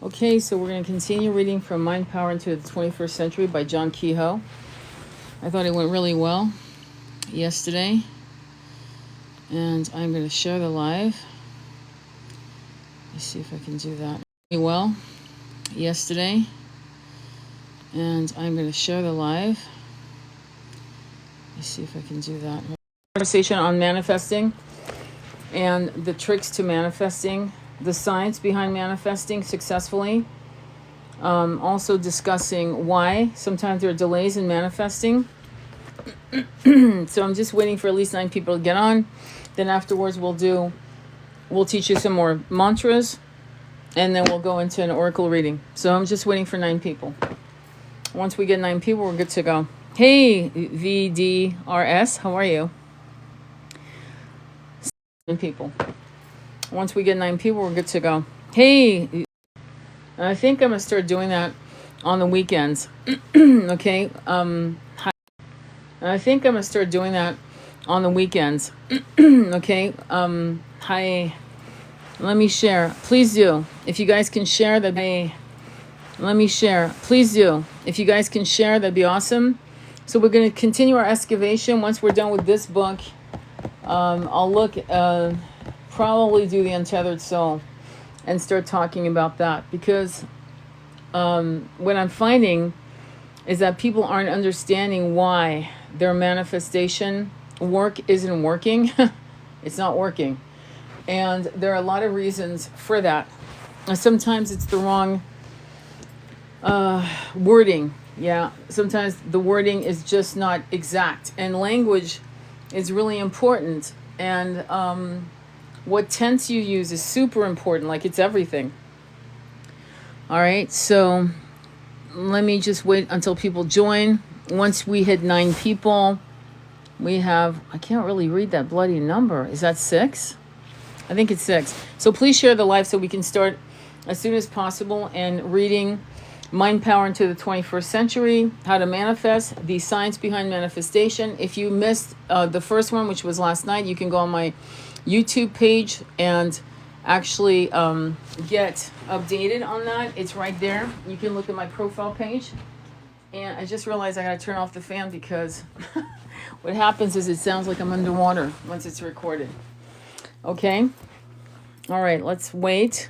Okay, so we're going to continue reading from Mind Power into the 21st Century by John Kehoe. I thought it went really well yesterday, and I'm going to share the live. Let's see if I can do that. Really well yesterday, and I'm going to share the live. Let's see if I can do that. Conversation on manifesting and the tricks to manifesting, the science behind manifesting successfully. Also discussing why sometimes there are delays in manifesting. So I'm just waiting for at least 9 people to get on. Then afterwards we'll teach you some more mantras, and then we'll go into an oracle reading. So I'm just waiting for 9 people. Once we get 9 people, we're good to go. Hey, VDRS, how are you? 9 people. Once we get 9 people, we're good to go. Hey, I think I'm gonna start doing that on the weekends. Okay. I think I'm gonna start doing that on the weekends. Okay. Hi. Let me share. Please do. If you guys can share, that'd be. Let me share. Please do. If you guys can share, that'd be awesome. So we're gonna continue our excavation. Once we're done with this book, I'll look. Probably do the Untethered Soul and start talking about that, because what I'm finding is that people aren't understanding why their manifestation work isn't working. It's not working. And there are a lot of reasons for that. Sometimes it's the wrong wording. Yeah, sometimes the wording is just not exact. And language is really important. And what tense you use is super important, like it's everything. All right, so let me just wait until people join. Once we hit 9 people, we have, I can't really read that bloody number. Is that 6? I think it's 6. So please share the live so we can start as soon as possible and reading Mind Power into the 21st Century, How to Manifest, the Science Behind Manifestation. If you missed the first one, which was last night, you can go on my YouTube page and actually get updated on that. It's right there. You can look at my profile page. And I just realized I gotta turn off the fan because what happens is it sounds like I'm underwater once it's recorded. Okay. All right, let's wait.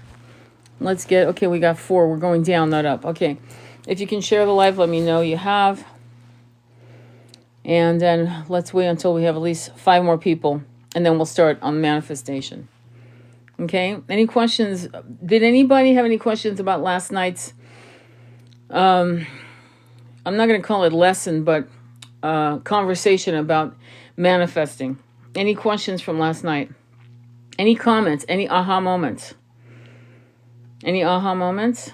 Let's get, okay, we got 4. We're going down, not up. Okay. If you can share the live, let me know you have. And then let's wait until we have at least 5 more people. And then we'll start on manifestation. Okay. Any questions? Did anybody have any questions about last night's, I'm not going to call it lesson, but conversation about manifesting? Any questions from last night? Any comments? Any aha moments? Any aha moments?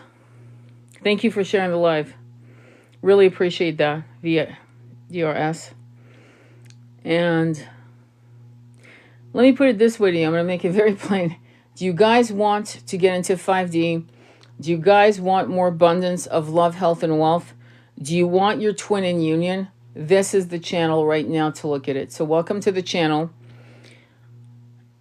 Thank you for sharing the live. Really appreciate that via DRS. And let me put it this way to you. I'm going to make it very plain. Do you guys want to get into 5D? Do you guys want more abundance of love, health, and wealth? Do you want your twin in union? This is the channel right now to look at it. So welcome to the channel.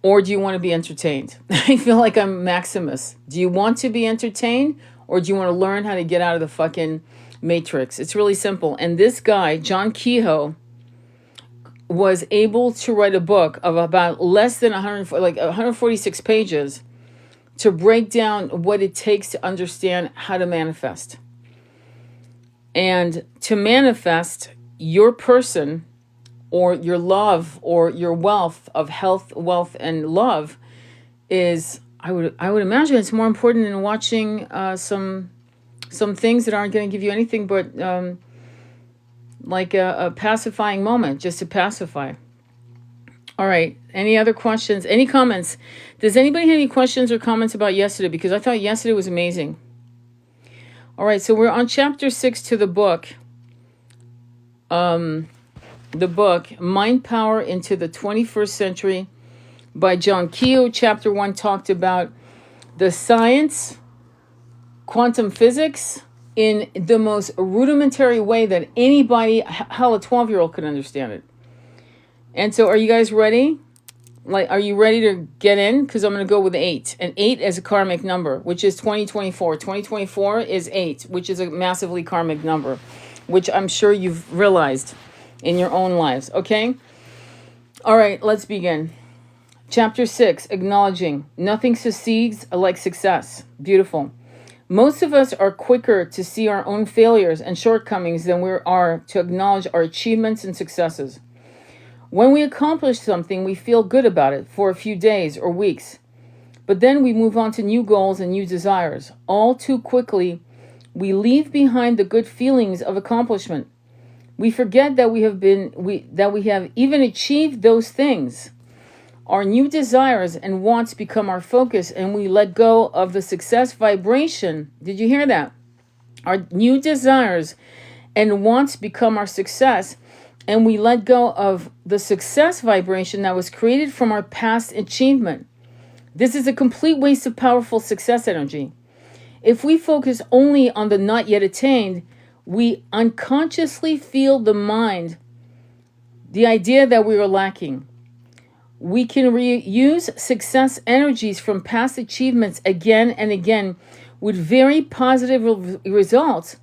Or do you want to be entertained? I feel like I'm Maximus. Do you want to be entertained? Or do you want to learn how to get out of the fucking matrix? It's really simple. And this guy, John Kehoe, was able to write a book of about less than 146 pages to break down what it takes to understand how to manifest. And to manifest your person or your love or your wealth of health, wealth, and love is, I would imagine it's more important than watching some things that aren't going to give you anything but like a pacifying moment, just to pacify. All right. Any other questions? Any comments? Does anybody have any questions or comments about yesterday? Because I thought yesterday was amazing. All right. So we're on chapter 6 to the book. The book, Mind Power into the 21st Century by John Kehoe. Chapter 1 talked about the science, quantum physics, in the most rudimentary way that anybody, hell, a 12-year-old could understand it. And so are you guys ready? Like, are you ready to get in? Because I'm going to go with 8. And 8 is a karmic number, which is 2024. 2024 is 8, which is a massively karmic number, which I'm sure you've realized in your own lives. Okay? All right, let's begin. Chapter 6, acknowledging. Nothing succeeds like success. Beautiful. Most of us are quicker to see our own failures and shortcomings than we are to acknowledge our achievements and successes. When we accomplish something, we feel good about it for a few days or weeks. But then we move on to new goals and new desires. All too quickly, we leave behind the good feelings of accomplishment. We forget that we have even achieved those things. Our new desires and wants become our focus, and we let go of the success vibration. Did you hear that? Our new desires and wants become our success, and we let go of the success vibration that was created from our past achievement. This is a complete waste of powerful success energy. If we focus only on the not yet attained, we unconsciously feel the idea that we are lacking. We can reuse success energies from past achievements again and again with very positive results.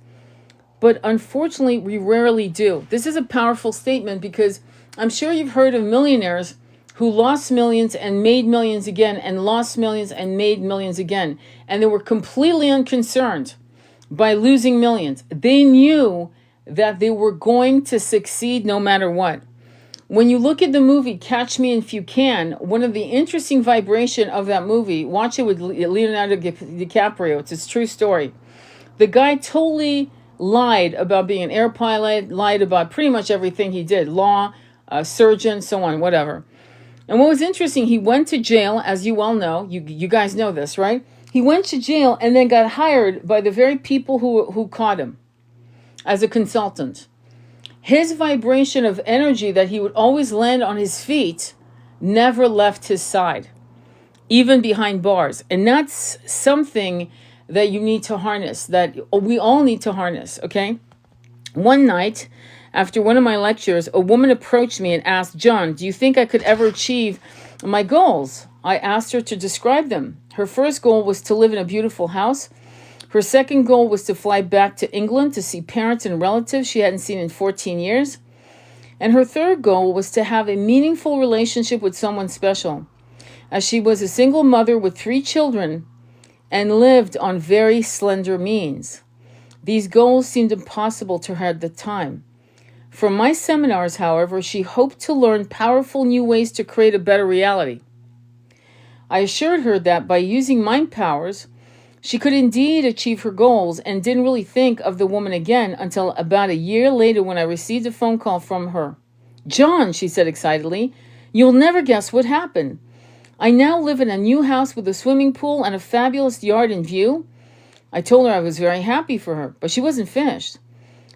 But unfortunately, we rarely do. This is a powerful statement because I'm sure you've heard of millionaires who lost millions and made millions again, and lost millions and made millions again. And they were completely unconcerned by losing millions. They knew that they were going to succeed no matter what. When you look at the movie Catch Me If You Can, one of the interesting vibration of that movie, watch it with Leonardo DiCaprio. It's a true story. The guy totally lied about being an air pilot, lied about pretty much everything he did, law, surgeon, so on, whatever. And what was interesting, he went to jail, as you all know. You guys know this, right? He went to jail and then got hired by the very people who caught him as a consultant. His vibration of energy that he would always land on his feet never left his side, even behind bars. And that's something that you need to harness, that we all need to harness, okay? One night, after one of my lectures, a woman approached me and asked, "John, do you think I could ever achieve my goals?" I asked her to describe them. Her first goal was to live in a beautiful house. Her second goal was to fly back to England to see parents and relatives she hadn't seen in 14 years. And her third goal was to have a meaningful relationship with someone special, as she was a single mother with 3 children and lived on very slender means. These goals seemed impossible to her at the time. From my seminars, however, she hoped to learn powerful new ways to create a better reality. I assured her that by using mind powers, she could indeed achieve her goals, and didn't really think of the woman again until about a year later when I received a phone call from her. "John," she said excitedly, "you'll never guess what happened. I now live in a new house with a swimming pool and a fabulous yard in view." I told her I was very happy for her, but she wasn't finished.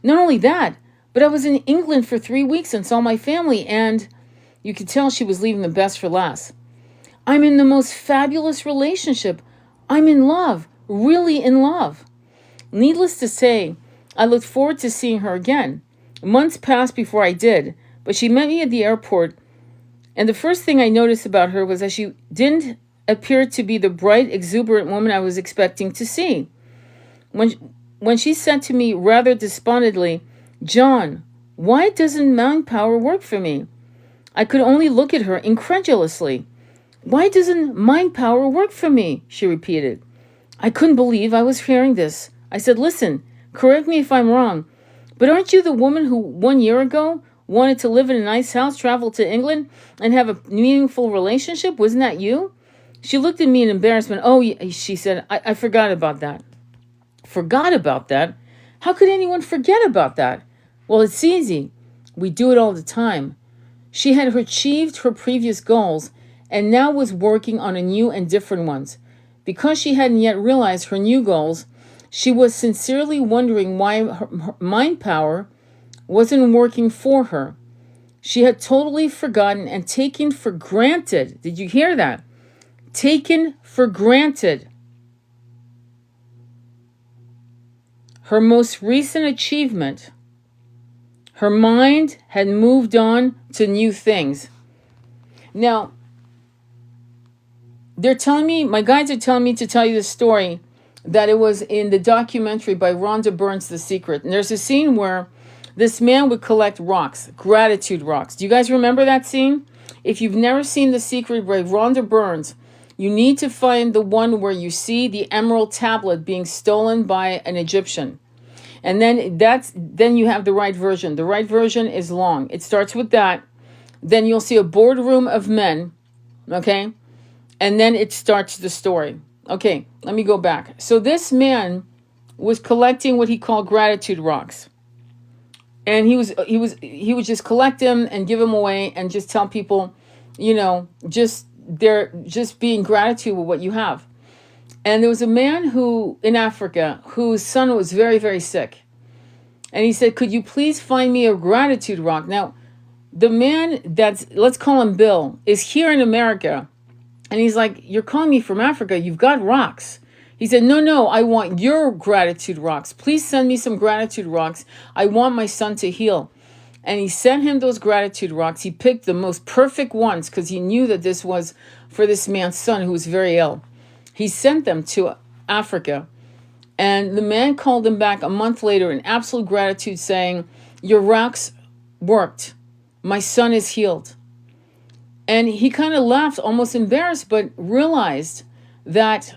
"Not only that, but I was in England for 3 weeks and saw my family, and..." You could tell she was leaving the best for last. "I'm in the most fabulous relationship. I'm in love, really in love." Needless to say, I looked forward to seeing her again. Months passed before I did, but she met me at the airport, and the first thing I noticed about her was that she didn't appear to be the bright, exuberant woman I was expecting to see. When she said to me rather despondently, "John, why doesn't mind power work for me?" I could only look at her incredulously. "Why doesn't mind power work for me?" she repeated. I couldn't believe I was hearing this. I said, "Listen, correct me if I'm wrong, but aren't you the woman who 1 year ago wanted to live in a nice house, travel to England, and have a meaningful relationship? Wasn't that you?" She looked at me in embarrassment. "Oh," she said, I forgot about that." Forgot about that? How could anyone forget about that? Well, it's easy. We do it all the time. She had achieved her previous goals and now was working on a new and different ones. Because she hadn't yet realized her new goals, she was sincerely wondering why her mind power wasn't working for her. She had totally forgotten and taken for granted. Did you hear that? Taken for granted her most recent achievement. Her mind had moved on to new things. Now, they're telling me, my guides are telling me to tell you the story that it was in the documentary by Rhonda Byrne's The Secret. And there's a scene where this man would collect rocks, gratitude rocks. Do you guys remember that scene? If you've never seen The Secret by Rhonda Byrne, you need to find the one where you see the emerald tablet being stolen by an Egyptian. And then you have the right version. The right version is long. It starts with that. Then you'll see a boardroom of men, okay? And then it starts the story. Okay, let me go back. So this man was collecting what he called gratitude rocks. And he would just collect them and give them away and just tell people, just being gratitude with what you have. And there was a man in Africa whose son was very, very sick. And he said, could you please find me a gratitude rock? Now, the man let's call him Bill, is here in America. And he's like, you're calling me from Africa. You've got rocks. He said, no, I want your gratitude rocks. Please send me some gratitude rocks. I want my son to heal. And he sent him those gratitude rocks. He picked the most perfect ones because he knew that this was for this man's son who was very ill. He sent them to Africa. And the man called him back a month later in absolute gratitude saying, your rocks worked. My son is healed. And he kind of laughed, almost embarrassed, but realized that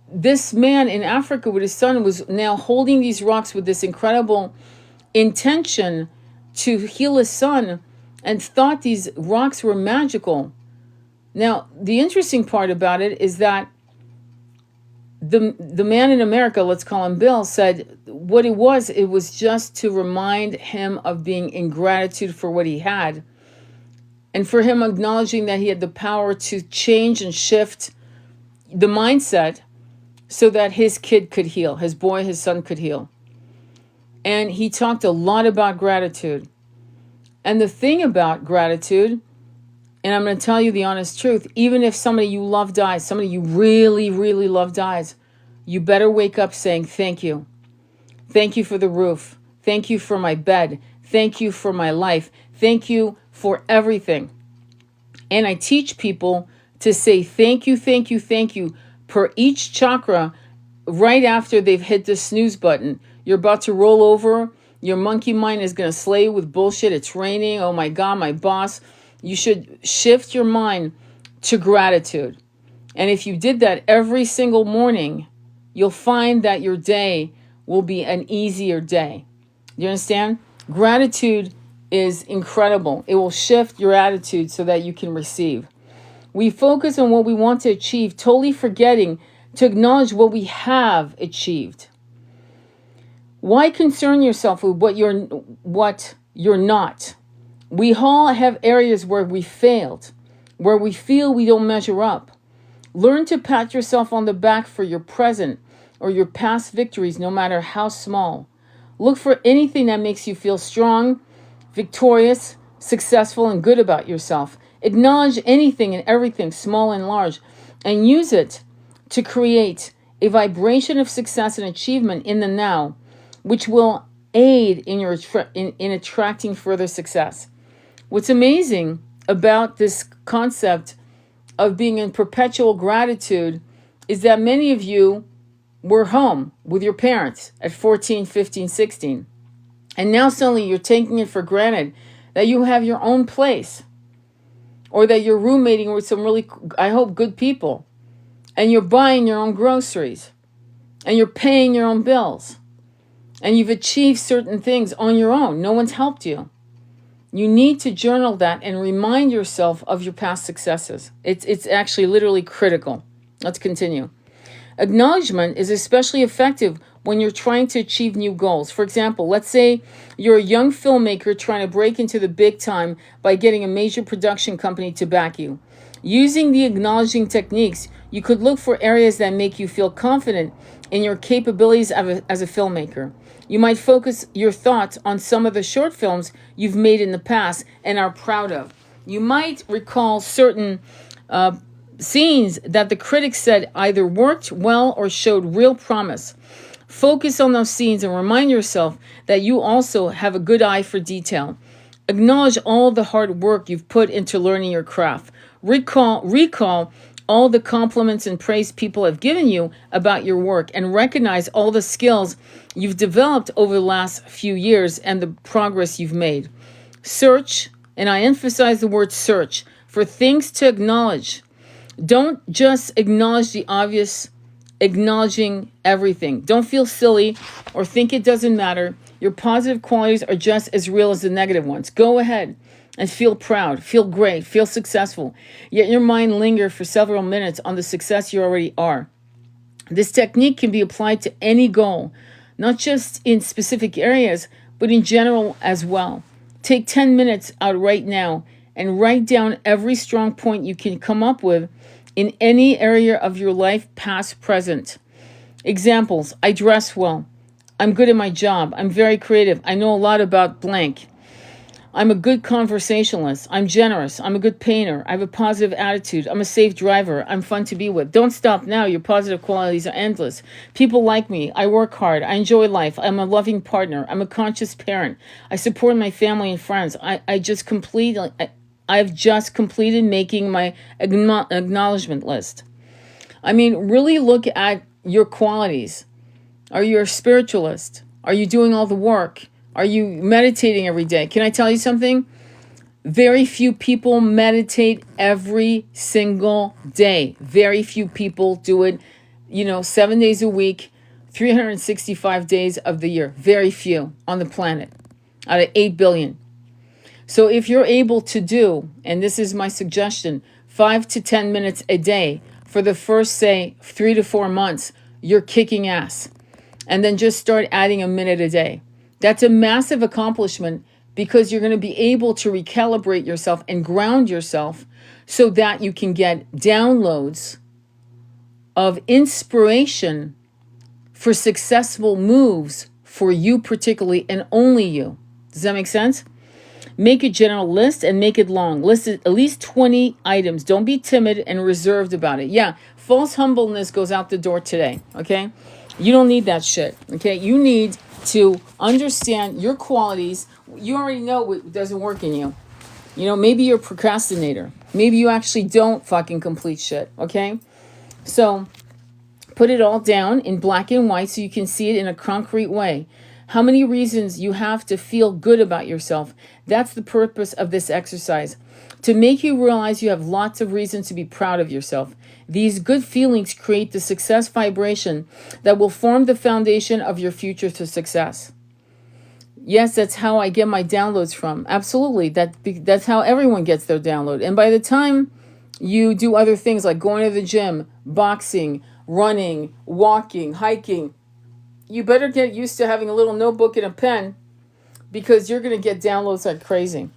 this man in Africa with his son was now holding these rocks with this incredible intention to heal his son and thought these rocks were magical. Now, the interesting part about it is that the man in America, let's call him Bill, said what it was just to remind him of being in gratitude for what he had. And for him acknowledging that he had the power to change and shift the mindset so that his kid could heal, his son could heal. And he talked a lot about gratitude. And the thing about gratitude, and I'm going to tell you the honest truth, even if somebody you love dies, somebody you really, really love dies, you better wake up saying, thank you. Thank you for the roof. Thank you for my bed. Thank you for my life. Thank you for everything. And I teach people to say thank you, thank you, thank you per each chakra right after they've hit the snooze button. You're about to roll over. Your monkey mind is going to slay you with bullshit. It's raining. Oh my God, my boss. You should shift your mind to gratitude. And if you did that every single morning, you'll find that your day will be an easier day. You understand? Gratitude is incredible. It will shift your attitude so that you can receive. We focus on what we want to achieve, totally forgetting to acknowledge what we have achieved. Why concern yourself with what you're not? We all have areas where we failed, where we feel we don't measure up. Learn to pat yourself on the back for your present or your past victories, no matter how small. Look for anything that makes you feel strong, victorious, successful, and good about yourself. Acknowledge anything and everything, small and large, and use it to create a vibration of success and achievement in the now, which will aid in your in attracting further success. What's amazing about this concept of being in perpetual gratitude is that many of you were home with your parents at 14, 15, 16. And now suddenly you're taking it for granted that you have your own place, or that you're roommating with some really, I hope, good people, and you're buying your own groceries, and you're paying your own bills, and you've achieved certain things on your own. No one's helped you. You need to journal that and remind yourself of your past successes. It's actually literally critical. Let's continue. Acknowledgement is especially effective when you're trying to achieve new goals. For example, let's say you're a young filmmaker trying to break into the big time by getting a major production company to back you. Using the acknowledging techniques, you could look for areas that make you feel confident in your capabilities as a filmmaker. You might focus your thoughts on some of the short films you've made in the past and are proud of. You might recall certain scenes that the critics said either worked well or showed real promise. Focus on those scenes and remind yourself that you also have a good eye for detail. Acknowledge all the hard work you've put into learning your craft. Recall all the compliments and praise people have given you about your work, and recognize all the skills you've developed over the last few years and the progress you've made. Search, and I emphasize the word search, for things to acknowledge. Don't just acknowledge the obvious, acknowledging everything. Don't feel silly or think it doesn't matter. Your positive qualities are just as real as the negative ones. Go ahead and feel proud, feel great, feel successful. Yet your mind linger for several minutes on the success you already are. This technique can be applied to any goal, not just in specific areas, but in general as well. Take 10 minutes out right now and write down every strong point you can come up with in any area of your life, past, present. Examples: I dress well. I'm good at my job. I'm very creative. I know a lot about blank. I'm a good conversationalist. I'm generous. I'm a good painter. I have a positive attitude. I'm a safe driver. I'm fun to be with. Don't stop now. Your positive qualities are endless. People like me. I work hard. I enjoy life. I'm a loving partner. I'm a conscious parent. I support my family and friends. I've just completed making my acknowledgement list. I mean, really look at your qualities. Are you a spiritualist? Are you doing all the work? Are you meditating every day? Can I tell you something? Very few people meditate every single day. Very few people do it, 7 days a week, 365 days of the year. Very few on the planet out of 8 billion. So if you're able to do, and this is my suggestion, 5 to 10 minutes a day for the first, say, 3 to 4 months, you're kicking ass. And then just start adding a minute a day. That's a massive accomplishment, because you're going to be able to recalibrate yourself and ground yourself so that you can get downloads of inspiration for successful moves for you particularly, and only you. Does that make sense? Make a general list and make it long. List at least 20 items. Don't be timid and reserved about it. Yeah, false humbleness goes out the door today, okay? You don't need that shit, okay? You need to understand your qualities. You already know what doesn't work in you. Maybe you're a procrastinator. Maybe you actually don't fucking complete shit, okay? So put it all down in black and white so you can see it in a concrete way. How many reasons you have to feel good about yourself. That's the purpose of this exercise. To make you realize you have lots of reasons to be proud of yourself. These good feelings create the success vibration that will form the foundation of your future to success. Yes, that's how I get my downloads from. Absolutely. That's how everyone gets their download. And by the time you do other things like going to the gym, boxing, running, walking, hiking, you better get used to having a little notebook and a pen, because you're going to get downloads like crazy.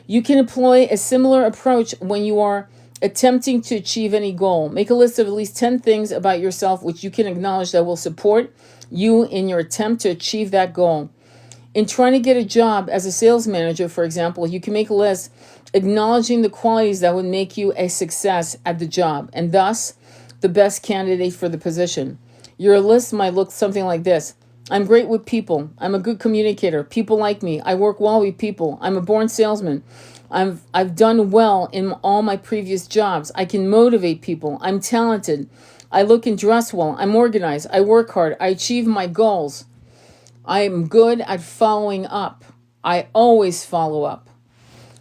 You can employ a similar approach when you are attempting to achieve any goal. Make a list of at least 10 things about yourself which you can acknowledge that will support you in your attempt to achieve that goal. In trying to get a job as a sales manager, for example, you can make a list acknowledging the qualities that would make you a success at the job, and thus the best candidate for the position. Your list might look something like this. I'm great with people. I'm a good communicator. People like me. I work well with people. I'm a born salesman. I've done well in all my previous jobs. I can motivate people. I'm talented. I look and dress well. I'm organized. I work hard. I achieve my goals. I am good at following up. I always follow up.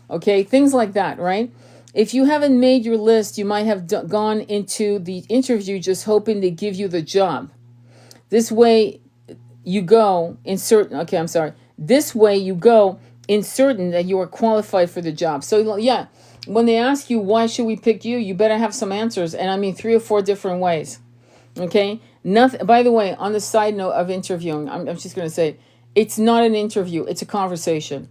Okay, things like that, right? If you haven't made your list, you might have gone into the interview just hoping to give you the job. This way you go in certain, This way you go in certain that you are qualified for the job. So yeah, when they ask you, why should we pick you? You better have some answers. And I mean, 3 or 4 different ways. Okay. Nothing. By the way, on the side note of interviewing, I'm just going to say, it's not an interview. It's a conversation.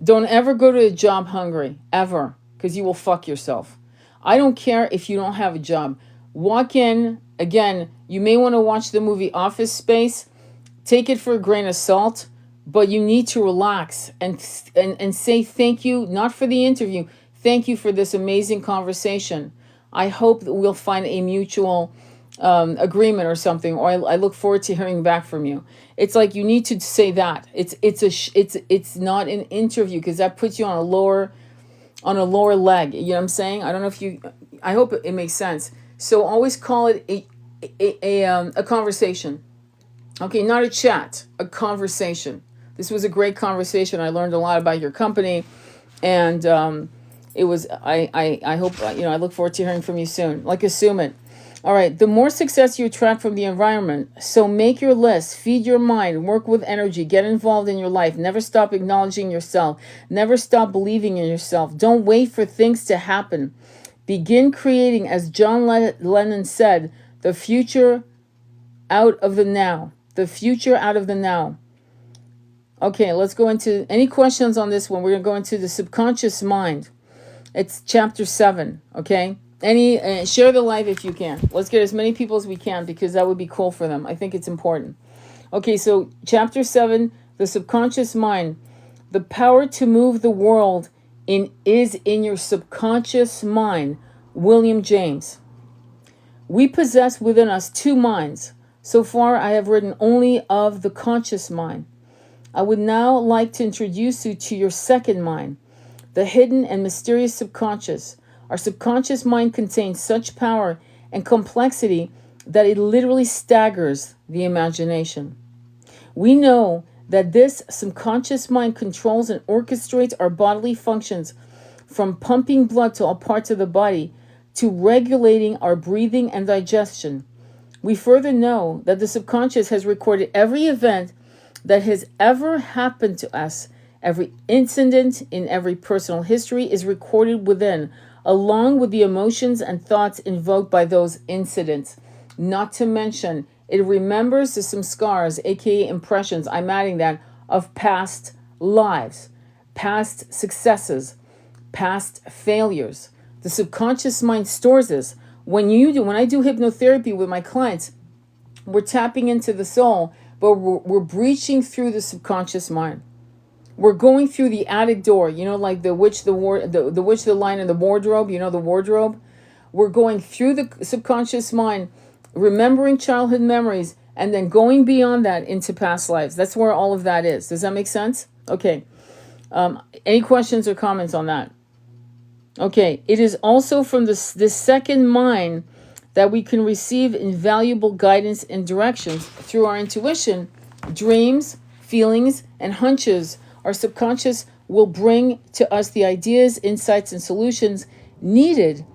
Don't ever go to a job hungry, ever, because you will fuck yourself. I don't care if you don't have a job. Walk in, again, you may want to watch the movie Office Space. Take it for a grain of salt, but you need to relax and say thank you, not for the interview. Thank you for this amazing conversation. I hope that we'll find a mutual agreement or something, or I look forward to hearing back from you. It's like you need to say that. It's not an interview, because that puts you on a lower leg. You know what I'm saying? I don't know if you I hope it makes sense. So always call it a conversation. Okay, not a chat, a conversation. This was a great conversation. I learned a lot about your company, and it was. I hope I look forward to hearing from you soon. Like, assume it. All right. The more success you attract from the environment, so make your list, feed your mind, work with energy, get involved in your life. Never stop acknowledging yourself. Never stop believing in yourself. Don't wait for things to happen. Begin creating, as John Lennon said, the future out of the now. The future out of the now. Okay, let's go into any questions on this one. We're going to go into the subconscious mind. It's chapter 7, okay? Share the live if you can. Let's get as many people as we can, because that would be cool for them. I think it's important. Okay, so chapter 7, the subconscious mind. The power to move the world is in your subconscious mind. William James. We possess within us 2 minds. So far, I have written only of the conscious mind. I would now like to introduce you to your second mind, the hidden and mysterious subconscious. Our subconscious mind contains such power and complexity that it literally staggers the imagination. We know that this subconscious mind controls and orchestrates our bodily functions, from pumping blood to all parts of the body to regulating our breathing and digestion. We further know that the subconscious has recorded every event that has ever happened to us. Every incident in every personal history is recorded within, along with the emotions and thoughts invoked by those incidents. Not to mention, it remembers the samskars, aka impressions, I'm adding that, of past lives, past successes, past failures. The subconscious mind stores this. When I do hypnotherapy with my clients, we're tapping into the soul, but we're breaching through the subconscious mind. We're going through the attic door, like the witch, the witch, the lion, and the wardrobe, the wardrobe. We're going through the subconscious mind, remembering childhood memories, and then going beyond that into past lives. That's where all of that is. Does that make sense? Okay. Any questions or comments on that? Okay. It is also from this second mind that we can receive invaluable guidance and directions through our intuition, dreams, feelings, and hunches. Our subconscious will bring to us the ideas, insights, and solutions needed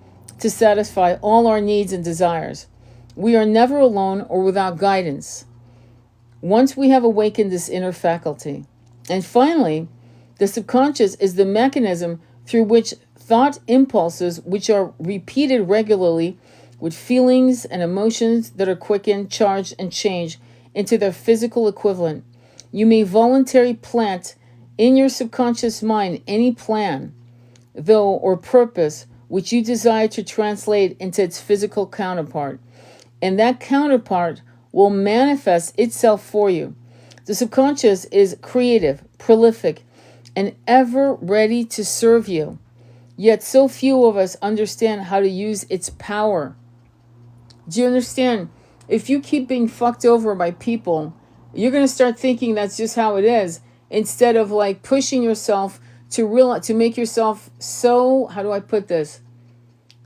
to satisfy all our needs and desires. We are never alone or without guidance once we have awakened this inner faculty. And finally, the subconscious is the mechanism through which thought impulses, which are repeated regularly with feelings and emotions that are quickened, charged, and changed into their physical equivalent. You may voluntarily plant in your subconscious mind any plan, though, or purpose which you desire to translate into its physical counterpart, and that counterpart will manifest itself for you. The subconscious is creative, prolific, and ever ready to serve you. Yet so few of us understand how to use its power. Do you understand? If you keep being fucked over by people, you're going to start thinking that's just how it is, instead of like pushing yourself to make yourself so, how do I put this?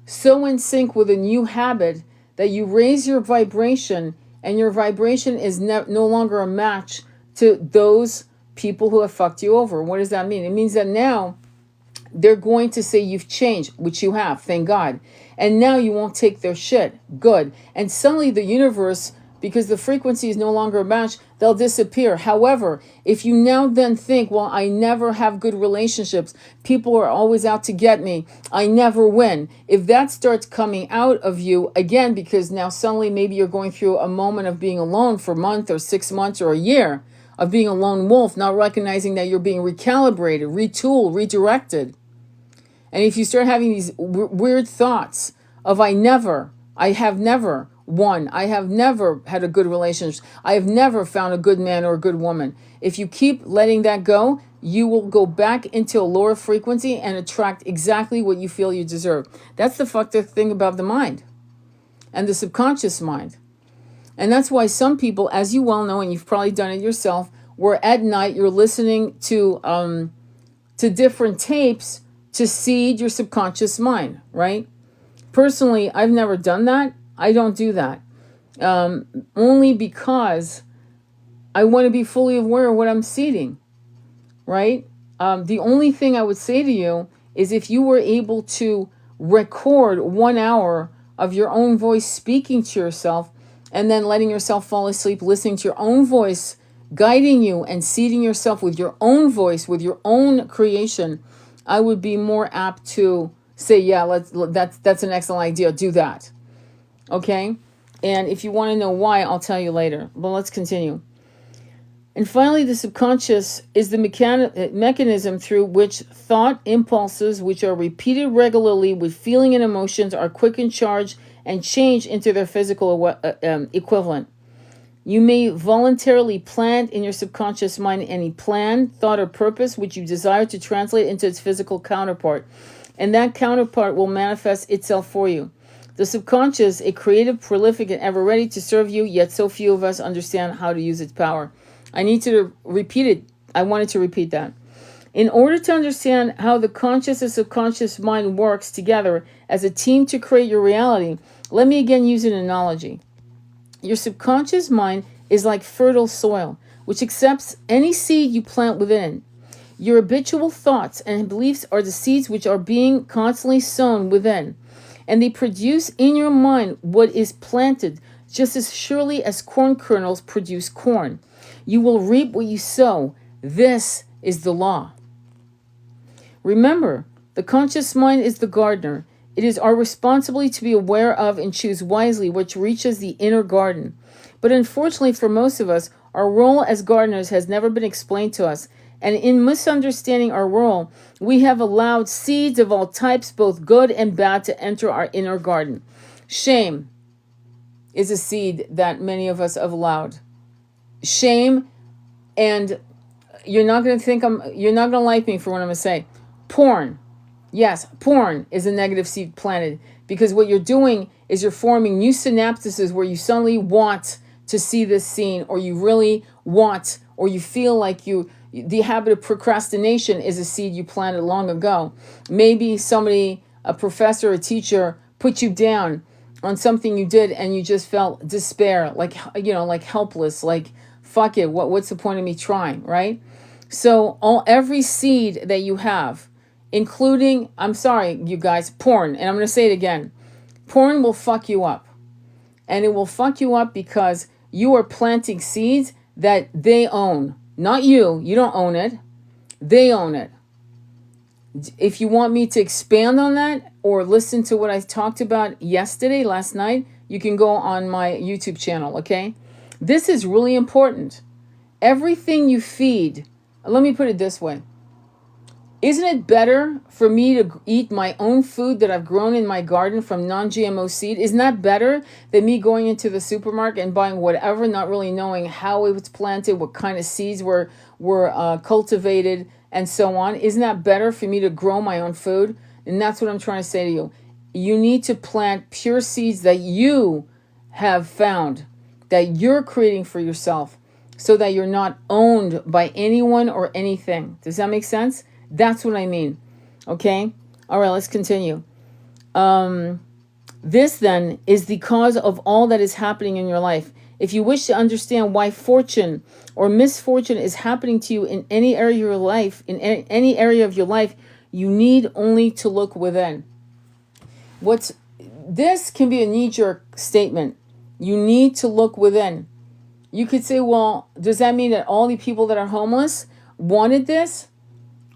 So in sync with a new habit that you raise your vibration, and your vibration is no longer a match to those people who have fucked you over. What does that mean? It means that now they're going to say you've changed, which you have, thank God. And now you won't take their shit. Good. And suddenly the universe, because the frequency is no longer a match, they'll disappear. However, if you now then think, well, I never have good relationships, people are always out to get me, I never win. If that starts coming out of you, again, because now suddenly maybe you're going through a moment of being alone for a month or 6 months or a year, of being a lone wolf, not recognizing that you're being recalibrated, retooled, redirected. And if you start having these weird thoughts of I have never won, I have never had a good relationship, I have never found a good man or a good woman. If you keep letting that go, you will go back into a lower frequency and attract exactly what you feel you deserve. That's the fucked up thing about the mind and the subconscious mind. And that's why some people, as you well know, and you've probably done it yourself, where at night you're listening to different tapes to seed your subconscious mind, right? Personally, I've never done that. I don't do that. Only because I want to be fully aware of what I'm seeding, right? The only thing I would say to you is if you were able to record 1 hour of your own voice speaking to yourself and then letting yourself fall asleep, listening to your own voice, guiding you and seeding yourself with your own voice, with your own creation, I would be more apt to say, yeah, that's an excellent idea. Do that. Okay? And if you want to know why, I'll tell you later. But let's continue. And finally, the subconscious is the mechanism through which thought impulses, which are repeated regularly with feeling and emotions, are quickened, charged, and changed into their physical equivalent. You may voluntarily plant in your subconscious mind any plan, thought, or purpose which you desire to translate into its physical counterpart. And that counterpart will manifest itself for you. The subconscious, a creative, prolific, and ever ready to serve you, yet so few of us understand how to use its power. I need to repeat it. I wanted to repeat that. In order to understand how the conscious and subconscious mind works together as a team to create your reality, let me again use an analogy. Your subconscious mind is like fertile soil, which accepts any seed you plant within. Your habitual thoughts and beliefs are the seeds which are being constantly sown within, and they produce in your mind what is planted, just as surely as corn kernels produce corn. You will reap what you sow. This is the law. Remember, the conscious mind is the gardener. It is our responsibility to be aware of and choose wisely which reaches the inner garden. But unfortunately for most of us, our role as gardeners has never been explained to us. And in misunderstanding our role, we have allowed seeds of all types, both good and bad, to enter our inner garden. Shame is a seed that many of us have allowed. Shame, and you're not going to like me for what I'm going to say. Porn. Yes, porn is a negative seed planted, because what you're doing is you're forming new synapses where you suddenly want to see this scene, or you really want, or you feel like the habit of procrastination is a seed you planted long ago. Maybe somebody, a professor, a teacher, put you down on something you did and you just felt despair, like helpless, like, fuck it, what's the point of me trying, right? So every seed that you have, including, I'm sorry, you guys, porn, and I'm going to say it again, porn will fuck you up. And it will fuck you up because you are planting seeds that they own. Not you. You don't own it. They own it. If you want me to expand on that or listen to what I talked about last night, you can go on my YouTube channel, okay? This is really important. Everything you feed, let me put it this way. Isn't it better for me to eat my own food that I've grown in my garden from non-GMO seed? Isn't that better than me going into the supermarket and buying whatever, not really knowing how it was planted, what kind of seeds were cultivated, and so on? Isn't that better for me to grow my own food? And that's what I'm trying to say to you. You need to plant pure seeds that you have found, that you're creating for yourself, so that you're not owned by anyone or anything. Does that make sense? That's what I mean. Okay? All right, let's continue. This then is the cause of all that is happening in your life. If you wish to understand why fortune or misfortune is happening to you in any area of your life, you need only to look within. This can be a knee-jerk statement. You need to look within. You could say, well, does that mean that all the people that are homeless wanted this?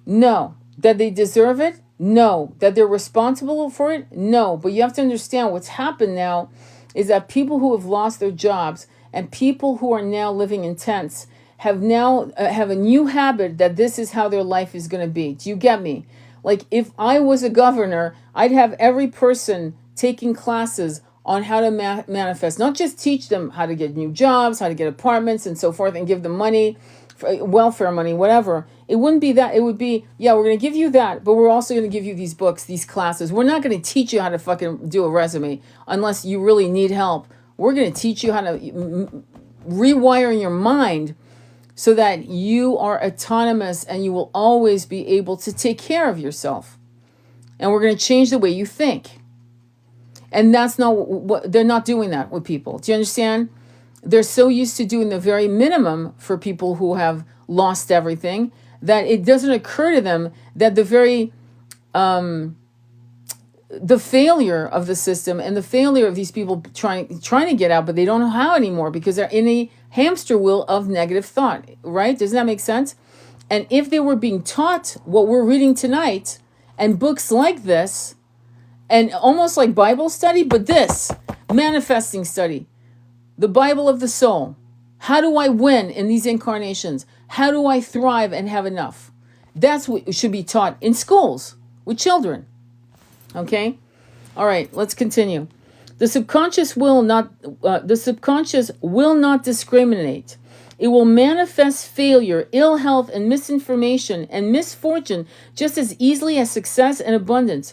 No. That they deserve it? No. That they're responsible for it? No. But you have to understand what's happened now is that people who have lost their jobs and people who are now living in tents have a new habit that this is how their life is going to be. Do you get me? Like, if I was a governor, I'd have every person taking classes on how to manifest, not just teach them how to get new jobs, how to get apartments and so forth, and give them money, welfare money, whatever. It wouldn't be that. It would be, yeah, we're going to give you that, but we're also going to give you these books, these classes. We're not going to teach you how to fucking do a resume unless you really need help. We're going to teach you how to rewire your mind so that you are autonomous and you will always be able to take care of yourself. And we're going to change the way you think. And that's not what they're not doing that with people. Do you understand? They're so used to doing the very minimum for people who have lost everything that it doesn't occur to them that the failure of the system and the failure of these people trying to get out, but they don't know how anymore because they're in a hamster wheel of negative thought, right? Doesn't that make sense? And if they were being taught what we're reading tonight and books like this, and almost like Bible study, but this manifesting study, the Bible of the soul. How do I win in these incarnations? How do I thrive and have enough? That's what should be taught in schools with children. Okay? All right, let's continue. The subconscious will not discriminate. It will manifest failure, ill health, and misinformation and misfortune just as easily as success and abundance.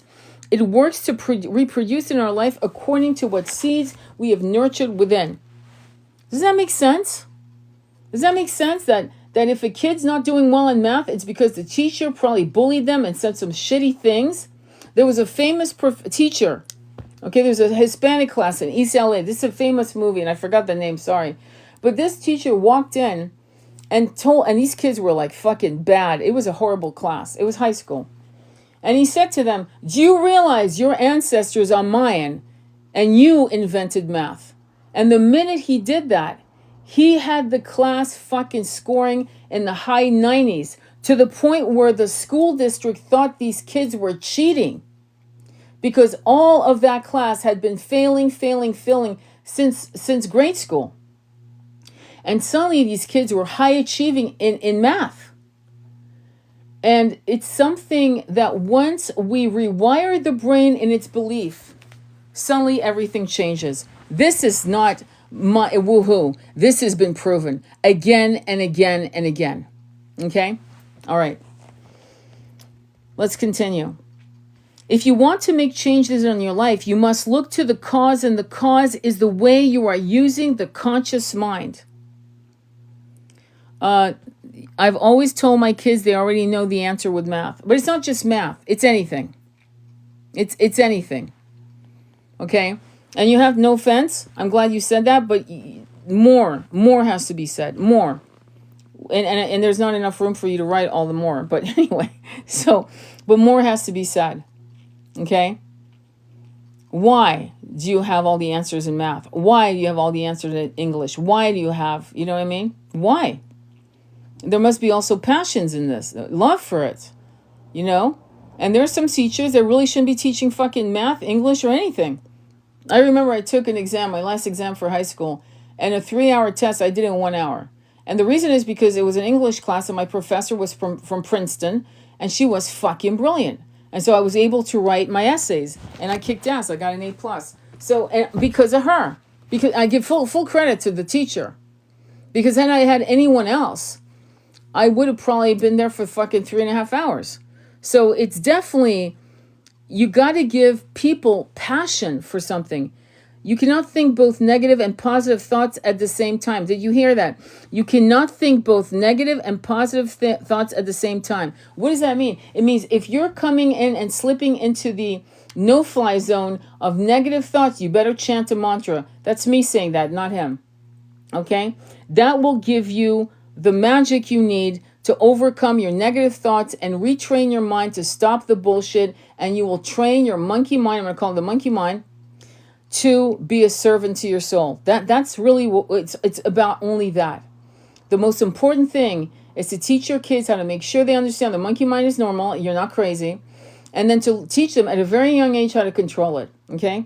It works to reproduce in our life according to what seeds we have nurtured within. Does that make sense? Does that make sense that if a kid's not doing well in math, it's because the teacher probably bullied them and said some shitty things? There was a famous teacher. Okay, there's a Hispanic class in East LA. This is a famous movie, and I forgot the name, sorry. But this teacher walked in and these kids were like fucking bad. It was a horrible class. It was high school. And he said to them, do you realize your ancestors are Mayan and you invented math? And the minute he did that, he had the class fucking scoring in the high 90s to the point where the school district thought these kids were cheating because all of that class had been failing since grade school. And suddenly these kids were high achieving in math. And it's something that once we rewire the brain in its belief, suddenly everything changes. This is not my woohoo. This has been proven again and again and again. Okay? All right. Let's continue. If you want to make changes in your life, you must look to the cause, and the cause is the way you are using the conscious mind. I've always told my kids they already know the answer with math. But it's not just math. It's anything. It's anything. Okay? And you have no offense. I'm glad you said that, but more has to be said. More. And there's not enough room for you to write all the more. But anyway, but more has to be said. Okay? Why do you have all the answers in math? Why do you have all the answers in English? Why do you have, you know what I mean? Why? There must be also passions in this, love for it, you know? And there's some teachers that really shouldn't be teaching fucking math, English, or anything. I remember I took an exam, my last exam for high school, and a 3-hour test I did in 1 hour. And the reason is because it was an English class and my professor was from Princeton, and she was fucking brilliant. And so I was able to write my essays, and I kicked ass. I got an A+. So, and because of her, because I give full credit to the teacher. Because had I had anyone else, I would have probably been there for fucking 3.5 hours. So it's definitely, you got to give people passion for something. You cannot think both negative and positive thoughts at the same time. Did you hear that? You cannot think both negative and positive thoughts at the same time. What does that mean? It means if you're coming in and slipping into the no-fly zone of negative thoughts, you better chant a mantra. That's me saying that, not him. Okay? That will give you the magic you need to overcome your negative thoughts and retrain your mind to stop the bullshit, and you will train your monkey mind, I'm going to call it the monkey mind, to be a servant to your soul. That's really what it's about, only that. The most important thing is to teach your kids how to make sure they understand the monkey mind is normal, you're not crazy, and then to teach them at a very young age how to control it, okay?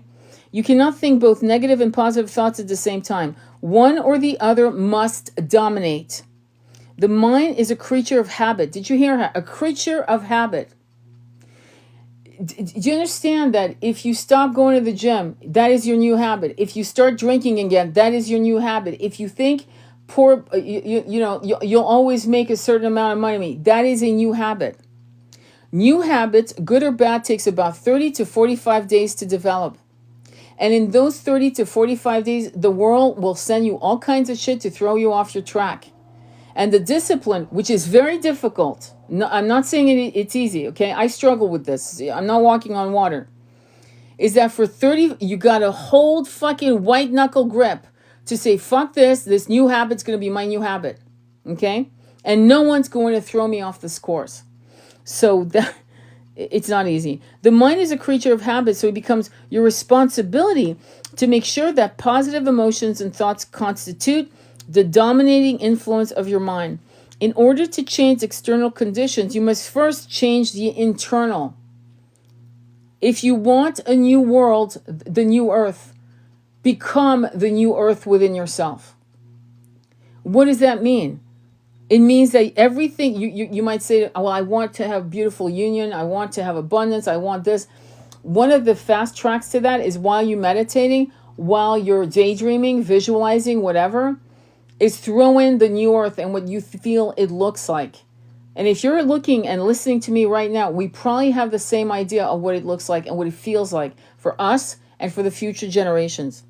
You cannot think both negative and positive thoughts at the same time. One or the other must dominate. The mind is a creature of habit. Did you hear? A creature of habit. Do you understand that if you stop going to the gym, that is your new habit? If you start drinking again, that is your new habit. If you think you'll always make a certain amount of money, that is a new habit. New habits, good or bad, takes about 30 to 45 days to develop. And in those 30 to 45 days, the world will send you all kinds of shit to throw you off your track. And the discipline, which is very difficult. No, I'm not saying it's easy, okay? I struggle with this. I'm not walking on water. is that for 30, you got to hold fucking white knuckle grip to say, fuck this new habit's going to be my new habit. Okay? And no one's going to throw me off this course. So that it's not easy. The mind is a creature of habit, so it becomes your responsibility to make sure that positive emotions and thoughts constitute the dominating influence of your mind. In order to change external conditions, you must first change the internal. If you want a new world, the new earth, become the new earth within yourself. What does that mean? It means that everything, you might say, well, I want to have beautiful union. I want to have abundance. I want this. One of the fast tracks to that is while you're meditating, while you're daydreaming, visualizing, whatever, is throw in the new earth and what you feel it looks like. And if you're looking and listening to me right now, we probably have the same idea of what it looks like and what it feels like for us and for the future generations.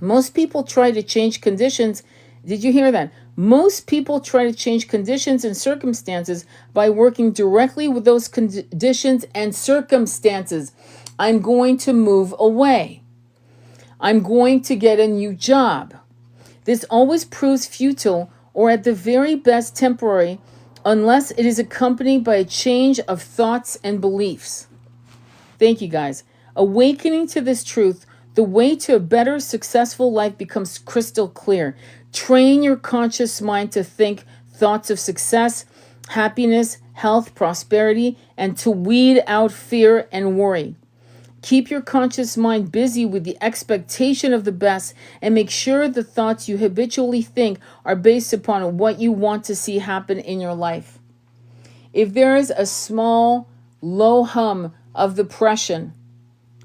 Most people try to change conditions. Did you hear that? Most people try to change conditions and circumstances by working directly with those conditions and circumstances. I'm going to move away. I'm going to get a new job. This always proves futile or at the very best temporary unless it is accompanied by a change of thoughts and beliefs. Thank you, guys. Awakening to this truth, the way to a better, successful life becomes crystal clear. Train your conscious mind to think thoughts of success, happiness, health, prosperity, and to weed out fear and worry. Keep your conscious mind busy with the expectation of the best and make sure the thoughts you habitually think are based upon what you want to see happen in your life. If there is a small, low hum of depression,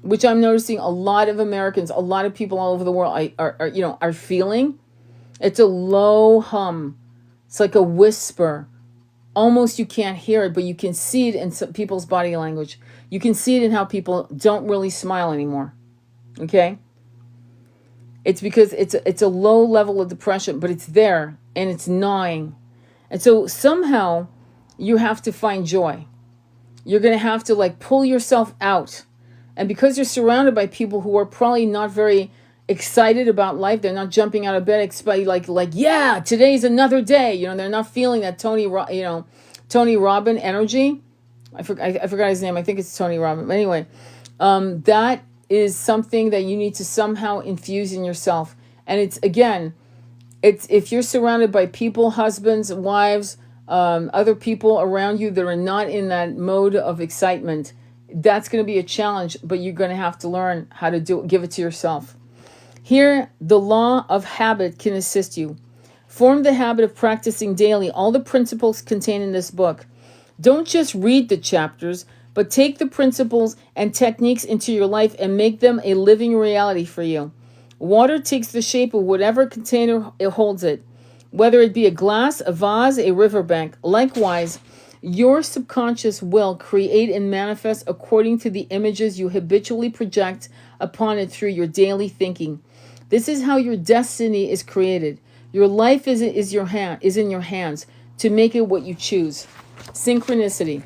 which I'm noticing a lot of Americans, a lot of people all over the world are feeling, it's a low hum. It's like a whisper. Almost you can't hear it, but you can see it in some people's body language. You can see it in how people don't really smile anymore. Okay? It's because it's a low level of depression, but it's there and it's gnawing. And so somehow you have to find joy. You're going to have to pull yourself out. And because you're surrounded by people who are probably not very excited about life, they're not jumping out of bed yeah, today's another day. They're not feeling that Tony Robbins energy. I forgot his name. I think it's Tony Robbins. But anyway, that is something that you need to somehow infuse in yourself. And it's if you're surrounded by people, husbands, wives, other people around you that are not in that mode of excitement, that's going to be a challenge, but you're going to have to learn how to give it to yourself. Here, the law of habit can assist you. Form the habit of practicing daily all the principles contained in this book. Don't just read the chapters, but take the principles and techniques into your life and make them a living reality for you. Water takes the shape of whatever container it holds it, whether it be a glass, a vase, a riverbank. Likewise, your subconscious will create and manifest according to the images you habitually project upon it through your daily thinking. This is how your destiny is created. Your life is in your hands to make it what you choose. Synchronicity.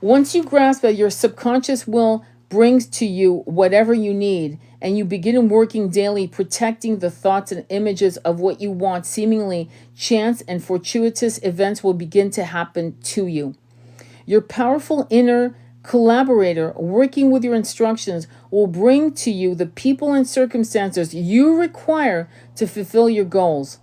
Once you grasp that your subconscious will brings to you whatever you need, and you begin working daily protecting the thoughts and images of what you want, seemingly chance and fortuitous events will begin to happen to you. Your powerful inner collaborator working with your instructions will bring to you the people and circumstances you require to fulfill your goals.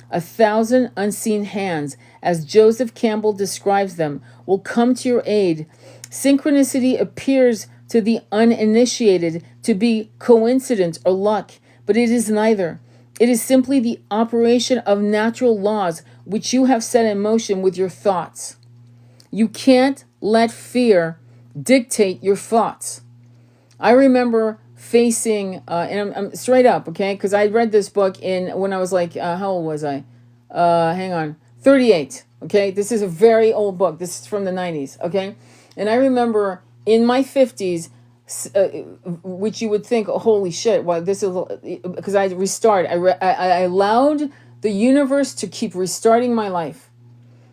1,000 unseen hands, as Joseph Campbell describes them, will come to your aid. Synchronicity appears to the uninitiated to be coincidence or luck, but it is neither. It is simply the operation of natural laws which you have set in motion with your thoughts. You can't let fear dictate your thoughts. I remember facing, and I'm straight up, okay, because I read this book when I was how old was I? 38, okay? This is a very old book. This is from the 90s, okay? And I remember in my 50s, which you would think, oh, holy shit, well, this is, because I allowed the universe to keep restarting my life.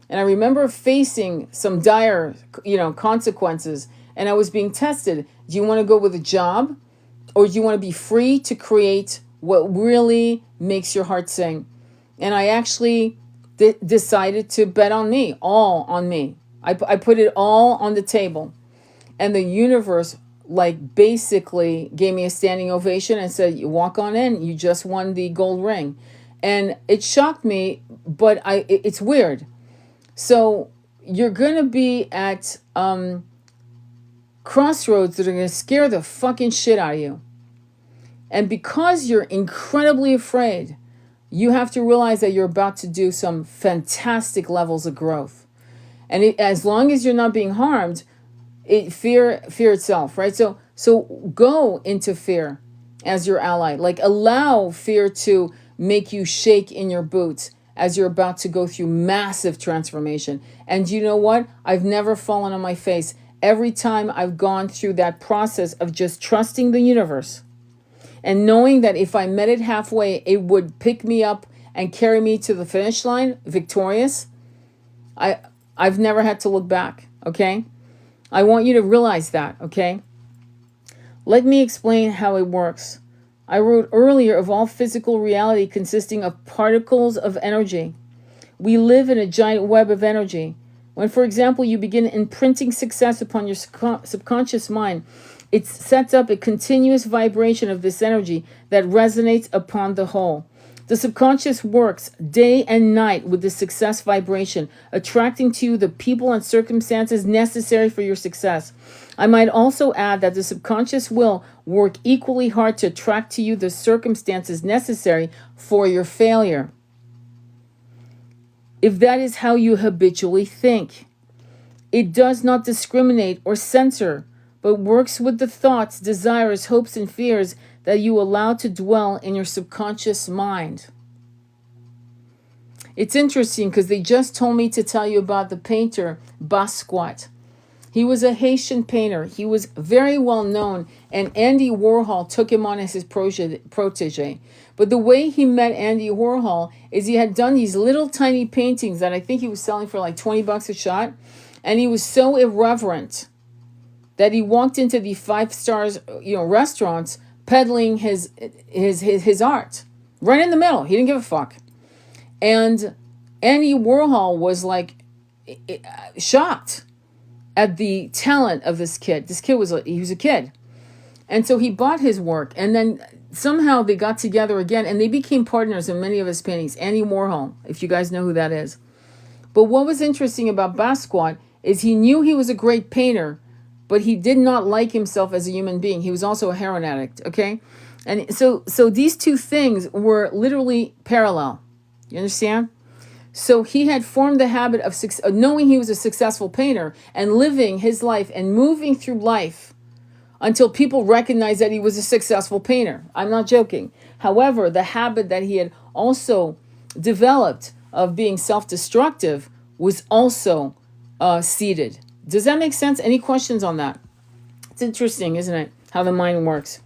And I remember facing some dire, consequences, and I was being tested. Do you want to go with a job? Or do you want to be free to create what really makes your heart sing? And I actually decided to bet on me, all on me. I put it all on the table. And the universe, like, basically gave me a standing ovation and said, you walk on in, you just won the gold ring. And it shocked me, but it's weird. So you're going to be at crossroads that are going to scare the fucking shit out of you. And because you're incredibly afraid, you have to realize that you're about to do some fantastic levels of growth. And as long as you're not being harmed, fear itself, right? So go into fear as your ally. Like, allow fear to make you shake in your boots as you're about to go through massive transformation. And you know what? I've never fallen on my face. Every time I've gone through that process of just trusting the universe and knowing that if I met it halfway, it would pick me up and carry me to the finish line victorious, I've never had to look back, okay? I want you to realize that, okay? Let me explain how it works. I wrote earlier of all physical reality consisting of particles of energy. We live in a giant web of energy. When, for example, you begin imprinting success upon your subconscious mind, it sets up a continuous vibration of this energy that resonates upon the whole. The subconscious works day and night with the success vibration, attracting to you the people and circumstances necessary for your success. I might also add that the subconscious will work equally hard to attract to you the circumstances necessary for your failure, if that is how you habitually think. It does not discriminate or censor, but works with the thoughts, desires, hopes, and fears that you allow to dwell in your subconscious mind. It's interesting because they just told me to tell you about the painter Basquiat. He was a Haitian painter. He was very well known, and Andy Warhol took him on as his protege. But the way he met Andy Warhol is he had done these little tiny paintings that I think he was selling for like $20 a shot. And he was so irreverent that he walked into the 5-star restaurants peddling his art right in the middle. He didn't give a fuck. And Andy Warhol was like shocked at the talent of this kid. This kid was a kid. And so he bought his work, and then somehow they got together again, and they became partners in many of his paintings. Andy Warhol, if you guys know who that is. But what was interesting about Basquiat is he knew he was a great painter, but he did not like himself as a human being. He was also a heroin addict, okay? And so these two things were literally parallel. You understand? So he had formed the habit of knowing he was a successful painter and living his life and moving through life until people recognized that he was a successful painter. I'm not joking. However, the habit that he had also developed of being self-destructive was also seeded. Does that make sense? Any questions on that? It's interesting, isn't it? How the mind works.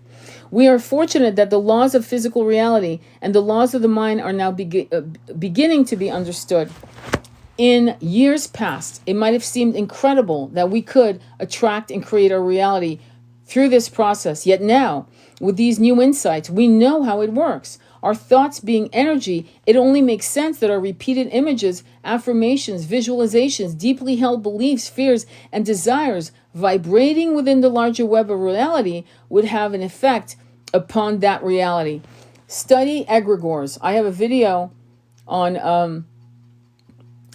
We are fortunate that the laws of physical reality and the laws of the mind are now beginning to be understood. In years past, it might have seemed incredible that we could attract and create our reality through this process. Yet now, with these new insights, we know how it works. Our thoughts being energy, it only makes sense that our repeated images, affirmations, visualizations, deeply held beliefs, fears, and desires vibrating within the larger web of reality would have an effect upon that reality. Study egregores. I have a video on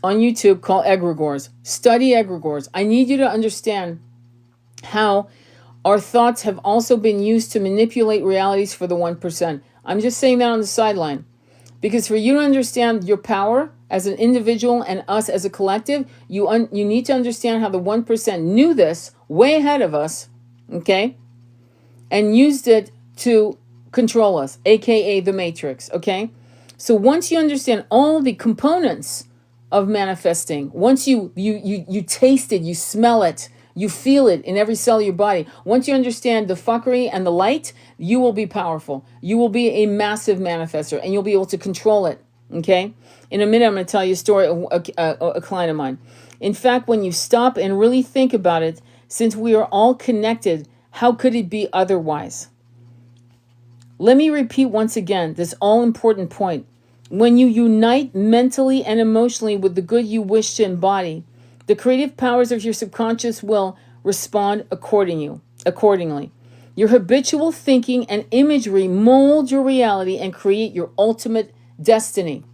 YouTube called Egregores. Study egregores. I need you to understand how our thoughts have also been used to manipulate realities for the 1%. I'm just saying that on the sideline. Because for you to understand your power as an individual and us as a collective, you need to understand how the 1% knew this way ahead of us, okay? And used it to control us, aka the Matrix, okay? So once you understand all the components of manifesting, once you taste it, you smell it, you feel it in every cell of your body. Once you understand the fuckery and the light, you will be powerful. You will be a massive manifester, and you'll be able to control it, okay? In a minute, I'm going to tell you a story of a client of mine. In fact, when you stop and really think about it, since we are all connected How could it be otherwise? Let me repeat once again this all-important point. When you unite mentally and emotionally with the good you wish to embody, the creative powers of your subconscious will respond accordingly. Your habitual thinking and imagery mold your reality and create your ultimate destiny.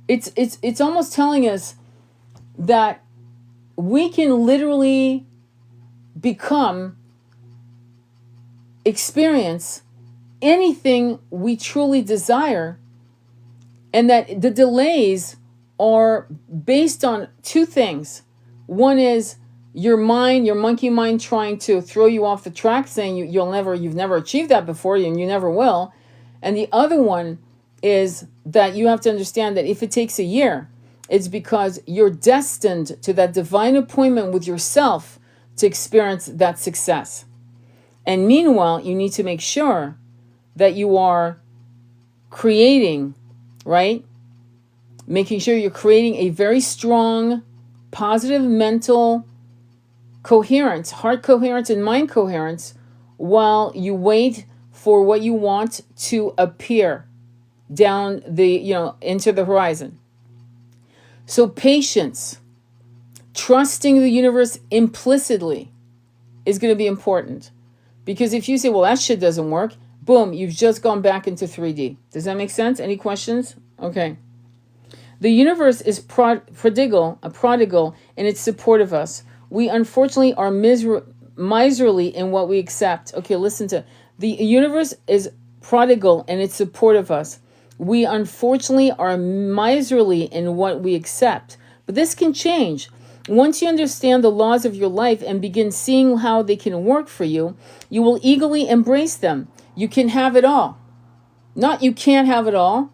It's almost telling us that we can literally experience anything we truly desire, and that the delays are based on two things. One is your mind, your monkey mind, trying to throw you off the track, saying you've never achieved that before, and you never will. And the other one is that you have to understand that if it takes a year, it's because you're destined to that divine appointment with yourself to experience that success. And meanwhile, you need to make sure that you are creating, right? Making sure you're creating a very strong, positive mental coherence, heart coherence and mind coherence, while you wait for what you want to appear down into the horizon. So patience, trusting the universe implicitly is going to be important. Because if you say, well, that shit doesn't work, boom, you've just gone back into 3D. Does that make sense? Any questions? Okay. The universe is prodigal in its support of us. We unfortunately are miserly in what we accept. Okay, listen to the universe is prodigal in its support of us. We unfortunately are miserly in what we accept. But this can change. Once you understand the laws of your life and begin seeing how they can work for you, you will eagerly embrace them. You can have it all. Not you can't have it all.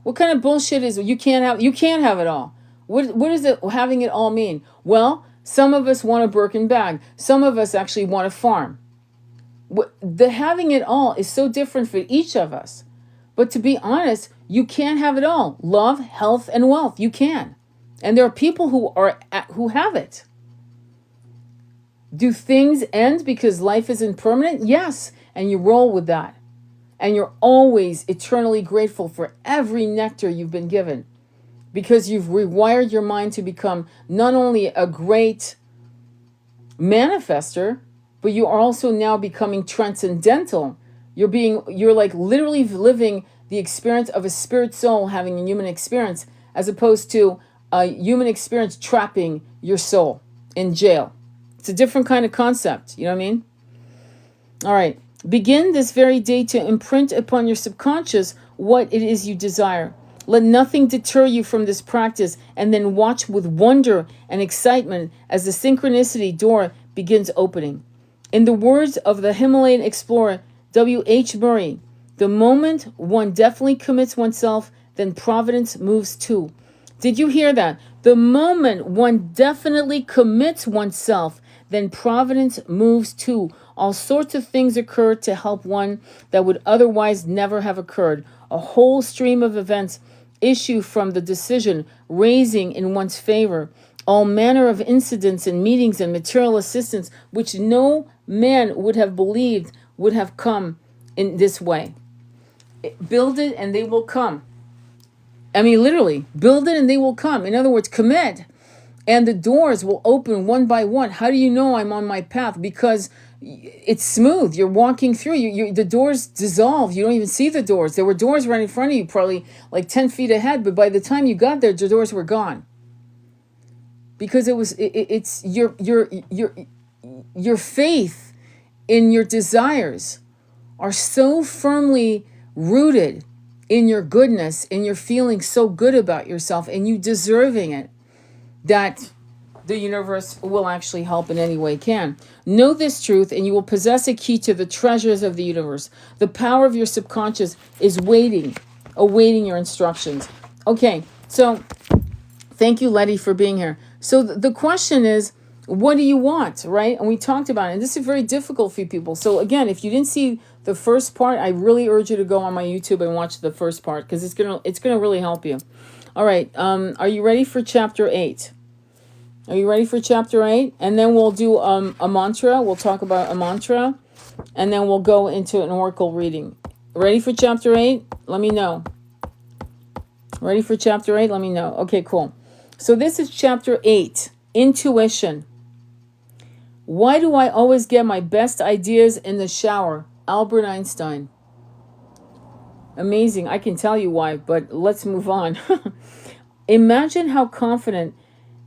What kind of bullshit is you can't have it all? What does it having it all mean? Well, some of us want a Birkin bag. Some of us actually want a farm. The having it all is so different for each of us. But to be honest, you can't have it all. Love, health, and wealth. You can. And there are people who have it. Do things end because life isn't permanent? Yes. And you roll with that. And you're always eternally grateful for every nectar you've been given. Because you've rewired your mind to become not only a great manifester, but you are also now becoming transcendental. You're like literally living the experience of a spirit soul having a human experience, as opposed to a human experience trapping your soul in jail. It's a different kind of concept. You know what I mean? All right. Begin this very day to imprint upon your subconscious what it is you desire. Let nothing deter you from this practice, and then watch with wonder and excitement as the synchronicity door begins opening. In the words of the Himalayan explorer W.H. Murray, the moment one definitely commits oneself, then providence moves too. Did you hear that? The moment one definitely commits oneself, then providence moves too. All sorts of things occur to help one that would otherwise never have occurred. A whole stream of events issue from the decision raising in one's favor. All manner of incidents and meetings and material assistance which no man would have believed would have come in this way. Build it and they will come. I mean, literally, build it and they will come. In other words, commit. And the doors will open one by one. How do you know I'm on my path? Because it's smooth. You're walking through. The doors dissolve. You don't even see the doors. There were doors right in front of you, probably like 10 feet ahead. But by the time you got there, the doors were gone. Because it's your faith in your desires are so firmly rooted in your goodness, in your feeling so good about yourself, and you deserving it, that the universe will actually help in any way it can. Know this truth, and you will possess a key to the treasures of the universe. The power of your subconscious is awaiting your instructions. Okay, so thank you, Letty, for being here. So the question is, what do you want, right? And we talked about it, and this is very difficult for people. So again, if you didn't see the first part, I really urge you to go on my YouTube and watch the first part, because it's gonna really help you. All right, are you ready for chapter 8? Are you ready for chapter 8? And then we'll do a mantra. We'll talk about a mantra. And then we'll go into an oracle reading. Ready for chapter 8? Let me know. Ready for chapter 8? Let me know. Okay, cool. So this is chapter 8. Intuition. Why do I always get my best ideas in the shower? Albert Einstein. Amazing. I can tell you why, but let's move on. Imagine how confident,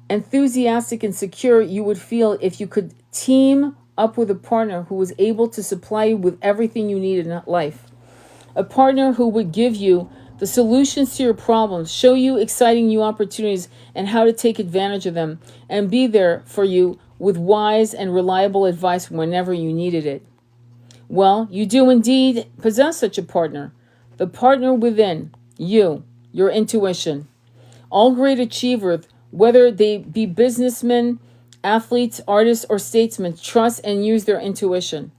enthusiastic, and secure you would feel if you could team up with a partner who was able to supply you with everything you need in life. A partner who would give you the solutions to your problems, show you exciting new opportunities and how to take advantage of them, and be there for you with wise and reliable advice whenever you needed it. Well, you do indeed possess such a partner. The partner within you, your intuition. All great achievers, whether they be businessmen, athletes, artists, or statesmen, trust and use their intuition.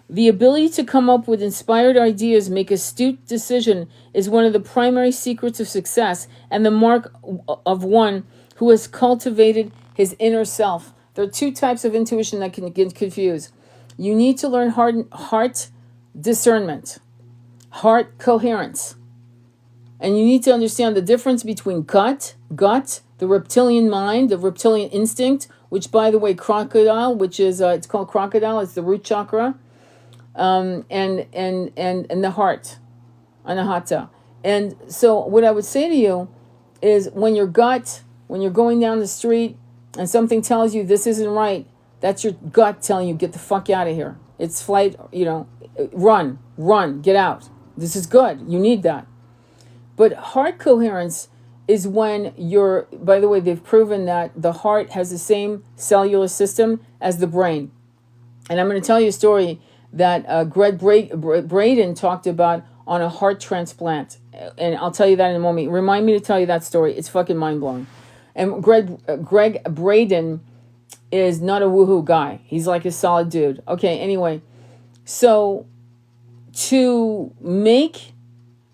The ability to come up with inspired ideas, make astute decision is one of the primary secrets of success and the mark of one who has cultivated his inner self. There are two types of intuition that can get confused. You need to learn heart discernment, heart coherence. And you need to understand the difference between gut, the reptilian mind, the reptilian instinct, which, by the way, crocodile, which is, it's called crocodile, it's the root chakra, and the heart, anahata. And so what I would say to you is when you're going down the street and something tells you this isn't right, that's your gut telling you, get the fuck out of here. It's flight, run, get out. This is good. You need that. But heart coherence is when by the way, they've proven that the heart has the same cellular system as the brain. And I'm going to tell you a story that Greg Braden talked about on a heart transplant. And I'll tell you that in a moment. Remind me to tell you that story. It's fucking mind-blowing. And Greg Braden is not a woohoo guy. He's like a solid dude. Okay, anyway. So to make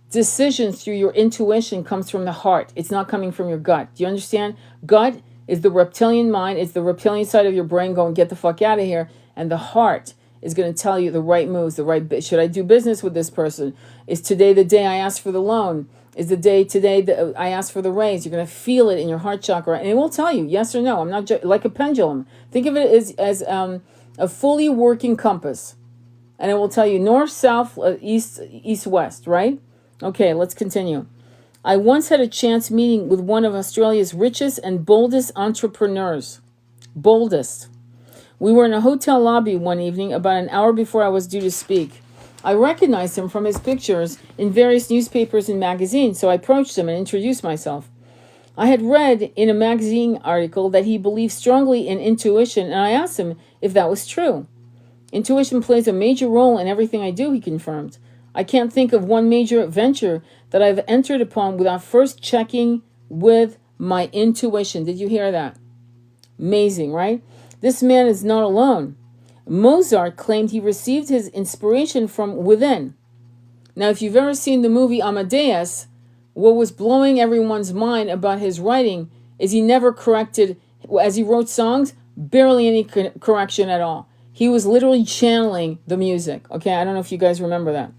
decisions through your intuition comes from the heart. It's not coming from your gut. Do you understand? Gut is the reptilian mind. It's the reptilian side of your brain going, get the fuck out of here. And the heart is going to tell you the right moves, should I do business with this person? Is today the day I ask for the loan? Is the day today that I ask for the raise? You're going to feel it in your heart chakra. And it will tell you yes or no. I'm not like a pendulum. Think of it as a fully working compass. And it will tell you north, south, east, west, right? Okay, let's continue. I once had a chance meeting with one of Australia's richest and boldest entrepreneurs. Boldest. We were in a hotel lobby one evening about an hour before I was due to speak. I recognized him from his pictures in various newspapers and magazines, so I approached him and introduced myself. I had read in a magazine article that he believed strongly in intuition, and I asked him if that was true. Intuition plays a major role in everything I do, he confirmed. I can't think of one major venture that I've entered upon without first checking with my intuition. Did you hear that? Amazing, right? This man is not alone. Mozart claimed he received his inspiration from within. Now, if you've ever seen the movie Amadeus, what was blowing everyone's mind about his writing is he never corrected, as he wrote songs, barely any correction at all. He was literally channeling the music. Okay, I don't know if you guys remember that.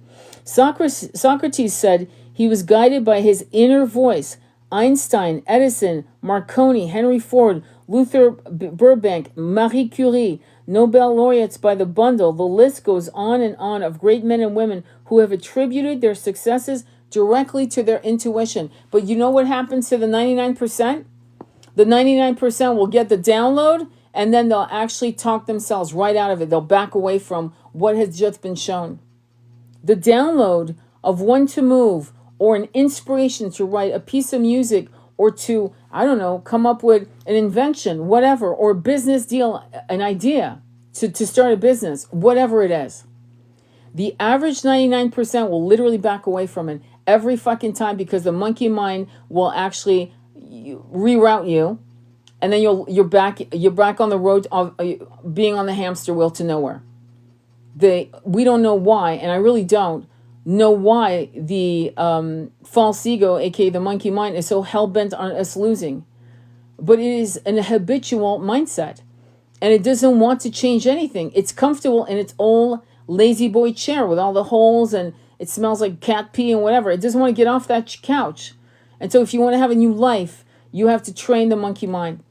Socrates said he was guided by his inner voice. Einstein, Edison, Marconi, Henry Ford, Luther Burbank, Marie Curie, Nobel laureates by the bundle. The list goes on and on of great men and women who have attributed their successes directly to their intuition. But you know what happens to the 99%? The 99% will get the download and then they'll actually talk themselves right out of it. They'll back away from what has just been shown. The download of when to move or an inspiration to write a piece of music or to, I don't know, come up with an invention, whatever, or a business deal, an idea to start a business, whatever it is. The average 99% will literally back away from it every fucking time because the monkey mind will actually reroute you, and then you're back on the road of being on the hamster wheel to nowhere. We don't know why, and I really don't know why the false ego, aka the monkey mind, is so hell-bent on us losing. but it is an habitual mindset. And it doesn't want to change anything. It's comfortable in its old lazy boy chair with all the holes, and it smells like cat pee and whatever. It doesn't want to get off that couch. And so if you want to have a new life, you have to train the monkey mind.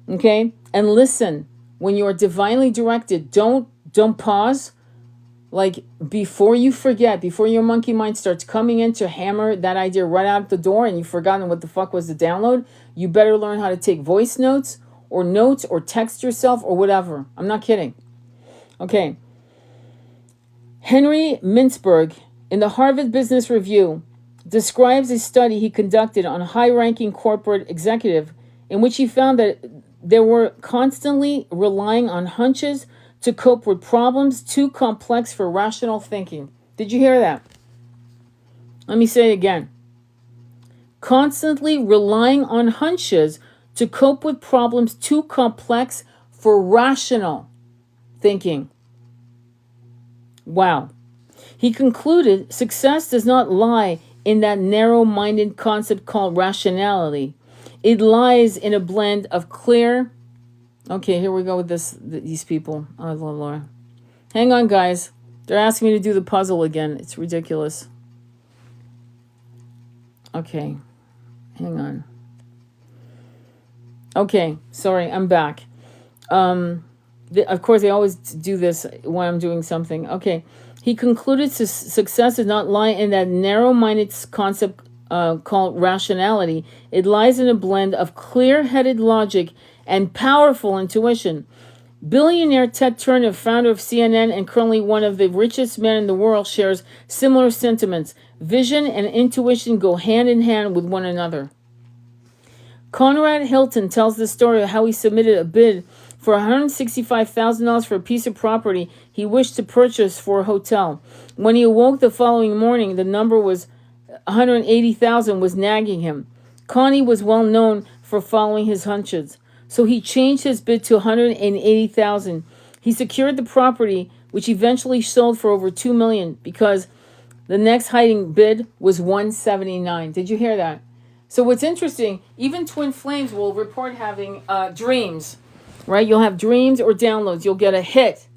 Okay? And listen, when you are divinely directed, don't pause. Like, before you forget, before your monkey mind starts coming in to hammer that idea right out the door and you've forgotten what the fuck was the download, you better learn how to take voice notes or text yourself or whatever. I'm not kidding. Okay. Henry Mintzberg, in the Harvard Business Review, describes a study he conducted on a high-ranking corporate executive in which he found that they were constantly relying on hunches to cope with problems too complex for rational thinking. Did you hear that? Let me say it again. Constantly relying on hunches to cope with problems too complex for rational thinking. Wow. He concluded success does not lie in that narrow-minded concept called rationality. It lies in a blend of clear... Okay, here we go with these people. Oh, Lord. Hang on, guys. They're asking me to do the puzzle again. It's ridiculous. Okay. Hang on. Okay, sorry, I'm back. Of course, they always do this when I'm doing something. Okay. He concluded success does not lie in that narrow-minded concept called rationality. It lies in a blend of clear-headed logic and powerful intuition. Billionaire Ted Turner, founder of CNN and currently one of the richest men in the world, shares similar sentiments. Vision and intuition go hand in hand with one another. Conrad Hilton tells the story of how he submitted a bid for $165,000 for a piece of property he wished to purchase for a hotel. When he awoke the following morning, the number was $180,000 was nagging him. Connie was well known for following his hunches, so he changed his bid to $180,000. He secured the property, which eventually sold for over $2 million because the next hiding bid was $179,000. Did you hear that? So what's interesting, even twin flames will report having dreams, right? You'll have dreams or downloads. You'll get a hit,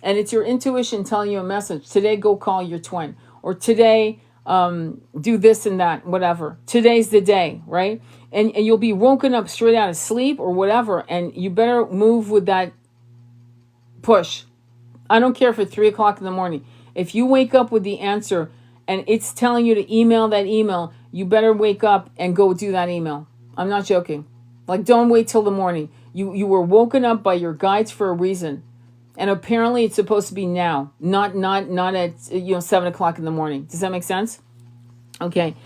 and it's your intuition telling you a message. Today, go call your twin. Or today, do this and that, whatever. Today's the day, right? And you'll be woken up straight out of sleep or whatever, and you better move with that push. I don't care if it's 3 o'clock in the morning. If you wake up with the answer and it's telling you to email that email, you better wake up and go do that email. I'm not joking. Like, don't wait till the morning. You were woken up by your guides for a reason. And apparently it's supposed to be now, not at 7 o'clock in the morning. Does that make sense? Okay.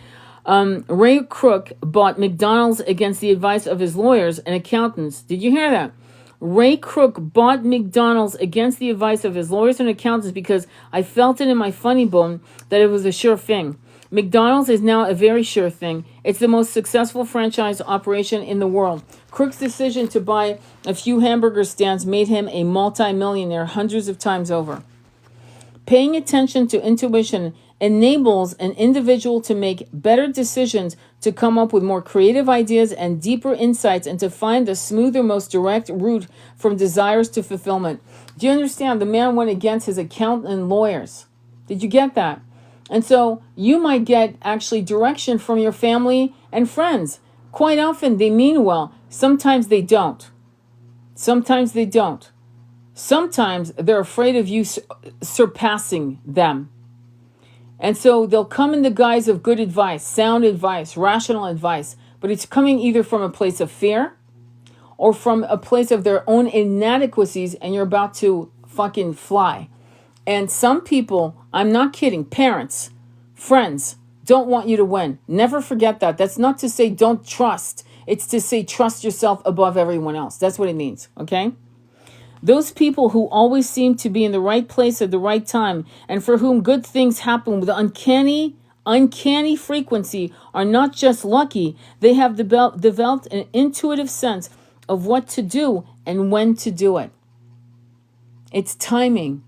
Ray Kroc bought McDonald's against the advice of his lawyers and accountants. Did you hear that? Ray Kroc bought McDonald's against the advice of his lawyers and accountants because I felt it in my funny bone that it was a sure thing. McDonald's is now a very sure thing. It's the most successful franchise operation in the world. Crook's decision to buy a few hamburger stands made him a multi-millionaire hundreds of times over. Paying attention to intuition enables an individual to make better decisions, to come up with more creative ideas and deeper insights, and to find the smoother, most direct route from desires to fulfillment. Do you understand? The man went against his accountant and lawyers. Did you get that? And so you might get actually direction from your family and friends. Quite often they mean well. Sometimes they don't. Sometimes they don't. Sometimes they're afraid of you surpassing them. And so they'll come in the guise of good advice, sound advice, rational advice. But it's coming either from a place of fear or from a place of their own inadequacies, and you're about to fucking fly. And some people, I'm not kidding, parents, friends, don't want you to win. Never forget that. That's not to say don't trust. It's to say trust yourself above everyone else. That's what it means, okay? Those people who always seem to be in the right place at the right time and for whom good things happen with uncanny frequency are not just lucky. They have developed an intuitive sense of what to do and when to do it. It's timing.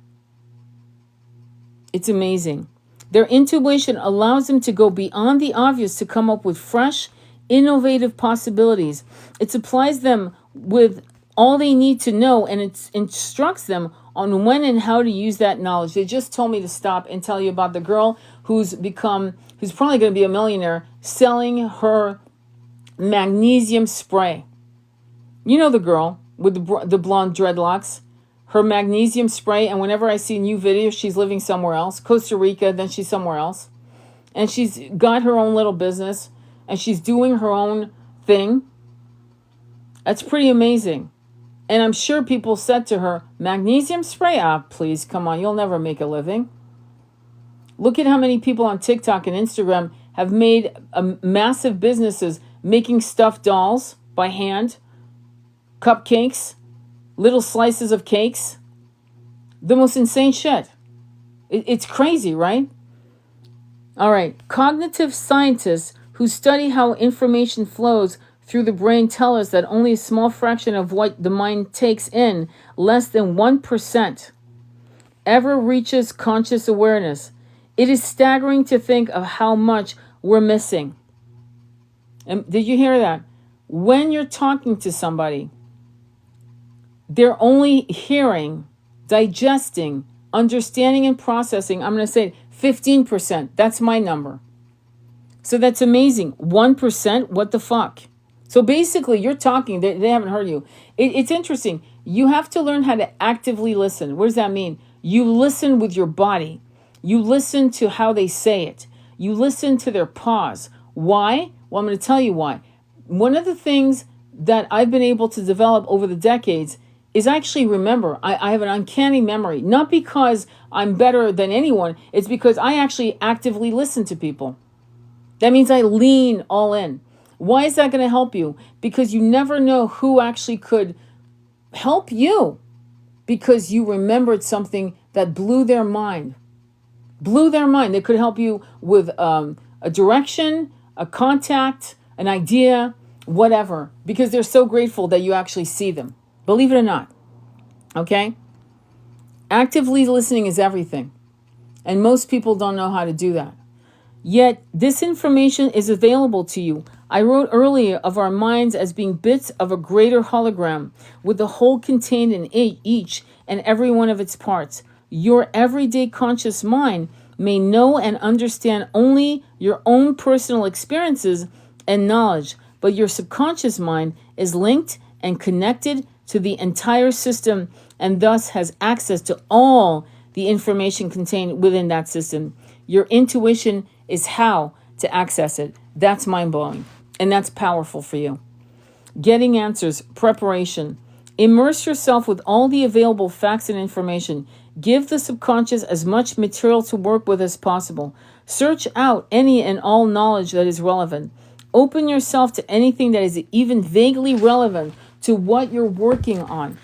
It's amazing. Their intuition allows them to go beyond the obvious to come up with fresh, innovative possibilities. It supplies them with all they need to know, and it instructs them on when and how to use that knowledge. They just told me to stop and tell you about the girl who's probably going to be a millionaire, selling her magnesium spray. You know the girl with the blonde dreadlocks, her magnesium spray. And whenever I see new videos, she's living somewhere else, Costa Rica, then she's somewhere else. And she's got her own little business, and she's doing her own thing. That's pretty amazing. And I'm sure people said to her, magnesium spray? Ah, please, come on, you'll never make a living. Look at how many people on TikTok and Instagram have made massive businesses making stuffed dolls by hand, cupcakes, little slices of cakes. The most insane shit. It's crazy, right? All right. Cognitive scientists who study how information flows through the brain tell us that only a small fraction of what the mind takes in, less than 1%, ever reaches conscious awareness. It is staggering to think of how much we're missing. And did you hear that? When you're talking to somebody, they're only hearing, digesting, understanding, and processing, I'm going to say 15%. That's my number. So that's amazing. 1%, what the fuck? So basically, you're talking, they haven't heard you. It's interesting. You have to learn how to actively listen. What does that mean? You listen with your body. You listen to how they say it. You listen to their pause. Why? Well, I'm going to tell you why. One of the things that I've been able to develop over the decades is I actually remember. I have an uncanny memory. Not because I'm better than anyone. It's because I actually actively listen to people. That means I lean all in. Why is that going to help you? Because you never know who actually could help you because you remembered something that blew their mind. Blew their mind. They could help you with a direction, a contact, an idea, whatever, because they're so grateful that you actually see them. Believe it or not. Okay? Actively listening is everything. And most people don't know how to do that. Yet, this information is available to you. I wrote earlier of our minds as being bits of a greater hologram, with the whole contained in each and every one of its parts. Your everyday conscious mind may know and understand only your own personal experiences and knowledge, but your subconscious mind is linked and connected to the entire system and thus has access to all the information contained within that system. Your intuition is how to access it. That's mind-blowing. And that's powerful for you. Getting answers, preparation. Immerse yourself with all the available facts and information. Give the subconscious as much material to work with as possible. Search out any and all knowledge that is relevant. Open yourself to anything that is even vaguely relevant to what you're working on.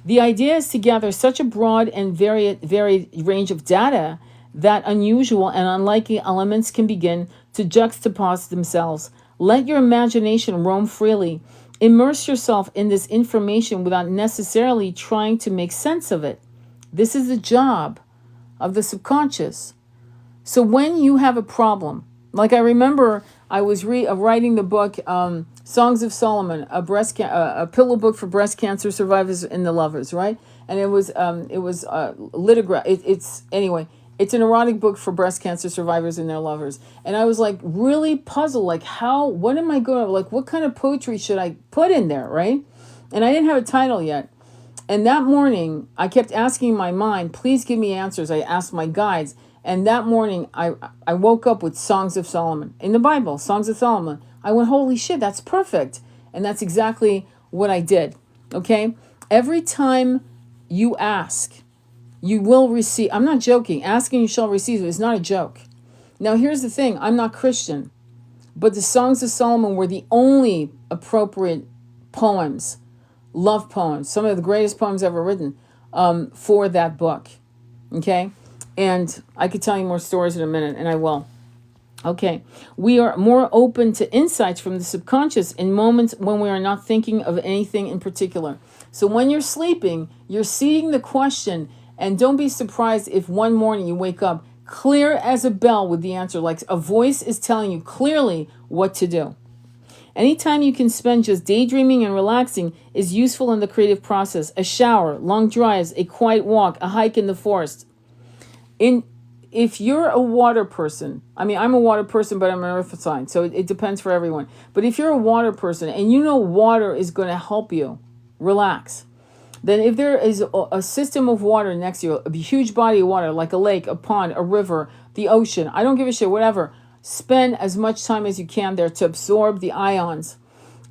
The idea is to gather such a broad and varied range of data that unusual and unlikely elements can begin to juxtapose themselves. Let your imagination roam freely. Immerse yourself in this information without necessarily trying to make sense of it. This is the job of the subconscious. So when you have a problem, like I remember I was writing the book Songs of Solomon, a pillow book for breast cancer survivors and the lovers, right? And it was lithograph. It's an erotic book for breast cancer survivors and their lovers. And I was like really puzzled, like what am I going to, like what kind of poetry should I put in there, right? And I didn't have a title yet. And that morning, I kept asking my mind, please give me answers. I asked my guides. And that morning, I woke up with Songs of Solomon. In the Bible, Songs of Solomon. I went, holy shit, that's perfect. And that's exactly what I did, okay? Every time you ask, you will receive. I'm not joking. Asking you shall receive is not a joke. Now, here's the thing. I'm not Christian. But the Songs of Solomon were the only appropriate poems, love poems, some of the greatest poems ever written for that book, okay? And I could tell you more stories in a minute, and I will. Okay, we are more open to insights from the subconscious in moments when we are not thinking of anything in particular. So when you're sleeping, you're seeing the question, and don't be surprised if one morning you wake up clear as a bell with the answer, like a voice is telling you clearly what to do. Anytime you can spend just daydreaming and relaxing is useful in the creative process. A shower, long drives, a quiet walk, a hike in the forest. If you're a water person, I mean, I'm a water person, but I'm an earth sign, so it depends for everyone. But if you're a water person and you know water is going to help you relax, then if there is a system of water next to you, a huge body of water, like a lake, a pond, a river, the ocean, I don't give a shit, whatever, spend as much time as you can there to absorb the ions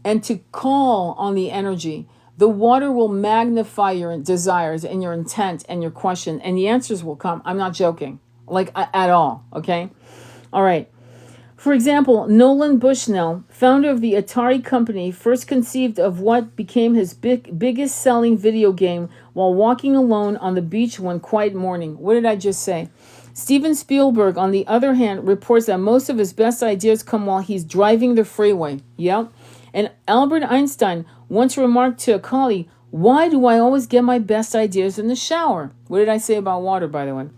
and to call on the energy. The water will magnify your desires and your intent and your question, and the answers will come. I'm not joking, like at all, okay? All right. For example, Nolan Bushnell, founder of the Atari company, first conceived of what became his biggest selling video game while walking alone on the beach one quiet morning. What did I just say? Steven Spielberg, on the other hand, reports that most of his best ideas come while he's driving the freeway. Yep. And Albert Einstein once remarked to a colleague, "Why do I always get my best ideas in the shower?" What did I say about water, by the way?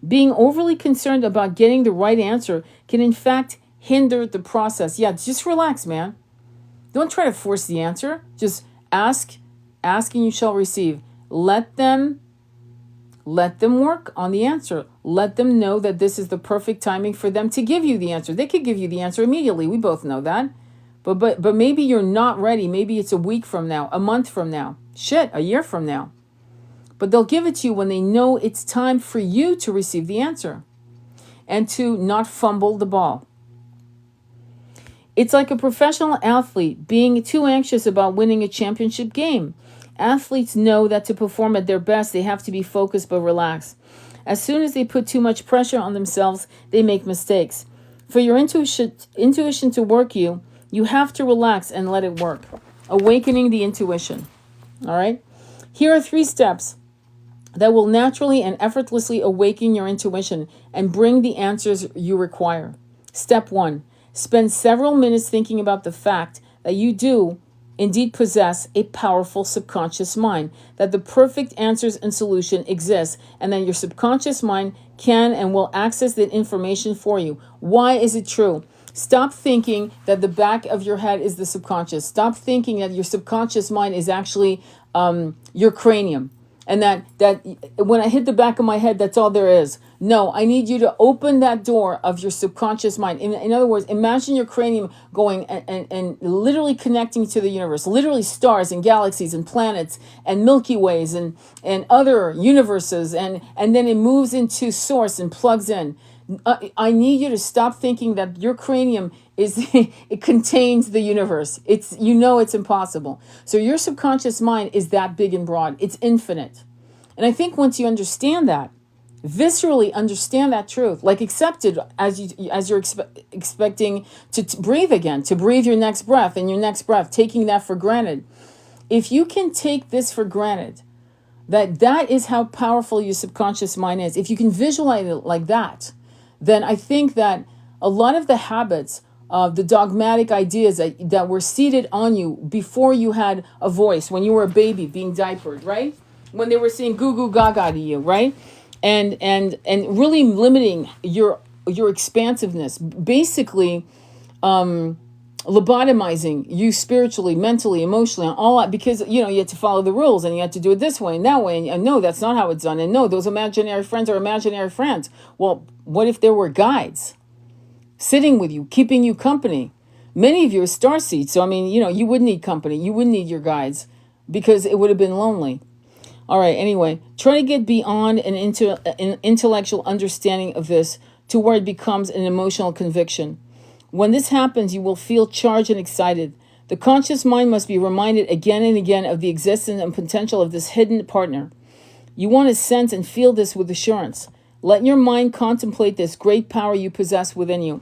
Being overly concerned about getting the right answer can, in fact, hinder the process. Yeah, just relax, man. Don't try to force the answer. Just ask and you shall receive. Let them work on the answer. Let them know that this is the perfect timing for them to give you the answer. They could give you the answer immediately. We both know that. But maybe you're not ready. Maybe it's a week from now, a month from now. Shit, a year from now. But they'll give it to you when they know it's time for you to receive the answer and to not fumble the ball. It's like a professional athlete being too anxious about winning a championship game. Athletes know that to perform at their best, they have to be focused but relaxed. As soon as they put too much pressure on themselves, they make mistakes. For your intuition to work you have to relax and let it work. Awakening the intuition. All right? Here are 3 steps that will naturally and effortlessly awaken your intuition and bring the answers you require. Step 1. Spend several minutes thinking about the fact that you do indeed possess a powerful subconscious mind, that the perfect answers and solution exist, and that your subconscious mind can and will access that information for you. Why is it true? Stop thinking that the back of your head is the subconscious. Stop thinking that your subconscious mind is actually your cranium. And that when I hit the back of my head, that's all there is. No, I need you to open that door of your subconscious mind. In other words, imagine your cranium going and literally connecting to the universe, literally stars and galaxies and planets and Milky Ways and other universes. And then it moves into source and plugs in. I need you to stop thinking that your cranium it contains the universe. It's impossible. So your subconscious mind is that big and broad. It's infinite. And I think once you understand that, viscerally understand that truth, like accept it as you're expecting to breathe again, to breathe your next breath and your next breath, taking that for granted. If you can take this for granted, that is how powerful your subconscious mind is. If you can visualize it like that, then I think that a lot of the habits of the dogmatic ideas that were seated on you before you had a voice, when you were a baby being diapered, right? When they were saying goo goo gaga to you, right? And really limiting your expansiveness, basically lobotomizing you spiritually, mentally, emotionally, and all that, because you had to follow the rules and you had to do it this way and that way, and no, that's not how it's done, and no, those imaginary friends are imaginary friends. Well, what if there were guides sitting with you, keeping you company? Many of you are starseeds, so I mean, you wouldn't need company, you wouldn't need your guides, because it would have been lonely. All right, anyway, try to get beyond an intellectual understanding of this to where it becomes an emotional conviction. When this happens, you will feel charged and excited. The conscious mind must be reminded again and again of the existence and potential of this hidden partner. You want to sense and feel this with assurance. Let your mind contemplate this great power you possess within you.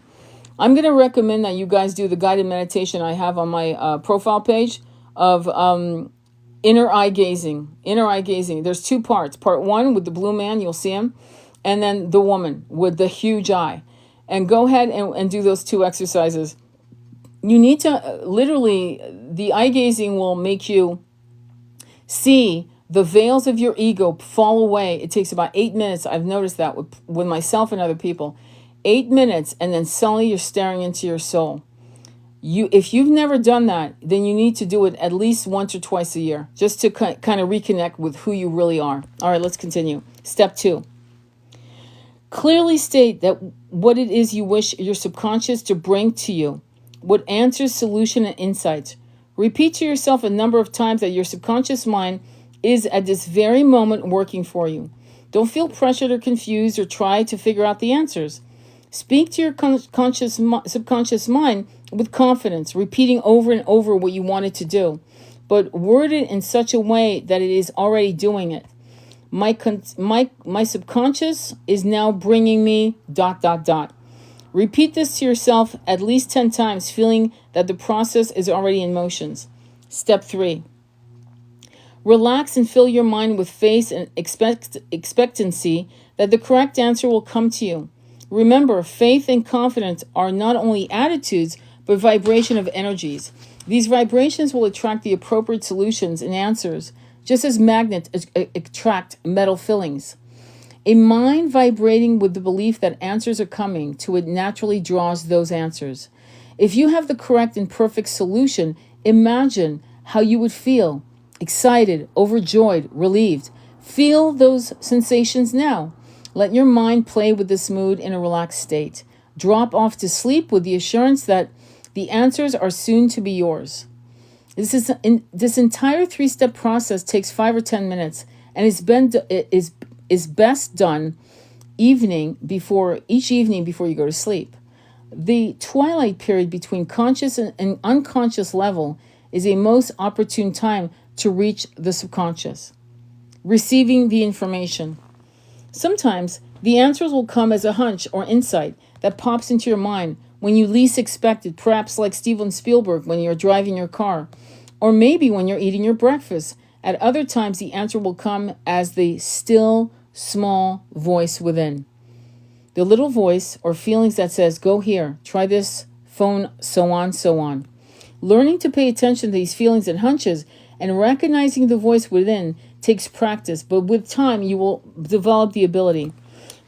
I'm going to recommend that you guys do the guided meditation I have on my profile page of inner eye gazing. Inner eye gazing. There's 2 parts. Part 1 with the blue man, you'll see him, and then the woman with the huge eye. And go ahead and do those 2 exercises. You need to literally, the eye gazing will make you see the veils of your ego fall away. It takes about 8 minutes. I've noticed that with myself and other people. 8 minutes, and then suddenly you're staring into your soul. If you've never done that, then you need to do it at least once or twice a year, just to kind of reconnect with who you really are. All right, let's continue. Step 2. Clearly state that what it is you wish your subconscious to bring to you. What answers, solution, and insights. Repeat to yourself a number of times that your subconscious mind is at this very moment working for you. Don't feel pressured or confused or try to figure out the answers. Speak to your subconscious mind with confidence, repeating over and over what you want it to do, but word it in such a way that it is already doing it. My subconscious is now bringing me ... Repeat this to yourself at least 10 times, feeling that the process is already in motion. Step 3. Relax and fill your mind with faith and expectancy that the correct answer will come to you. Remember, faith and confidence are not only attitudes, but vibration of energies. These vibrations will attract the appropriate solutions and answers, just as magnets attract metal fillings. A mind vibrating with the belief that answers are coming to it naturally draws those answers. If you have the correct and perfect solution, imagine how you would feel: excited, overjoyed, relieved. Feel those sensations now. Let your mind play with this mood in a relaxed state. Drop off to sleep with the assurance that the answers are soon to be yours. This entire 3-step process takes 5 or 10 minutes and is best done each evening before you go to sleep. The twilight period between conscious and unconscious level is a most opportune time to reach the subconscious. Receiving the information. Sometimes the answers will come as a hunch or insight that pops into your mind when you least expect it, perhaps like Steven Spielberg when you're driving your car, or maybe when you're eating your breakfast. At other times, the answer will come as the still, small voice within. The little voice or feelings that says, go here, try this, phone, so on, so on. Learning to pay attention to these feelings and hunches and recognizing the voice within takes practice, but with time you will develop the ability.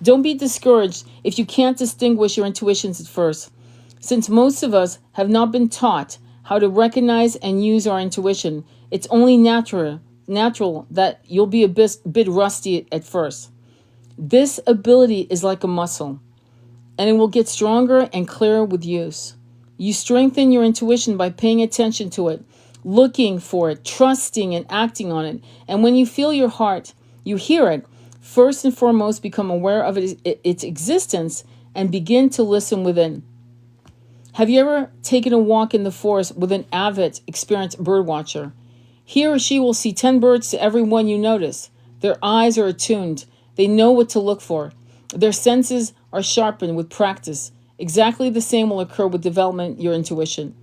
Don't be discouraged if you can't distinguish your intuitions at first, since most of us have not been taught how to recognize and use our intuition. It's only natural that you'll be a bit rusty at first. This ability is like a muscle, and it will get stronger and clearer with use. You strengthen your intuition by paying attention to it, looking for it, trusting and acting on it. And when you feel your heart, you hear it, first and foremost become aware of its existence and begin to listen within. Have you ever taken a walk in the forest with an avid, experienced bird watcher? He or she will see 10 birds to every one you notice. Their eyes are attuned. They know what to look for. Their senses are sharpened with practice. Exactly the same will occur with development your intuition.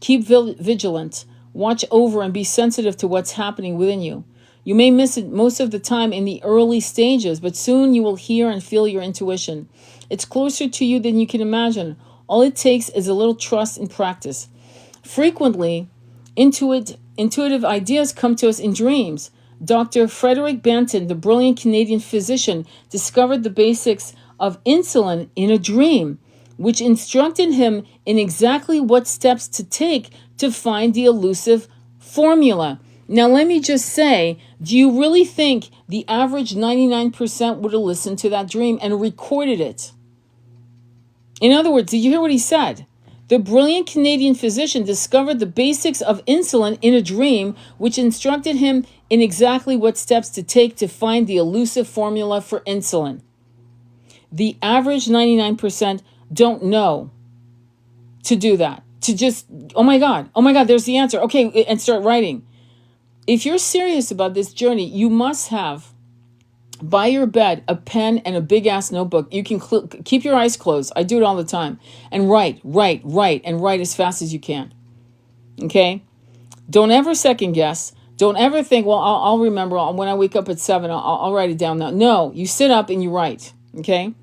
Keep vigilant. Watch over and be sensitive to what's happening within you. You may miss it most of the time in the early stages, but soon you will hear and feel your intuition. It's closer to you than you can imagine. All it takes is a little trust and practice. Frequently, intuitive ideas come to us in dreams. Dr. Frederick Banton, the brilliant Canadian physician, discovered the basics of insulin in a dream, which instructed him in exactly what steps to take to find the elusive formula. Now, let me just say, do you really think the average 99% would have listened to that dream and recorded it? In other words, did you hear what he said? The brilliant Canadian physician discovered the basics of insulin in a dream, which instructed him in exactly what steps to take to find the elusive formula for insulin. The average 99% don't know to do that. To just, oh my God, there's the answer. Okay, and start writing. If you're serious about this journey, you must have by your bed a pen and a big ass notebook. You can keep your eyes closed. I do it all the time. And write as fast as you can. Okay? Don't ever second guess. Don't ever think, well, I'll remember when I wake up at 7, I'll write it down now. No, you sit up and you write. Okay?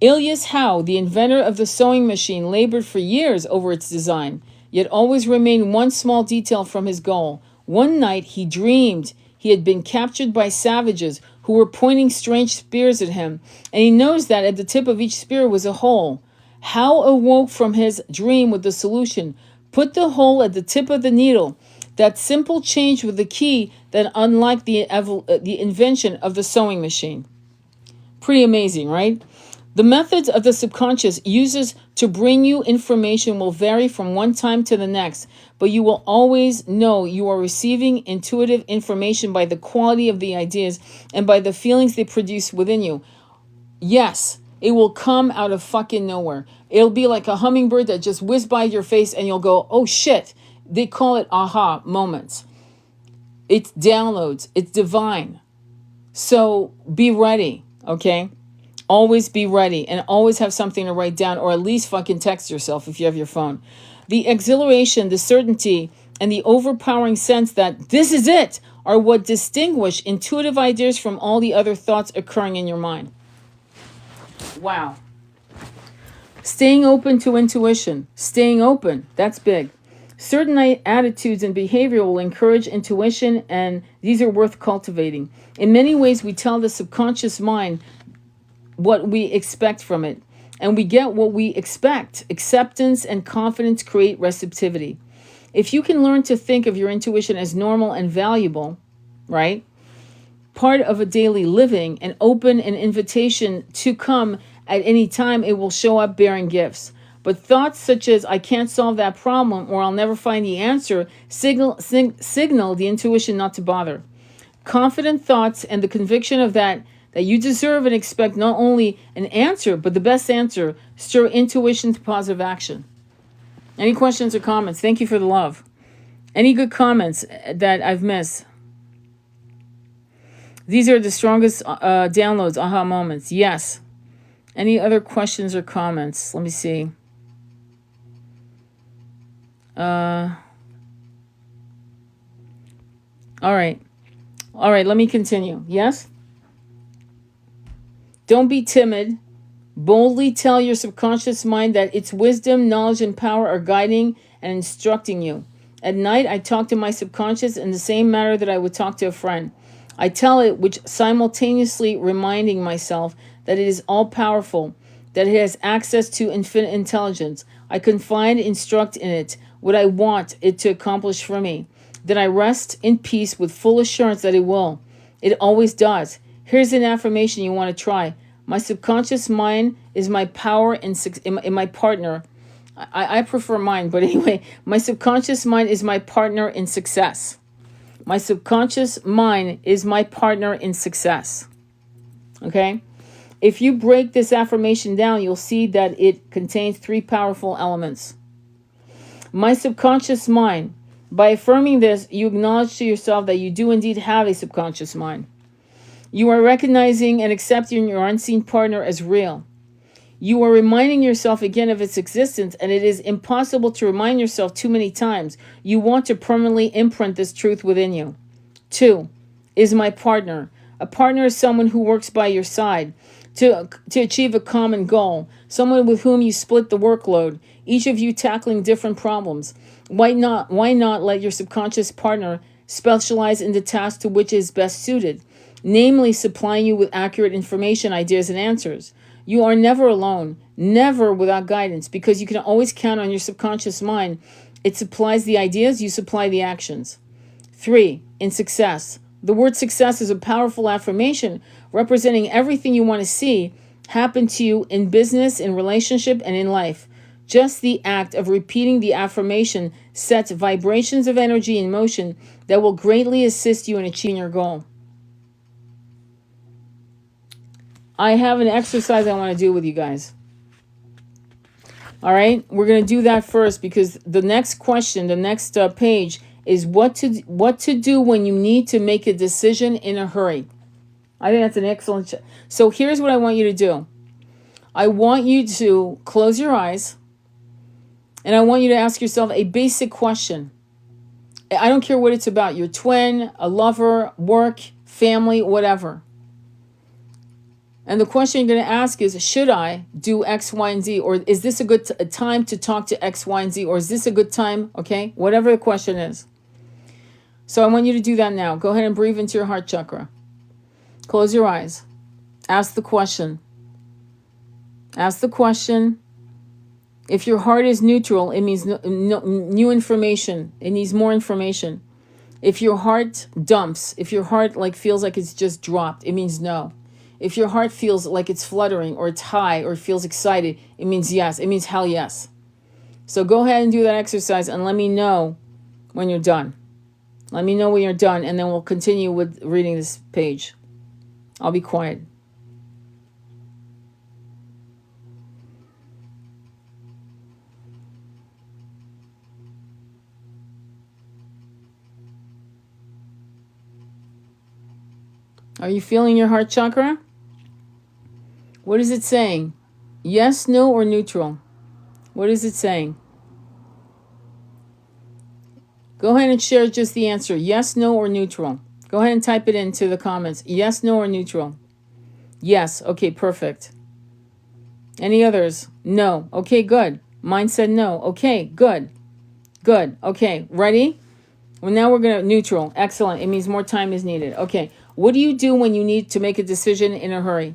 Elias Howe, the inventor of the sewing machine, labored for years over its design, yet always remained one small detail from his goal. One night he dreamed he had been captured by savages who were pointing strange spears at him, and he knows that at the tip of each spear was a hole. Hal awoke from his dream with the solution. Put the hole at the tip of the needle. That simple change was the key that unlocked the invention of the sewing machine. Pretty amazing, right? The methods of the subconscious uses to bring you information will vary from one time to the next, but you will always know you are receiving intuitive information by the quality of the ideas and by the feelings they produce within you. Yes, it will come out of fucking nowhere. It'll be like a hummingbird that just whizzed by your face and you'll go, oh shit. They call it aha moments. It's downloads. It's divine. So be ready, okay? Always be ready and always have something to write down, or at least fucking text yourself if you have your phone. The exhilaration, the certainty, and the overpowering sense that this is it are what distinguish intuitive ideas from all the other thoughts occurring in your mind. Wow. Staying open to intuition. Staying open. That's big. Certain attitudes and behavior will encourage intuition, and these are worth cultivating. In many ways, we tell the subconscious mind what we expect from it, and we get what we expect. Acceptance and confidence create receptivity. If you can learn to think of your intuition as normal and valuable, right? Part of a daily living, and open an invitation to come at any time, it will show up bearing gifts. But thoughts such as, I can't solve that problem, or I'll never find the answer, signal the intuition not to bother. Confident thoughts and the conviction of that you deserve and expect not only an answer, but the best answer, stir intuition to positive action. Any questions or comments? Thank you for the love. Any good comments that I've missed? These are the strongest downloads, aha moments. Yes. Any other questions or comments? Let me see. All right, let me continue. Yes? Don't be timid. Boldly tell your subconscious mind that its wisdom, knowledge, and power are guiding and instructing you. At night, I talk to my subconscious in the same manner that I would talk to a friend. I tell it, which simultaneously reminding myself that it is all-powerful, that it has access to infinite intelligence. I confide, instruct in it what I want it to accomplish for me. Then I rest in peace with full assurance that it will. It always does. Here's an affirmation you want to try. My subconscious mind is my power in my partner. I prefer mine, but anyway, my subconscious mind is my partner in success. My subconscious mind is my partner in success. Okay? If you break this affirmation down, you'll see that it contains 3 powerful elements. My subconscious mind. By affirming this, you acknowledge to yourself that you do indeed have a subconscious mind. You are recognizing and accepting your unseen partner as real. You are reminding yourself again of its existence, and it is impossible to remind yourself too many times. You want to permanently imprint this truth within you. 2, is my partner. A partner is someone who works by your side to achieve a common goal, someone with whom you split the workload, each of you tackling different problems. Why not let your subconscious partner specialize in the task to which it is best suited, namely supplying you with accurate information, ideas, and answers. You are never alone, never without guidance, because you can always count on your subconscious mind. It supplies the ideas, you supply the actions. 3, in success. The word success is a powerful affirmation representing everything you want to see happen to you in business, in relationship, and in life. Just the act of repeating the affirmation sets vibrations of energy in motion that will greatly assist you in achieving your goal. I have an exercise I want to do with you guys. All right, we're going to do that first, because the next question, the next page is what to do when you need to make a decision in a hurry. I think that's an excellent. So here's what I want you to do. I want you to close your eyes, and I want you to ask yourself a basic question. I don't care what it's about, your twin, a lover, work, family, whatever. And the question you're going to ask is, should I do X, Y, and Z? Or is this a good time to talk to X, Y, and Z? Or is this a good time? Okay, whatever the question is. So I want you to do that now. Go ahead and breathe into your heart chakra. Close your eyes. Ask the question. Ask the question. If your heart is neutral, it means new information. It needs more information. If your heart dumps, if your heart like feels like it's just dropped, it means no. If your heart feels like it's fluttering or it's high or feels excited, it means yes. It means hell yes. So go ahead and do that exercise and let me know when you're done. Let me know when you're done, and then we'll continue with reading this page. I'll be quiet. Are you feeling your heart chakra? What is it saying? Yes, no, or neutral? What is it saying? Go ahead and share just the answer. Yes, no, or neutral. Go ahead and type it into the comments. Yes, no, or neutral? Yes. Okay, perfect. Any others? No. Okay, good. Mine said no. Okay, good. Good. Okay, ready? Well, now we're going to neutral. Excellent. It means more time is needed. Okay. What do you do when you need to make a decision in a hurry?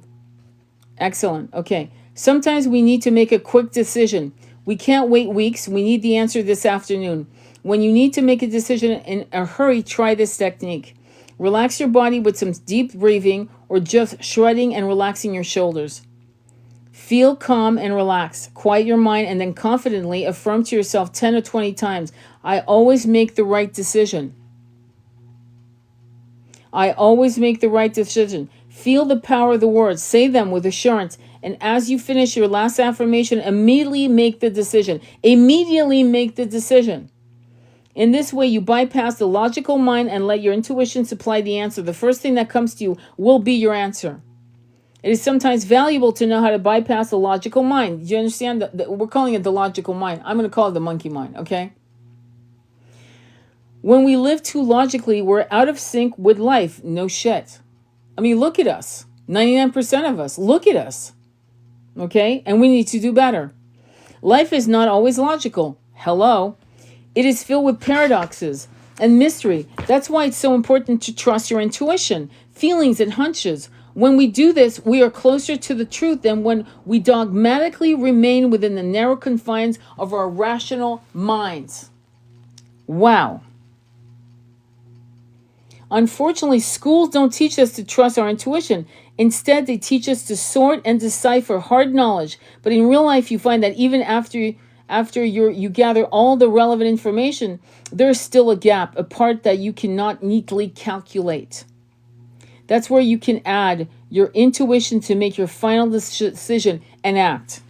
Excellent. Okay. Sometimes we need to make a quick decision. We can't wait weeks. We need the answer this afternoon. When you need to make a decision in a hurry, try this technique. Relax your body with some deep breathing or just shredding and relaxing your shoulders. Feel calm and relax. Quiet your mind and then confidently affirm to yourself 10 or 20 times, I always make the right decision. I always make the right decision. Feel the power of the words. Say them with assurance. And as you finish your last affirmation, immediately make the decision. Immediately make the decision. In this way, you bypass the logical mind and let your intuition supply the answer. The first thing that comes to you will be your answer. It is sometimes valuable to know how to bypass the logical mind. Do you understand? We're calling it the logical mind. I'm going to call it the monkey mind, okay? When we live too logically, we're out of sync with life. No shit. I mean, look at us. 99% of us. Look at us. Okay? And we need to do better. Life is not always logical. Hello? It is filled with paradoxes and mystery. That's why it's so important to trust your intuition, feelings, and hunches. When we do this, we are closer to the truth than when we dogmatically remain within the narrow confines of our rational minds. Wow. Unfortunately, schools don't teach us to trust our intuition. Instead, they teach us to sort and decipher hard knowledge. But in real life, you find that even after you gather all the relevant information, there's still a gap, a part that you cannot neatly calculate. That's where you can add your intuition to make your final decision and act.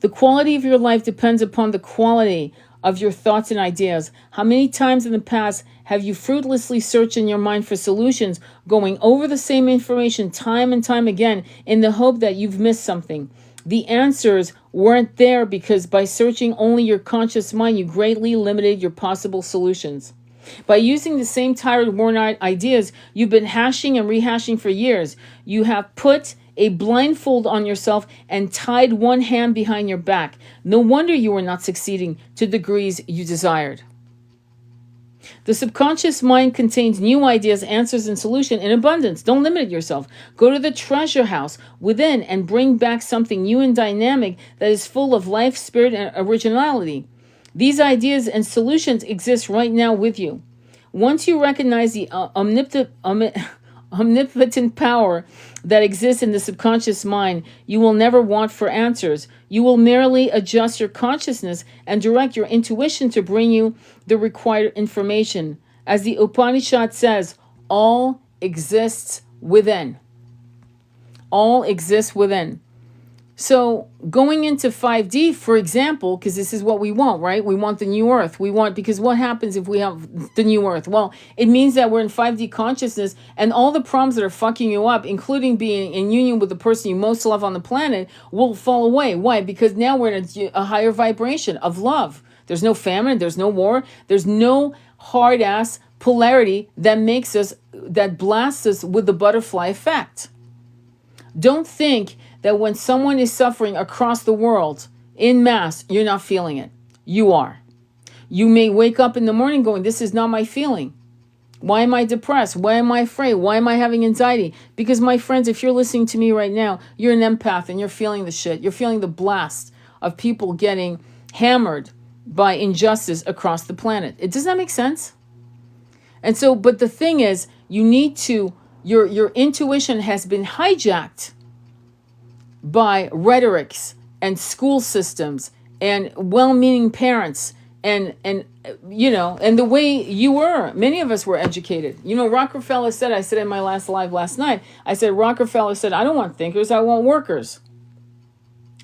The quality of your life depends upon the quality of your thoughts and ideas. How many times in the past have you fruitlessly searched in your mind for solutions, going over the same information time and time again in the hope that you've missed something? The answers weren't there because by searching only your conscious mind, you greatly limited your possible solutions. By using the same tired, worn-out ideas you've been hashing and rehashing for years, you have put a blindfold on yourself and tied one hand behind your back. No wonder you were not succeeding to the degrees you desired. The subconscious mind contains new ideas, answers, and solutions in abundance. Don't limit yourself. Go to the treasure house within and bring back something new and dynamic that is full of life, spirit, and originality. These ideas and solutions exist right now with you. Once you recognize the omnipotent power that exists in the subconscious mind, you will never want for answers. You will merely adjust your consciousness and direct your intuition to bring you the required information. As the Upanishad says, all exists within. All exists within. So going into 5D, for example, because this is what we want, right? We want the new earth. Because what happens if we have the new earth? Well, it means that we're in 5D consciousness and all the problems that are fucking you up, including being in union with the person you most love on the planet, will fall away. Why? Because now we're in a higher vibration of love. There's no famine. There's no war. There's no hard ass polarity that blasts us with the butterfly effect. Don't think that when someone is suffering across the world in mass, you're not feeling it. You are. You may wake up in the morning going, this is not my feeling. Why am I depressed? Why am I afraid? Why am I having anxiety? Because my friends, if you're listening to me right now, you're an empath and you're feeling the shit. You're feeling the blast of people getting hammered by injustice across the planet. Does that make sense? And so, but the thing is, you need to, your intuition has been hijacked by rhetorics and school systems and well-meaning parents and the way you were. Many of us were educated. Rockefeller said, I said in my last live last night, I said, Rockefeller said, I don't want thinkers, I want workers.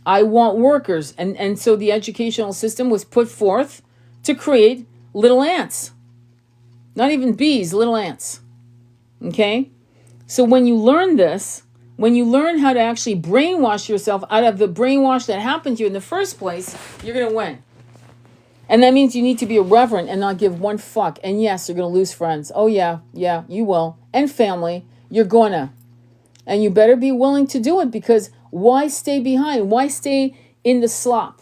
I want workers. And so the educational system was put forth to create little ants. Not even bees, little ants. Okay? So when you learn this, when you learn how to actually brainwash yourself out of the brainwash that happened to you in the first place, you're going to win. And that means you need to be irreverent and not give one fuck. And yes, you're going to lose friends. Oh, yeah, you will. And family, you're going to. And you better be willing to do it, because why stay behind? Why stay in the slop?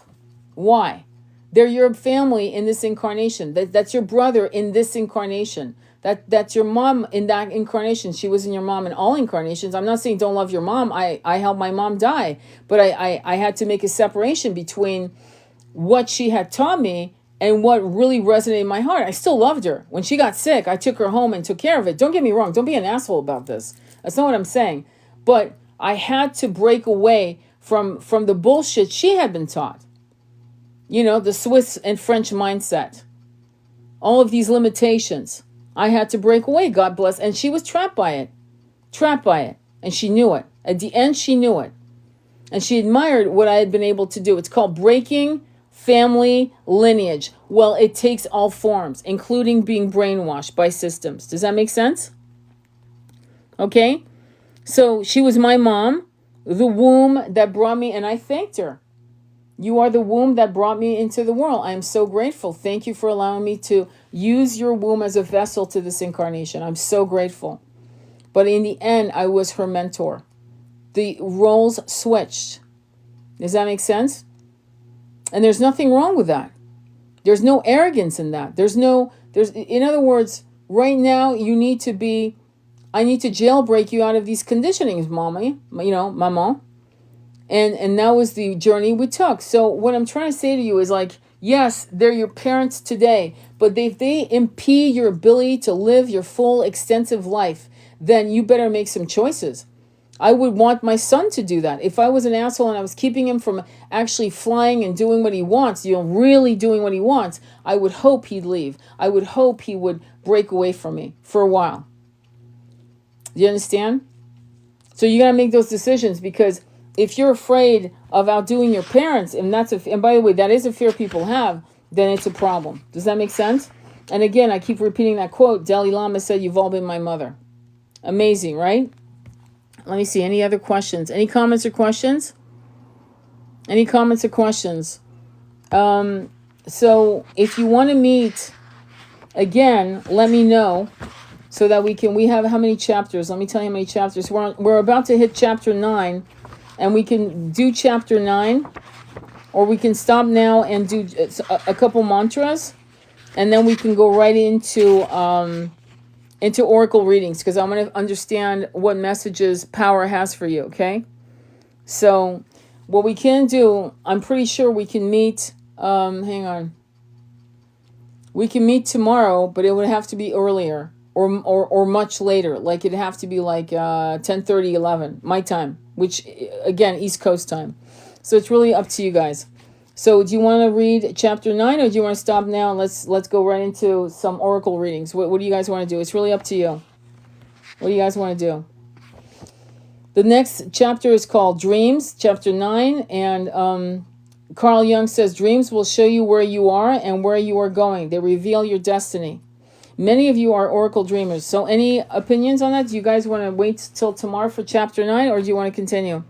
Why? They're your family in this incarnation. That's your brother in this incarnation. That's your mom in that incarnation. She wasn't your mom in all incarnations. I'm not saying don't love your mom. I helped my mom die. But I had to make a separation between what she had taught me and what really resonated in my heart. I still loved her. When she got sick, I took her home and took care of it. Don't get me wrong. Don't be an asshole about this. That's not what I'm saying. But I had to break away from the bullshit she had been taught. The Swiss and French mindset. All of these limitations. I had to break away, God bless. And she was trapped by it. And she knew it. At the end, she knew it. And she admired what I had been able to do. It's called breaking family lineage. Well, it takes all forms, including being brainwashed by systems. Does that make sense? Okay? So she was my mom, the womb that brought me, and I thanked her. You are the womb that brought me into the world. I am so grateful. Thank you for allowing me to use your womb as a vessel to this incarnation. I'm so grateful. But in the end, I was her mentor. The roles switched. Does that make sense? And there's nothing wrong with that. There's no arrogance in that. In other words, right now I need to jailbreak you out of these conditionings, mommy, mama. And that was the journey we took. So what I'm trying to say to you is yes, they're your parents today, but if they impede your ability to live your full, extensive life, then you better make some choices. I would want my son to do that. If I was an asshole and I was keeping him from actually flying and doing what he wants, really doing what he wants, I would hope he'd leave. I would hope he would break away from me for a while. Do you understand? So you got to make those decisions, because if you're afraid of outdoing your parents, and by the way, that is a fear people have, then it's a problem. Does that make sense? And again, I keep repeating that quote. Dalai Lama said, "You've all been my mother." Amazing, right? Let me see. Any other questions? Any comments or questions? Any comments or questions? So if you want to meet again, let me know so that we have how many chapters? Let me tell you how many chapters. We're about to hit chapter 9, and we can do chapter 9, or we can stop now and do a couple mantras, and then we can go right into oracle readings, because I want to understand what messages power has for you, okay? So what we can do, I'm pretty sure we can meet, hang on. We can meet tomorrow, but it would have to be earlier or much later. It'd have to be 10:30, 11, my time, which, again, East Coast time. So it's really up to you guys. So do you want to read chapter 9, or do you want to stop now and let's go right into some oracle readings? What do you guys want to do? It's really up to you. What do you guys want to do? The next chapter is called Dreams, chapter 9. And Carl Jung says, dreams will show you where you are and where you are going. They reveal your destiny. Many of you are oracle dreamers. So any opinions on that? Do you guys want to wait till tomorrow for chapter 9, or do you want to continue?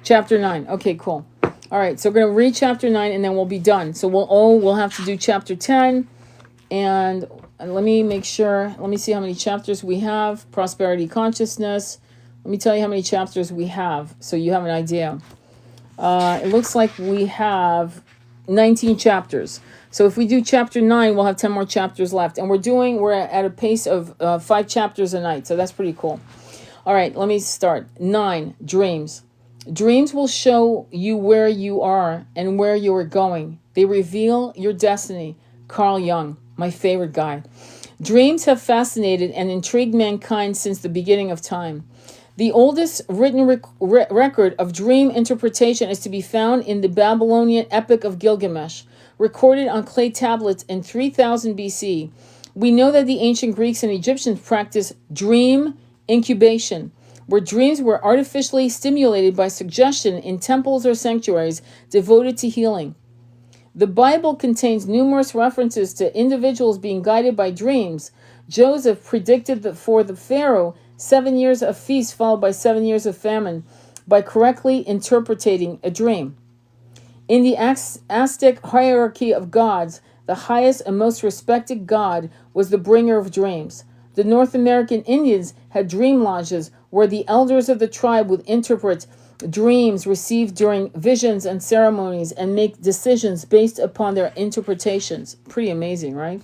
Chapter 9. Okay, cool. All right, so we're going to read chapter 9 and then we'll be done. So we'll have to do chapter 10. And let me make sure. Let me see how many chapters we have. Prosperity Consciousness. Let me tell you how many chapters we have so you have an idea. It looks like we have 19 chapters. So if we do chapter 9, we'll have 10 more chapters left. And we're at a pace of 5 chapters a night. So that's pretty cool. All right, let me start. 9, dreams. Dreams will show you where you are and where you are going. They reveal your destiny. Carl Jung, my favorite guy. Dreams have fascinated and intrigued mankind since the beginning of time. The oldest written record of dream interpretation is to be found in the Babylonian Epic of Gilgamesh, recorded on clay tablets in 3000 BC. We know that the ancient Greeks and Egyptians practiced dream incubation, where dreams were artificially stimulated by suggestion in temples or sanctuaries devoted to healing. The Bible contains numerous references to individuals being guided by dreams. Joseph predicted that for the Pharaoh, 7 years of feast followed by 7 years of famine by correctly interpreting a dream. In the Aztec hierarchy of gods, the highest and most respected god was the bringer of dreams. The North American Indians had dream lodges where the elders of the tribe would interpret dreams received during visions and ceremonies and make decisions based upon their interpretations. Pretty amazing, right?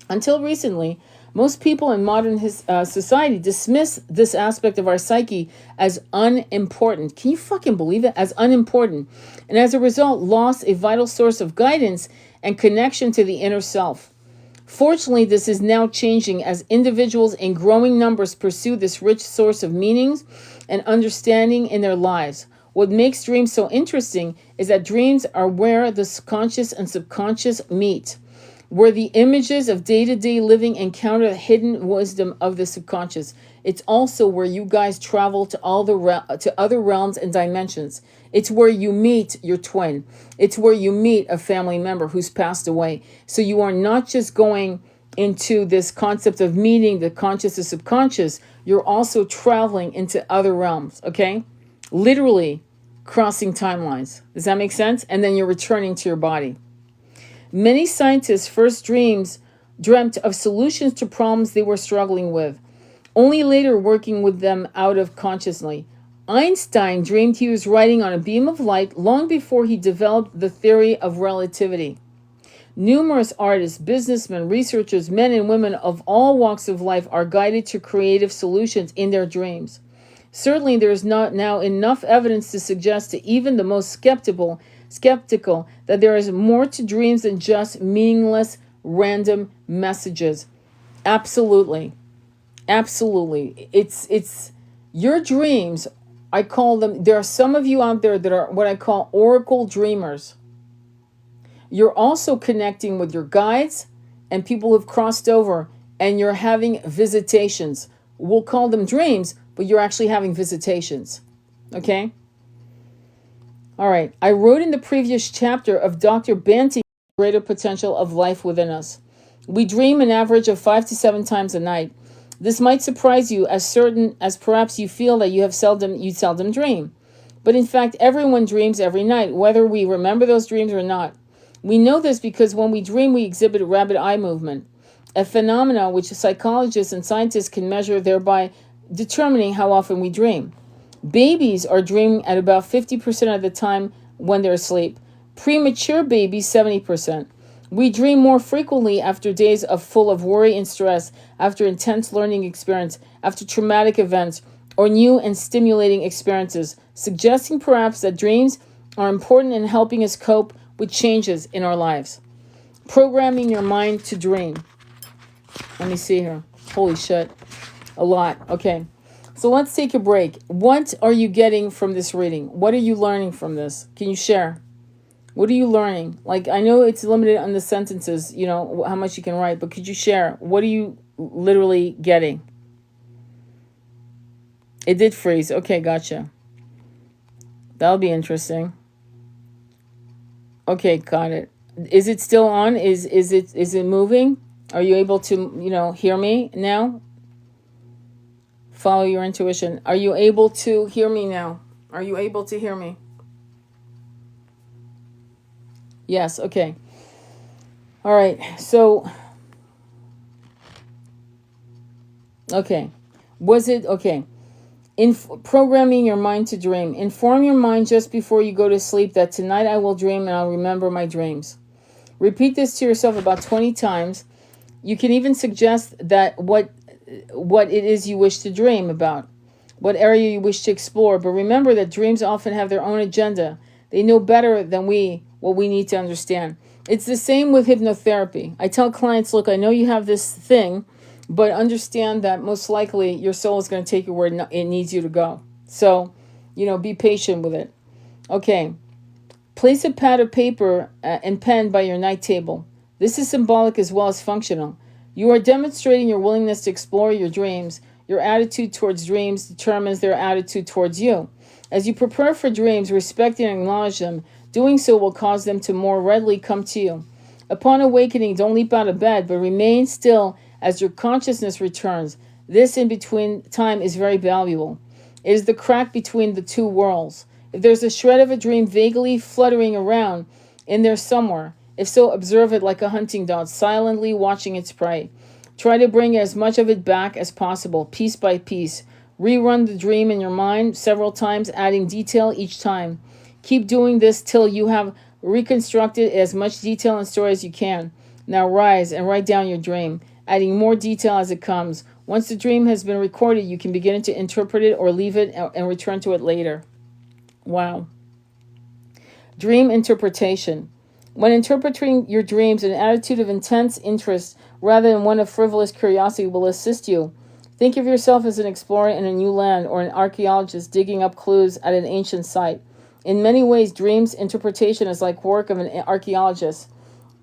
Until recently, most people in modern society dismiss this aspect of our psyche as unimportant. Can you fucking believe it? As unimportant. And as a result, lost a vital source of guidance and connection to the inner self. Fortunately, this is now changing as individuals in growing numbers pursue this rich source of meanings and understanding in their lives. What makes dreams so interesting is that dreams are where the conscious and subconscious meet, where the images of day-to-day living encounter the hidden wisdom of the subconscious. It's also where you guys travel to to other realms and dimensions. It's where you meet your twin. It's where you meet a family member who's passed away. So you are not just going into this concept of meeting the conscious and subconscious. You're also traveling into other realms, okay? Literally crossing timelines. Does that make sense? And then you're returning to your body. Many scientists first dreamt of solutions to problems they were struggling with, only later working with them out of consciously. Einstein dreamed he was riding on a beam of light long before he developed the theory of relativity. Numerous artists, businessmen, researchers, men and women of all walks of life are guided to creative solutions in their dreams. Certainly, there is not now enough evidence to suggest to even the most skeptical that there is more to dreams than just meaningless, random messages. Absolutely. Absolutely. It's your dreams. I call them, there are some of you out there that are what I call oracle dreamers. You're also connecting with your guides and people who've crossed over, and you're having visitations. We'll call them dreams, but you're actually having visitations. Okay? All right. I wrote in the previous chapter of Dr. Banti, greater potential of life within us. We dream an average of 5 to 7 times a night. This might surprise you as certain as perhaps you feel that you seldom dream. But in fact, everyone dreams every night, whether we remember those dreams or not. We know this because when we dream, we exhibit rapid eye movement, a phenomenon which psychologists and scientists can measure, thereby determining how often we dream. Babies are dreaming at about 50% of the time when they're asleep. Premature babies, 70%. We dream more frequently after days full of worry and stress, after intense learning experience, after traumatic events, or new and stimulating experiences, suggesting perhaps that dreams are important in helping us cope with changes in our lives. Programming your mind to dream. Let me see here. Holy shit. A lot. Okay. So let's take a break. What are you getting from this reading? What are you learning from this? Can you share? What are you learning? Like, I know it's limited on the sentences, how much you can write, but could you share? What are you literally getting? It did freeze. Okay, gotcha. That'll be interesting. Okay, got it. Is it still on? Is it moving? Are you able to, hear me now? Follow your intuition. Are you able to hear me now? Are you able to hear me? Yes, okay. All right, so, okay. Was it, okay. In programming your mind to dream. Inform your mind just before you go to sleep that tonight I will dream and I'll remember my dreams. Repeat this to yourself about 20 times. You can even suggest that what it is you wish to dream about. what area you wish to explore. But remember that dreams often have their own agenda. They know better than we what we need to understand. It's the same with hypnotherapy. I tell clients, look, I know you have this thing, but understand that most likely your soul is going to take you where it needs you to go. So, be patient with it. Okay. Place a pad of paper and pen by your night table. This is symbolic as well as functional. You are demonstrating your willingness to explore your dreams. Your attitude towards dreams determines their attitude towards you. As you prepare for dreams, respect and acknowledge them. Doing so will cause them to more readily come to you. Upon awakening, don't leap out of bed, but remain still as your consciousness returns. This in-between time is very valuable. It is the crack between the two worlds. If there's a shred of a dream vaguely fluttering around in there somewhere, if so, observe it like a hunting dog, silently watching its prey. Try to bring as much of it back as possible, piece by piece. Rerun the dream in your mind several times, adding detail each time. Keep doing this till you have reconstructed as much detail and story as you can. Now rise and write down your dream, adding more detail as it comes. Once the dream has been recorded, you can begin to interpret it or leave it and return to it later. Wow. Dream interpretation. When interpreting your dreams, an attitude of intense interest rather than one of frivolous curiosity will assist you. Think of yourself as an explorer in a new land or an archaeologist digging up clues at an ancient site. In many ways, dreams interpretation is like work of an archaeologist.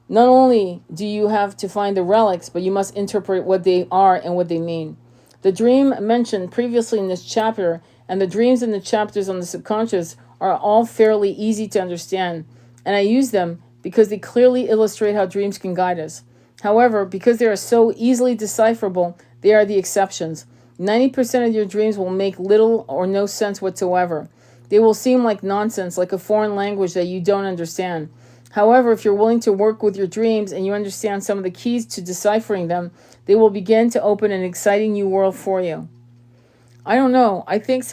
Not only do you have to find the relics, but you must interpret what they are and what they mean. The dream mentioned previously in this chapter and the dreams in the chapters on the subconscious are all fairly easy to understand, and I use them because they clearly illustrate how dreams can guide us. However, because they are so easily decipherable, they are the exceptions. 90% of your dreams will make little or no sense whatsoever. They will seem like nonsense, like a foreign language that you don't understand. However, if you're willing to work with your dreams and you understand some of the keys to deciphering them, they will begin to open an exciting new world for you. I don't know. I think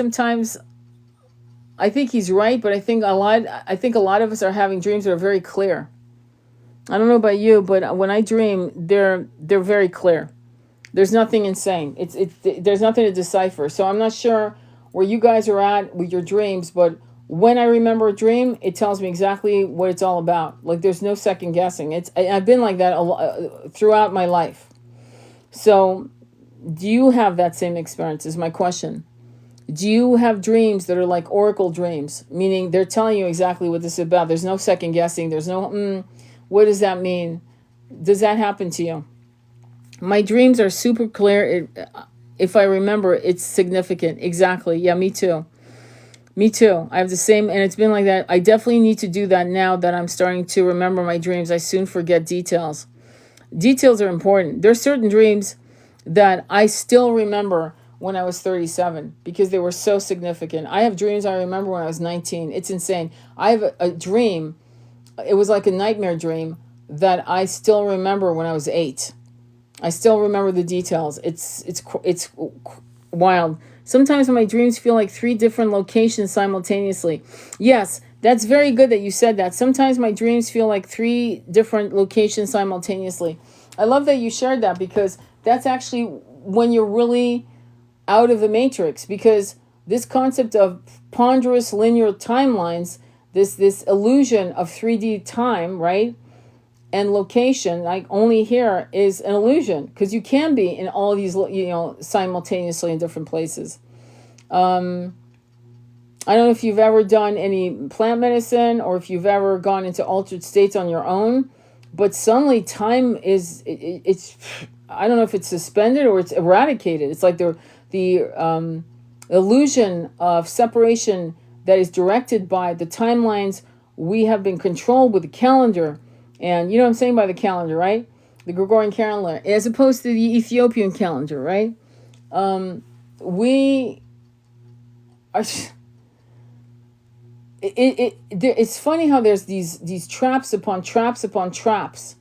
he's right, but I think a lot of us are having dreams that are very clear. I don't know about you, but when I dream, they're very clear. There's nothing insane. There's nothing to decipher. So I'm not sure where you guys are at with your dreams, but when I remember a dream, it tells me exactly what it's all about. Like there's no second guessing. I've been like that throughout my life. So, do you have that same experience? Is my question. Do you have dreams that are like oracle dreams, meaning they're telling you exactly what this is about? There's no second guessing. There's no, what does that mean? Does that happen to you? My dreams are super clear. If I remember, it's significant. Exactly. Yeah, me too. Me too. I have the same, and it's been like that. I definitely need to do that now that I'm starting to remember my dreams. I soon forget details. Details are important. There are certain dreams that I still remember when I was 37 because they were so significant. I have dreams I remember when I was 19. It's insane. I have a dream. It was like a nightmare dream that I still remember when I was 8. I still remember the details. It's wild. Sometimes my dreams feel like 3 different locations simultaneously. Yes, that's very good that you said that. Sometimes my dreams feel like 3 different locations simultaneously. I love that you shared that because that's actually when you're really out of the matrix, because this concept of ponderous linear timelines, this illusion of 3D time, right? And location, like only here, is an illusion because you can be in all these, simultaneously in different places. I don't know if you've ever done any plant medicine or if you've ever gone into altered states on your own, but suddenly time it's I don't know if it's suspended or it's eradicated. It's like the illusion of separation that is directed by the timelines we have been controlled with the calendar. And you know what I'm saying by the calendar, right? The Gregorian calendar, as opposed to the Ethiopian calendar, right? We are. It's funny how there's these traps upon traps upon traps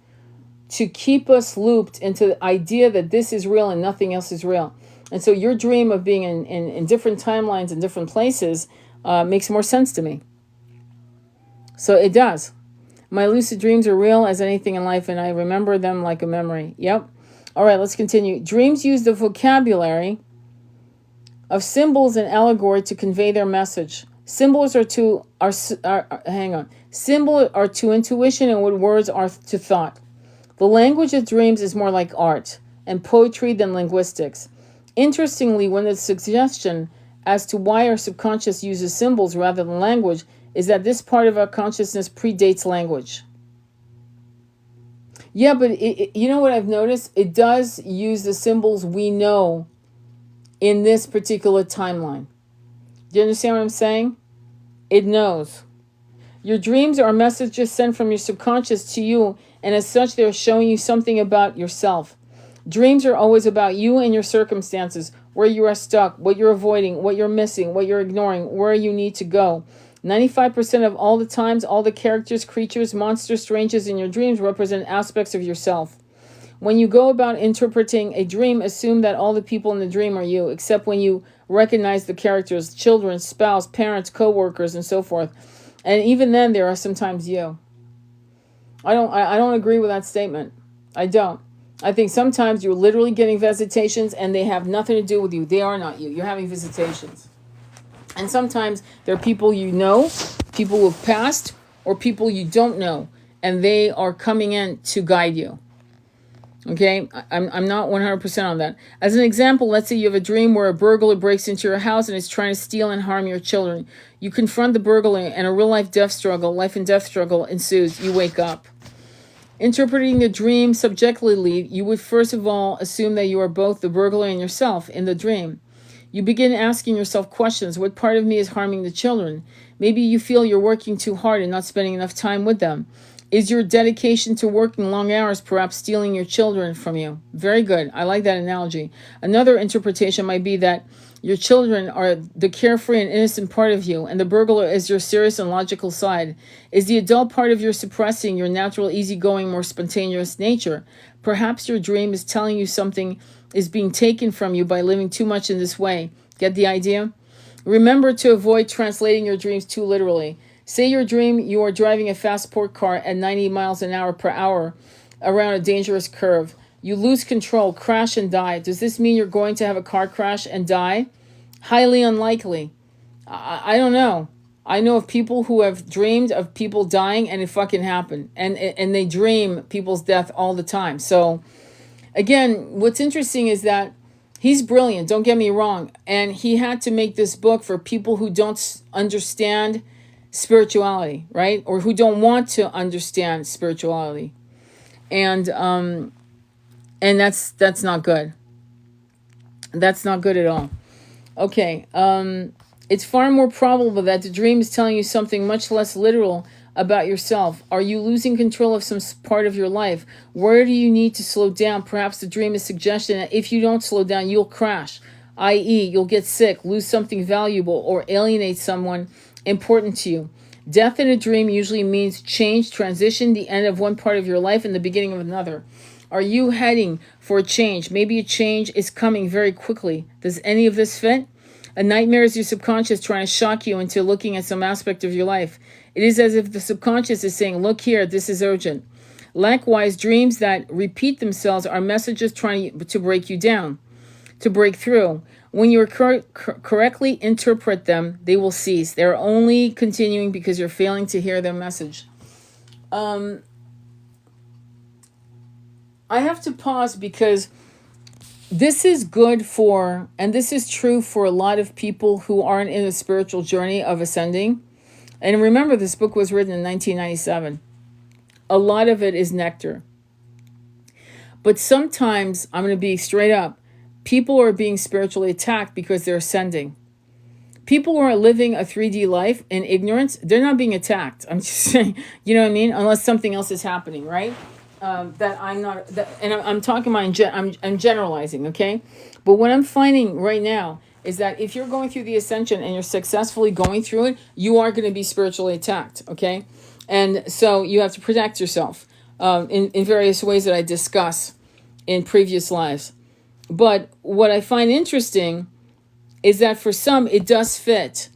to keep us looped into the idea that this is real and nothing else is real. And so your dream of being in different timelines and different places makes more sense to me. So it does. My lucid dreams are real as anything in life, and I remember them like a memory. Yep. All right, let's continue. Dreams use the vocabulary of symbols and allegory to convey their message. Symbols are to Symbols are to intuition and what words are to thought. The language of dreams is more like art and poetry than linguistics. Interestingly, when the suggestion as to why our subconscious uses symbols rather than language is that this part of our consciousness predates language. Yeah, but you know what I've noticed? It does use the symbols we know in this particular timeline. Do you understand what I'm saying? It knows. Your dreams are messages sent from your subconscious to you, and as such, they're showing you something about yourself. Dreams are always about you and your circumstances, where you are stuck, what you're avoiding, what you're missing, what you're ignoring, where you need to go. 95% of all the times, all the characters, creatures, monsters, strangers in your dreams represent aspects of yourself. When you go about interpreting a dream, assume that all the people in the dream are you, except when you recognize the characters, children, spouse, parents, co-workers, and so forth. And even then, there are sometimes you. I don't agree with that statement. I don't. I think sometimes you're literally getting visitations and they have nothing to do with you. They are not you. You're having visitations. And sometimes there are people you know, people who have passed, or people you don't know, and they are coming in to guide you. Okay, I'm not 100% on that. As an example, let's say you have a dream where a burglar breaks into your house and is trying to steal and harm your children. You confront the burglar and a real life and death struggle ensues. You wake up. Interpreting the dream subjectively, you would first of all assume that you are both the burglar and yourself in the dream. You begin asking yourself questions. What part of me is harming the children? Maybe you feel you're working too hard and not spending enough time with them. Is your dedication to working long hours perhaps stealing your children from you? Very good. I like that analogy. Another interpretation might be that your children are the carefree and innocent part of you, and the burglar is your serious and logical side. Is the adult part of you suppressing your natural, easygoing, more spontaneous nature? Perhaps your dream is telling you something is being taken from you by living too much in this way. Get the idea? Remember to avoid translating your dreams too literally. Say your dream you are driving a fast sport car at 90 miles an hour per hour around a dangerous curve. You lose control, crash and die. Does this mean you're going to have a car crash and die? Highly unlikely. I don't know. I know of people who have dreamed of people dying and it fucking happened. And they dream people's death all the time. So again, what's interesting is that he's brilliant, don't get me wrong. And he had to make this book for people who don't understand spirituality, right? Or who don't want to understand spirituality. And that's not good. That's not good at all. Okay, it's far more probable that the dream is telling you something much less literal about yourself. Are you losing control of some part of your life? Where do you need to slow down? Perhaps the dream is suggesting that if you don't slow down, you'll crash, i.e., you'll get sick, lose something valuable, or alienate someone important to you. Death in a dream usually means change, transition, the end of one part of your life and the beginning of another. Are you heading for a change? Maybe a change is coming very quickly. Does any of this fit? A nightmare is your subconscious trying to shock you into looking at some aspect of your life. It is as if the subconscious is saying, look here, this is urgent. Likewise, dreams that repeat themselves are messages trying to break you down, to break through. When you correctly interpret them, they will cease. They're only continuing because you're failing to hear their message. I have to pause because this is good for, and this is true for a lot of people who aren't in a spiritual journey of ascending. And remember, this book was written in 1997. A lot of it is nectar. But sometimes, I'm going to be straight up, people are being spiritually attacked because they're ascending. People who are living a 3D life in ignorance, they're not being attacked. I'm just saying, you know what I mean? Unless something else is happening, right? That I'm not, and I'm talking about, I'm generalizing, okay? But what I'm finding right now is that if you're going through the ascension and you're successfully going through it, you are going to be spiritually attacked, okay? And so you have to protect yourself in various ways that I discuss in previous lives. But what I find interesting is that for some, it does fit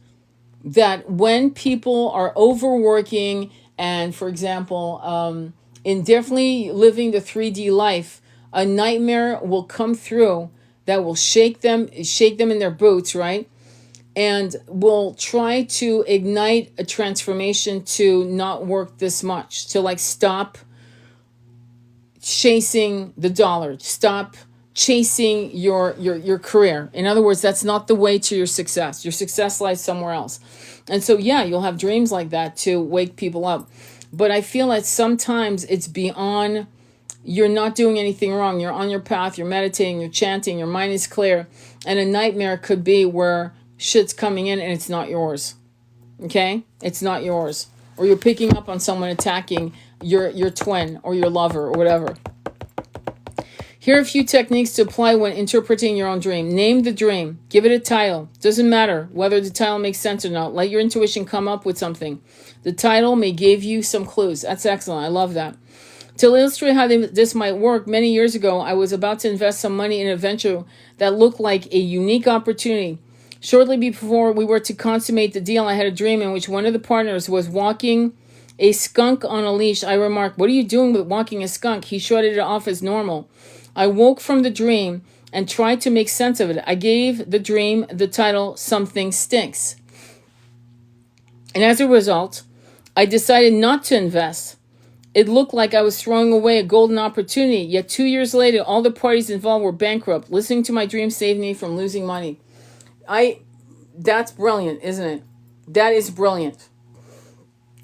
that when people are overworking and, for example, in definitely living the 3D life, a nightmare will come through that will shake them in their boots, right? And will try to ignite a transformation to not work this much, to like stop chasing the dollar, stop chasing your career. In other words, that's not the way to your success. Your success lies somewhere else. And so, yeah, you'll have dreams like that to wake people up. But I feel that sometimes it's beyond, you're not doing anything wrong. You're on your path, you're meditating, you're chanting, your mind is clear. And a nightmare could be where shit's coming in and it's not yours. Okay? It's not yours. Or you're picking up on someone attacking your twin or your lover or whatever. Here are a few techniques to apply when interpreting your own dream. Name the dream. Give it a title. Doesn't matter whether the title makes sense or not. Let your intuition come up with something. The title may give you some clues. That's excellent. I love that. To illustrate how this might work, many years ago, I was about to invest some money in a venture that looked like a unique opportunity. Shortly before we were to consummate the deal, I had a dream in which one of the partners was walking a skunk on a leash. I remarked, "What are you doing with walking a skunk?" He shrugged it off as normal. I woke from the dream and tried to make sense of it. I gave the dream the title, Something Stinks. And as a result, I decided not to invest. It looked like I was throwing away a golden opportunity. Yet 2 years later, all the parties involved were bankrupt. Listening to my dream saved me from losing money. That's brilliant, isn't it? That is brilliant.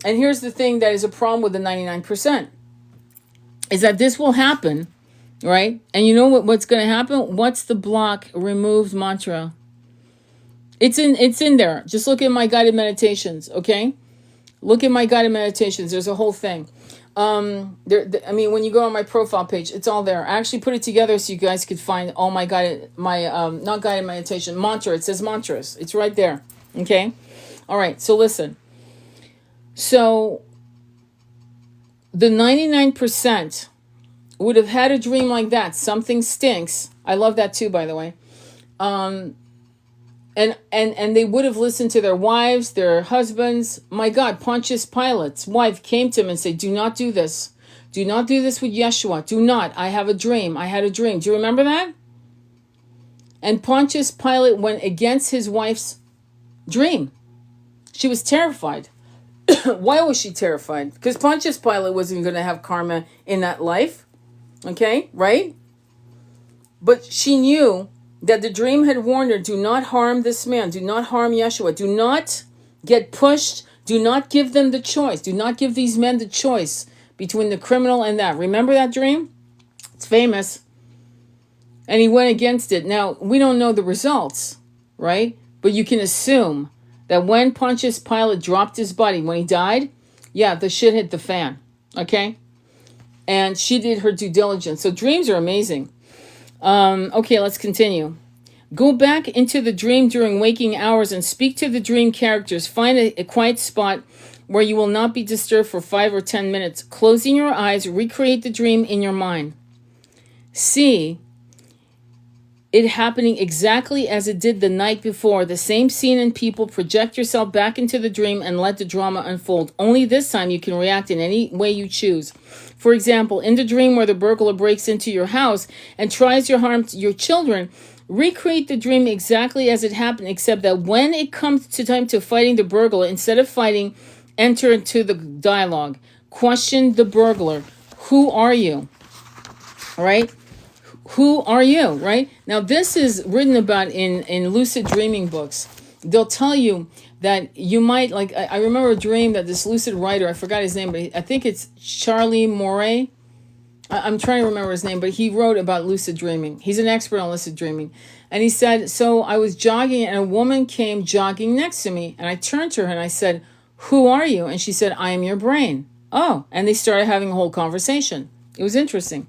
And here's the thing that is a problem with the 99%, is that this will happen, right? And you know what's going to happen? What's the block removed mantra? It's in there. Just look at my guided meditations, okay? Look at my guided meditations. There's a whole thing. When you go on my profile page, it's all there. I actually put it together so you guys could find all my not guided meditation, mantra. It says mantras. It's right there, okay? All right, so listen. So the 99% would have had a dream like that. Something stinks. I love that too, by the way. And they would have listened to their wives, their husbands. My God, Pontius Pilate's wife came to him and said, "Do not do this. Do not do this with Yeshua. Do not. I have a dream. I had a dream." Do you remember that? And Pontius Pilate went against his wife's dream. She was terrified. Why was she terrified? Because Pontius Pilate wasn't going to have karma in that life. Okay, right? But she knew that the dream had warned her, do not harm this man. Do not harm Yeshua. Do not get pushed. Do not give them the choice. Do not give these men the choice between the criminal and that. Remember that dream? It's famous. And he went against it. Now, we don't know the results, right? But you can assume that when Pontius Pilate dropped his body, when he died, yeah, the shit hit the fan, okay? And she did her due diligence. So dreams are amazing. Okay, let's continue. Go back into the dream during waking hours and speak to the dream characters. Find a quiet spot where you will not be disturbed for 5 or 10 minutes. Closing your eyes, recreate the dream in your mind. See it happening exactly as it did the night before. The same scene and people. Project yourself back into the dream and let the drama unfold. Only this time you can react in any way you choose. For example, in the dream where the burglar breaks into your house and tries to harm your children, recreate the dream exactly as it happened, except that when it comes to time to fighting the burglar, instead of fighting, enter into the dialogue. Question the burglar. Who are you? All right? Who are you, right? Now, this is written about in lucid dreaming books. They'll tell you that you might, like, I remember a dream that this lucid writer, I forgot his name, but I think it's Charlie Moray. I'm trying to remember his name, but he wrote about lucid dreaming. He's an expert on lucid dreaming. And he said, so I was jogging and a woman came jogging next to me. And I turned to her and I said, "Who are you?" And she said, "I am your brain." Oh, and they started having a whole conversation. It was interesting.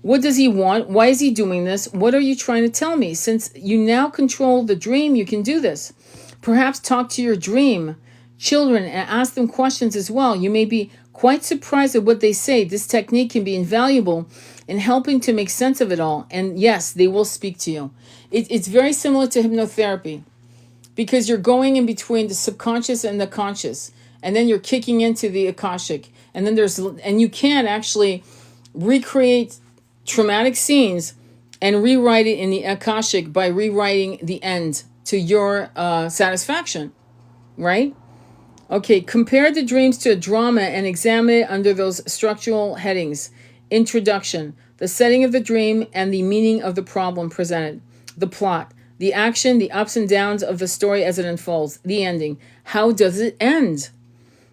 What does he want? Why is he doing this? What are you trying to tell me? Since you now control the dream, you can do this. Perhaps talk to your dream children and ask them questions as well. You may be quite surprised at what they say. This technique can be invaluable in helping to make sense of it all. And yes, they will speak to you. It's very similar to hypnotherapy because you're going in between the subconscious and the conscious. And then you're kicking into the Akashic. And then you can actually recreate traumatic scenes and rewrite it in the Akashic by rewriting the end to your satisfaction, right? Okay, compare the dreams to a drama and examine it under those structural headings. Introduction, the setting of the dream and the meaning of the problem presented. The plot, the action, the ups and downs of the story as it unfolds. The ending, how does it end?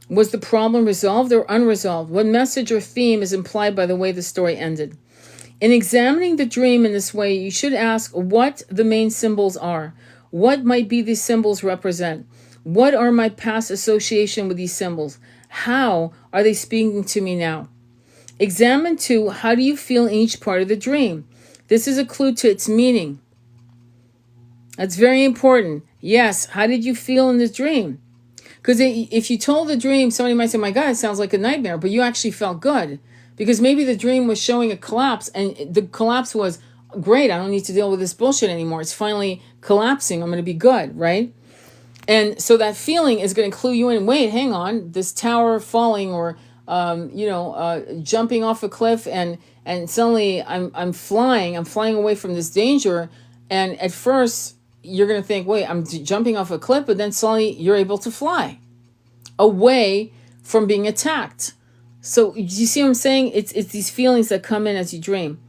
Was the problem resolved or unresolved? What message or theme is implied by the way the story ended? In examining the dream in this way, you should ask what the main symbols are. What might be these symbols represent? What are my past association with these symbols? How are they speaking to me now? Examine too, how do you feel in each part of the dream? This is a clue to its meaning. That's very important. Yes, how did you feel in this dream? Because if you told the dream, somebody might say, my God, it sounds like a nightmare, but you actually felt good. Because maybe the dream was showing a collapse, and the collapse was, great, I don't need to deal with this bullshit anymore. It's finally collapsing. I'm going to be good, right? And so that feeling is going to clue you in, wait, hang on, this tower falling or, jumping off a cliff, and suddenly I'm flying away from this danger. And at first, you're going to think, wait, I'm jumping off a cliff, but then suddenly you're able to fly away from being attacked. So you see what I'm saying? It's these feelings that come in as you dream.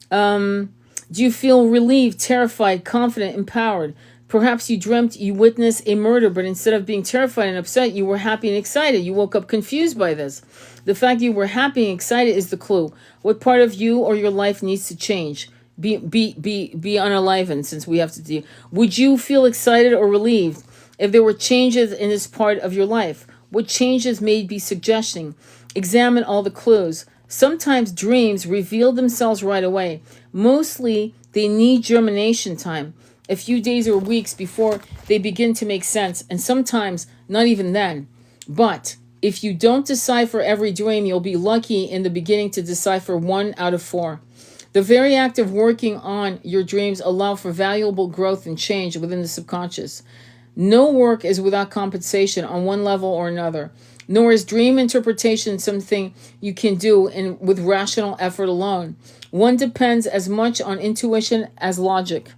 Do you feel relieved, terrified, confident, empowered? Perhaps you dreamt you witnessed a murder, but instead of being terrified and upset, you were happy and excited. You woke up confused by this. The fact you were happy and excited is the clue. What part of you or your life needs to change? Be unalivened, since we have to do. Would you feel excited or relieved if there were changes in this part of your life? What changes may be suggesting? Examine all the clues. Sometimes dreams reveal themselves right away. Mostly, they need germination time, a few days or weeks before they begin to make sense, and sometimes not even then. But if you don't decipher every dream, you'll be lucky in the beginning to decipher 1 out of 4. The very act of working on your dreams allow for valuable growth and change within the subconscious. No work is without compensation on one level or another, nor is dream interpretation something you can do with rational effort alone. One depends as much on intuition as logic.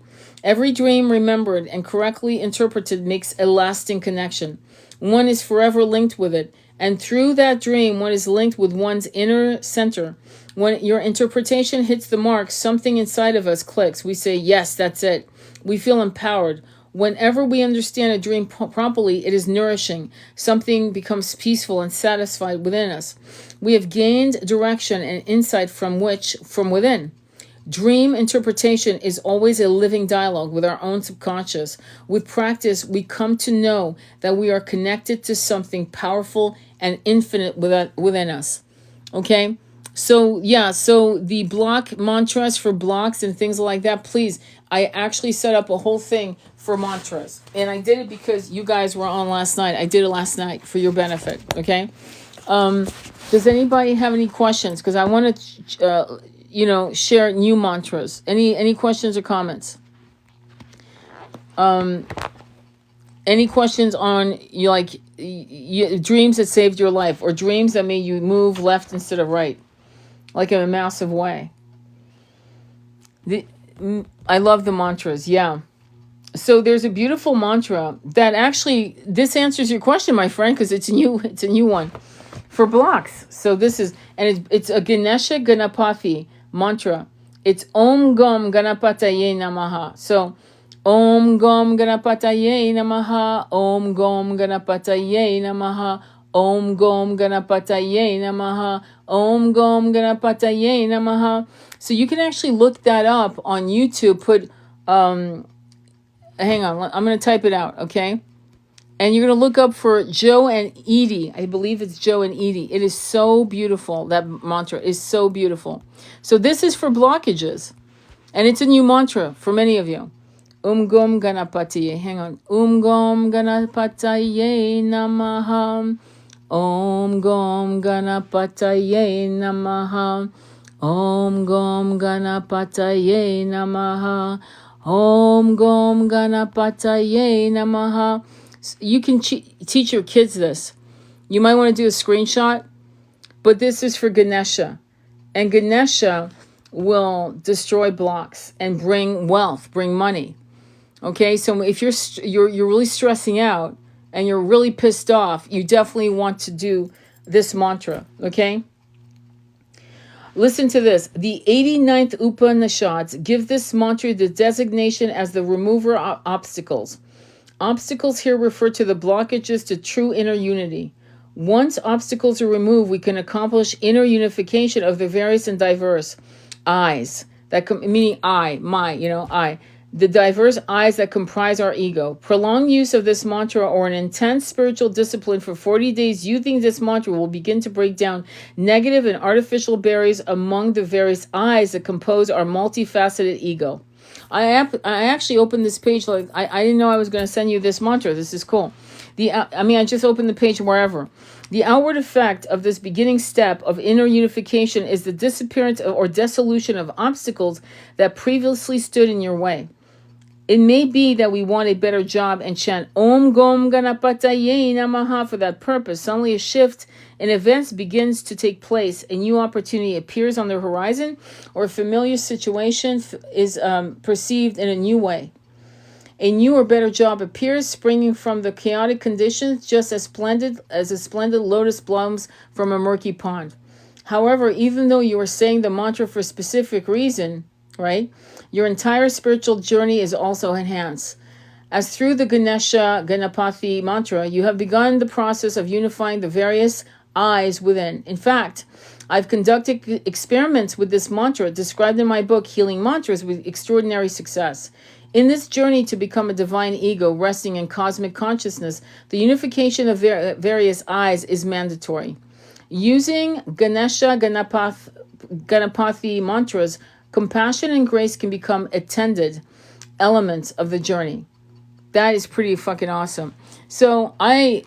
Every dream remembered and correctly interpreted makes a lasting connection. One is forever linked with it, and through that dream, one is linked with one's inner center. When your interpretation hits the mark, something inside of us clicks. We say, yes, that's it. We feel empowered. Whenever we understand a dream properly, it is nourishing. Something becomes peaceful and satisfied within us. We have gained direction and insight from within. Dream interpretation is always a living dialogue with our own subconscious. With practice, we come to know that we are connected to something powerful and infinite within us. Okay? So the block mantras for blocks and things like that, please, I actually set up a whole thing for mantras. And I did it because you guys were on last night. I did it last night for your benefit, okay? Does anybody have any questions? Because I want to, share new mantras. Any questions or comments? Any questions on dreams that saved your life, or dreams that made you move left instead of right, like in a massive way? I love the mantras. Yeah. So there's a beautiful mantra that actually, this answers your question, my friend, because it's a new one for blocks. So this is, and it's a Ganesha Ganapati mantra. It's Om Gam Ganapataye Namaha. So Om Gam Ganapataye Namaha, Om Gam Ganapataye Namaha, Om Gam Ganapataye Namaha, Om Gam Ganapataye Namaha. So you can actually look that up on YouTube. Put, hang on, I'm going to type it out, okay? And you're going to look up for Joe and Edie. I believe it's Joe and Edie. It is so beautiful. That mantra is so beautiful. So this is for blockages. And it's a new mantra for many of you. Gam Ganapataye. Hang on. Gam Ganapataye Namaha. Om Gam Ganapataye Namaha. Om Gam Ganapataye Namaha. Om Gam Ganapataye Namaha. You can teach your kids this. You might want to do a screenshot, but this is for Ganesha. And Ganesha will destroy blocks and bring wealth, bring money. Okay, so if you're really stressing out and you're really pissed off, you definitely want to do this mantra. Okay, listen to this. The 89th Upanishads give this mantra the designation as the remover of obstacles. Obstacles here refer to the blockages to true inner unity. Once obstacles are removed, we can accomplish inner unification of the various and diverse I's, meaning I, my, I, the diverse I's that comprise our ego. Prolonged use of this mantra or an intense spiritual discipline for 40 days using this mantra will begin to break down negative and artificial barriers among the various I's that compose our multifaceted ego. I actually opened this page like I didn't know I was going to send you this mantra. This is cool. I just opened the page wherever. The outward effect of this beginning step of inner unification is the disappearance or dissolution of obstacles that previously stood in your way. It may be that we want a better job and chant Om Gom Ganapataye Namaha for that purpose. Suddenly a shift in events begins to take place. A new opportunity appears on the horizon, or a familiar situation is perceived in a new way. A new or better job appears, springing from the chaotic conditions, just as splendid as a splendid lotus blooms from a murky pond. However, even though you are saying the mantra for a specific reason, right, your entire spiritual journey is also enhanced. As through the Ganapati mantra, you have begun the process of unifying the various I's within. In fact, I've conducted experiments with this mantra described in my book, Healing Mantras, with extraordinary success. In this journey to become a divine ego resting in cosmic consciousness, the unification of various I's is mandatory. Using Ganapati mantras, compassion and grace can become attended elements of the journey. That is pretty fucking awesome. So I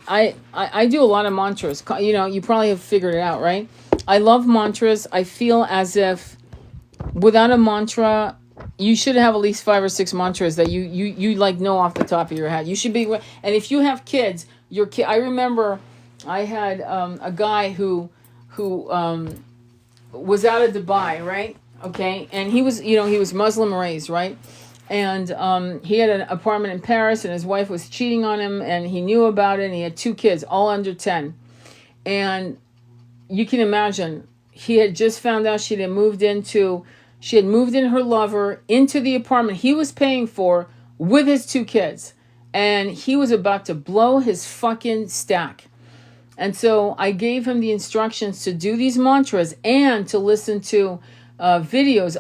do a lot of mantras. You probably have figured it out, right? I love mantras. I feel as if without a mantra, you should have at least 5 or 6 mantras that you like know off the top of your head. You should be, and if you have kids, your kid. I remember I had a guy who was out of Dubai, right? Okay, and he was Muslim raised, right? And he had an apartment in Paris, and his wife was cheating on him, and he knew about it, and he had 2 kids, all under 10. And you can imagine, he had just found out she had moved in her lover into the apartment he was paying for with his 2 kids. And he was about to blow his fucking stack. And so I gave him the instructions to do these mantras and to listen to videos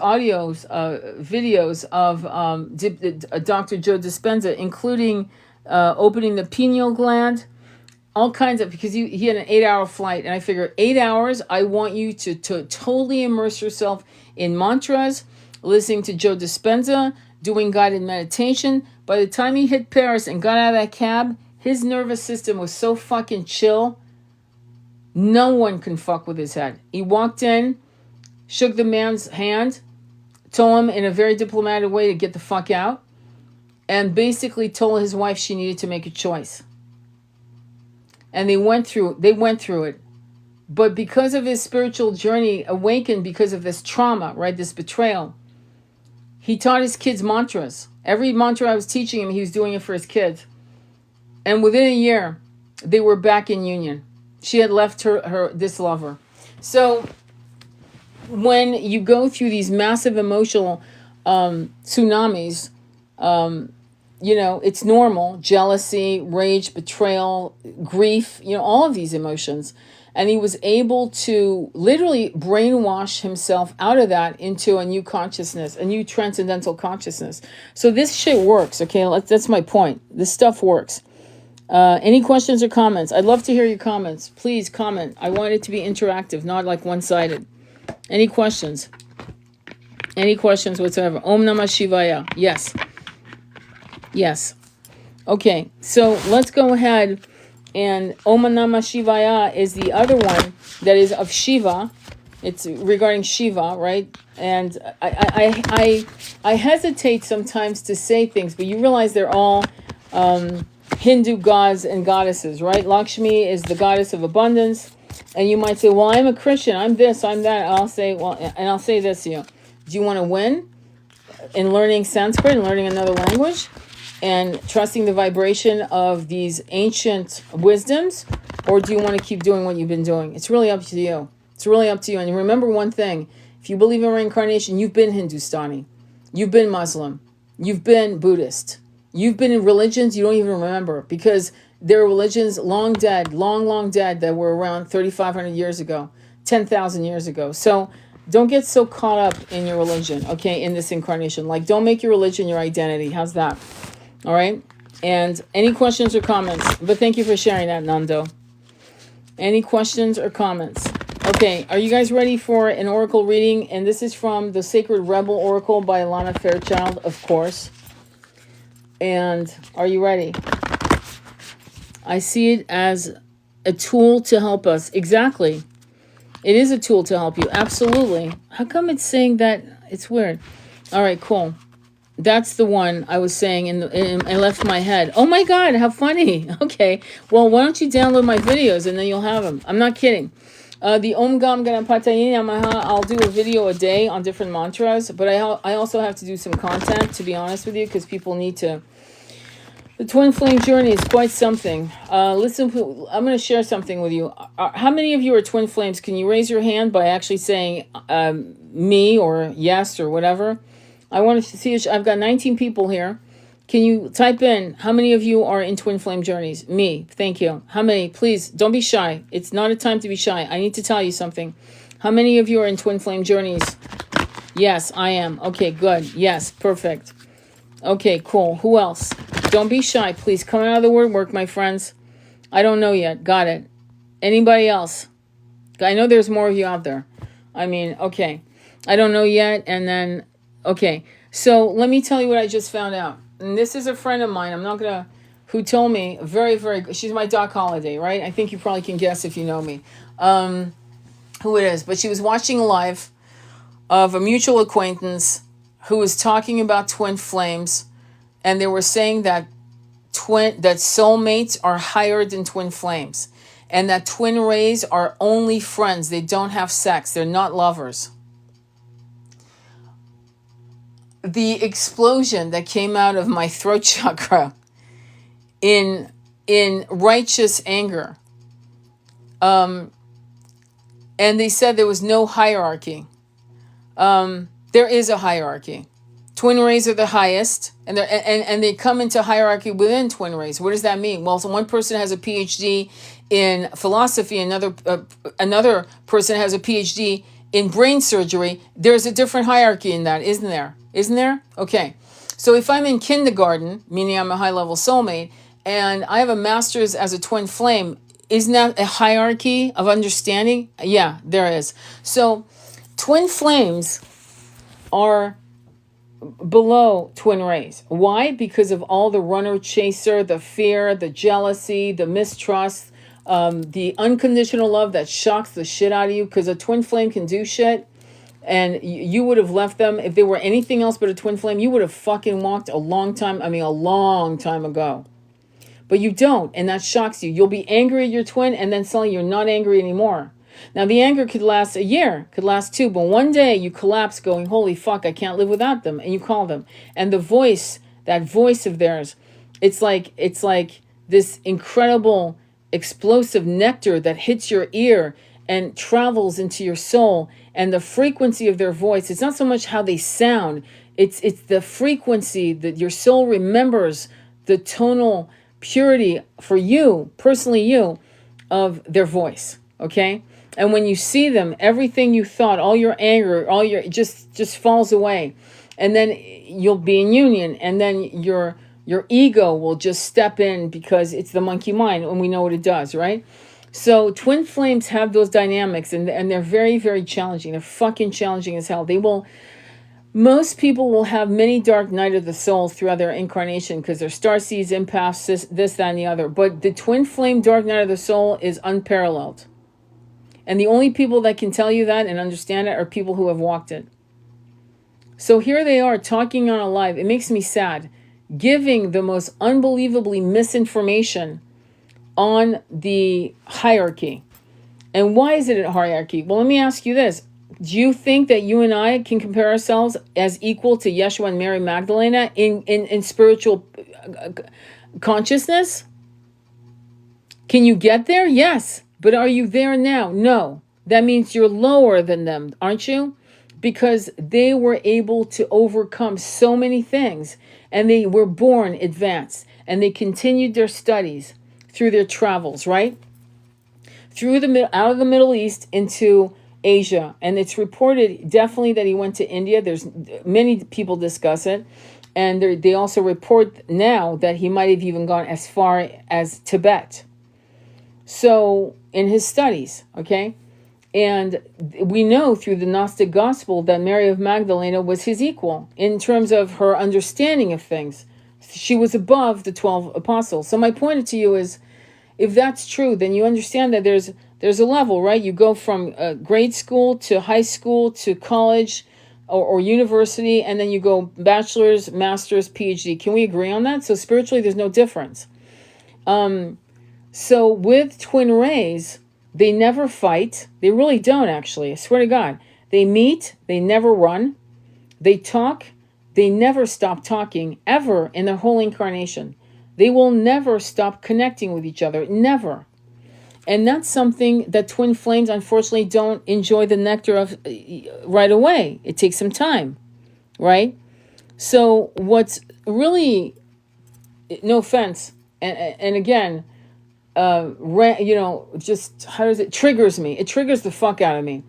of Dr. Joe Dispenza, including opening the pineal gland, all kinds of, because he had an 8-hour flight, and I figured 8 hours, I want you to totally immerse yourself in mantras, listening to Joe Dispenza, doing guided meditation. By the time he hit Paris and got out of that cab, his nervous system was so fucking chill, no one can fuck with his head. He walked in, shook the man's hand, told him in a very diplomatic way to get the fuck out, and basically told his wife she needed to make a choice. And they went through it. But because of his spiritual journey awakened because of this trauma, right, this betrayal, he taught his kids mantras. Every mantra I was teaching him, he was doing it for his kids. And within a year, they were back in union. She had left this lover. So when you go through these massive emotional tsunamis, it's normal. Jealousy, rage, betrayal, grief, all of these emotions. And he was able to literally brainwash himself out of that into a new consciousness, a new transcendental consciousness. So this shit works, okay? That's my point. This stuff works. Any questions or comments? I'd love to hear your comments. Please comment. I want it to be interactive, not like one-sided. Any questions? Any questions whatsoever? Om Namah Shivaya. Yes. Yes. Okay, so let's go ahead, and Om Namah Shivaya is the other one that is of Shiva. It's regarding Shiva, right? And I hesitate sometimes to say things, but you realize they're all Hindu gods and goddesses, right? Lakshmi is the goddess of abundance. And you might say, well, I'm a Christian, I'm this, I'm that. And I'll say this, Do you want to win in learning Sanskrit and learning another language and trusting the vibration of these ancient wisdoms? Or do you want to keep doing what you've been doing? It's really up to you. It's really up to you. And remember one thing. If you believe in reincarnation, you've been Hindustani. You've been Muslim. You've been Buddhist. You've been in religions you don't even remember, because there are religions long dead, long dead, that were around 3,500 years ago, 10,000 years ago. So don't get so caught up in your religion, okay, in this incarnation. Like, don't make your religion your identity. How's that? All right? And any questions or comments? But thank you for sharing that, Nando. Any questions or comments? Okay, are you guys ready for an oracle reading? And this is from the Sacred Rebel Oracle by Alana Fairchild, of course. And are you ready? I see it as a tool to help us. Exactly. It is a tool to help you. Absolutely. How come it's saying that? It's weird. All right, cool. That's the one I was saying, I left my head. Oh my God, how funny. Okay, well, why don't you download my videos and then you'll have them. I'm not kidding. The Om Gam Ganapataye Namaha, I'll do a video a day on different mantras, but I also have to do some content, to be honest with you, because people need to. The Twin Flame Journey is quite something. Listen, I'm going to share something with you. How many of you are Twin Flames? Can you raise your hand by actually saying me or yes or whatever? I want to see. I've got 19 people here. Can you type in how many of you are in Twin Flame Journeys? Me. Thank you. How many? Please, don't be shy. It's not a time to be shy. I need to tell you something. How many of you are in Twin Flame Journeys? Yes, I am. Okay, good. Yes, perfect. Okay, cool. Who else? Don't be shy, please. Come out of the woodwork, my friends. I don't know yet. Got it. Anybody else? I know there's more of you out there. I mean, okay. I don't know yet. And then, okay. So let me tell you what I just found out. And this is a friend of mine. I'm not going to, who told me she's my Doc Holiday, right? I think you probably can guess if you know me. Who it is. But she was watching a live of a mutual acquaintance who was talking about twin flames, and they were saying that soulmates are higher than twin flames, and that twin rays are only friends. They don't have sex. They're not lovers. The explosion that came out of my throat chakra in righteous anger. And they said there was no hierarchy. There is a hierarchy. Twin rays are the highest, and they come into hierarchy within twin rays. What does that mean? Well, so one person has a PhD in philosophy, another person has a PhD in brain surgery. There's a different hierarchy in that, isn't there? Isn't there? Okay. So if I'm in kindergarten, meaning I'm a high-level soulmate, and I have a master's as a twin flame, isn't that a hierarchy of understanding? Yeah, there is. So twin flames are below twin rays. Why? Because of all the runner chaser, the fear, the jealousy, the mistrust, the unconditional love that shocks the shit out of you, because a twin flame can do shit, and you would have left them. If they were anything else but a twin flame, you would have fucking walked a long time ago. But you don't, and that shocks you. You'll be angry at your twin, and then suddenly you're not angry anymore. Now, the anger could last a year, could last 2, but one day you collapse going, holy fuck, I can't live without them, and you call them. And the voice, that voice of theirs, it's like this incredible explosive nectar that hits your ear and travels into your soul. And the frequency of their voice, it's not so much how they sound, it's the frequency that your soul remembers, the tonal purity for you, personally you, of their voice, okay? And when you see them, everything you thought, all your anger, all your just falls away. And then you'll be in union, and then your ego will just step in, because it's the monkey mind, and we know what it does, right? So twin flames have those dynamics, and they're very, very challenging. They're fucking challenging as hell. Most people will have many dark night of the soul throughout their incarnation, because they're starseeds, empaths, this, that, and the other. But the twin flame dark night of the soul is unparalleled. And the only people that can tell you that and understand it are people who have walked it. So here they are talking on a live. It makes me sad. Giving the most unbelievably misinformation on the hierarchy. And why is it a hierarchy? Well, let me ask you this. Do you think that you and I can compare ourselves as equal to Yeshua and Mary Magdalena in spiritual consciousness? Can you get there? Yes. But are you there now? No. That means you're lower than them, aren't you? Because they were able to overcome so many things, and they were born advanced, and they continued their studies through their travels, right? Out of the Middle East into Asia. And it's reported definitely that he went to India. There's many people discuss it. And they also report now that he might have even gone as far as Tibet. So in his studies, okay? And we know through the Gnostic gospel that Mary of Magdalena was his equal in terms of her understanding of things. She was above the 12 apostles. So my point to you is, if that's true, then you understand that there's a level, right? You go from grade school to high school to college or university, and then you go bachelor's, master's, PhD. Can we agree on that? So spiritually, there's no difference. So with twin rays, they never fight. They really don't, actually. I swear to God. They meet. They never run. They talk. They never stop talking, ever, in their whole incarnation. They will never stop connecting with each other. Never. And that's something that twin flames, unfortunately, don't enjoy the nectar of right away. It takes some time, right? So what's really, no offense, and again, just how does it triggers me? It triggers the fuck out of me.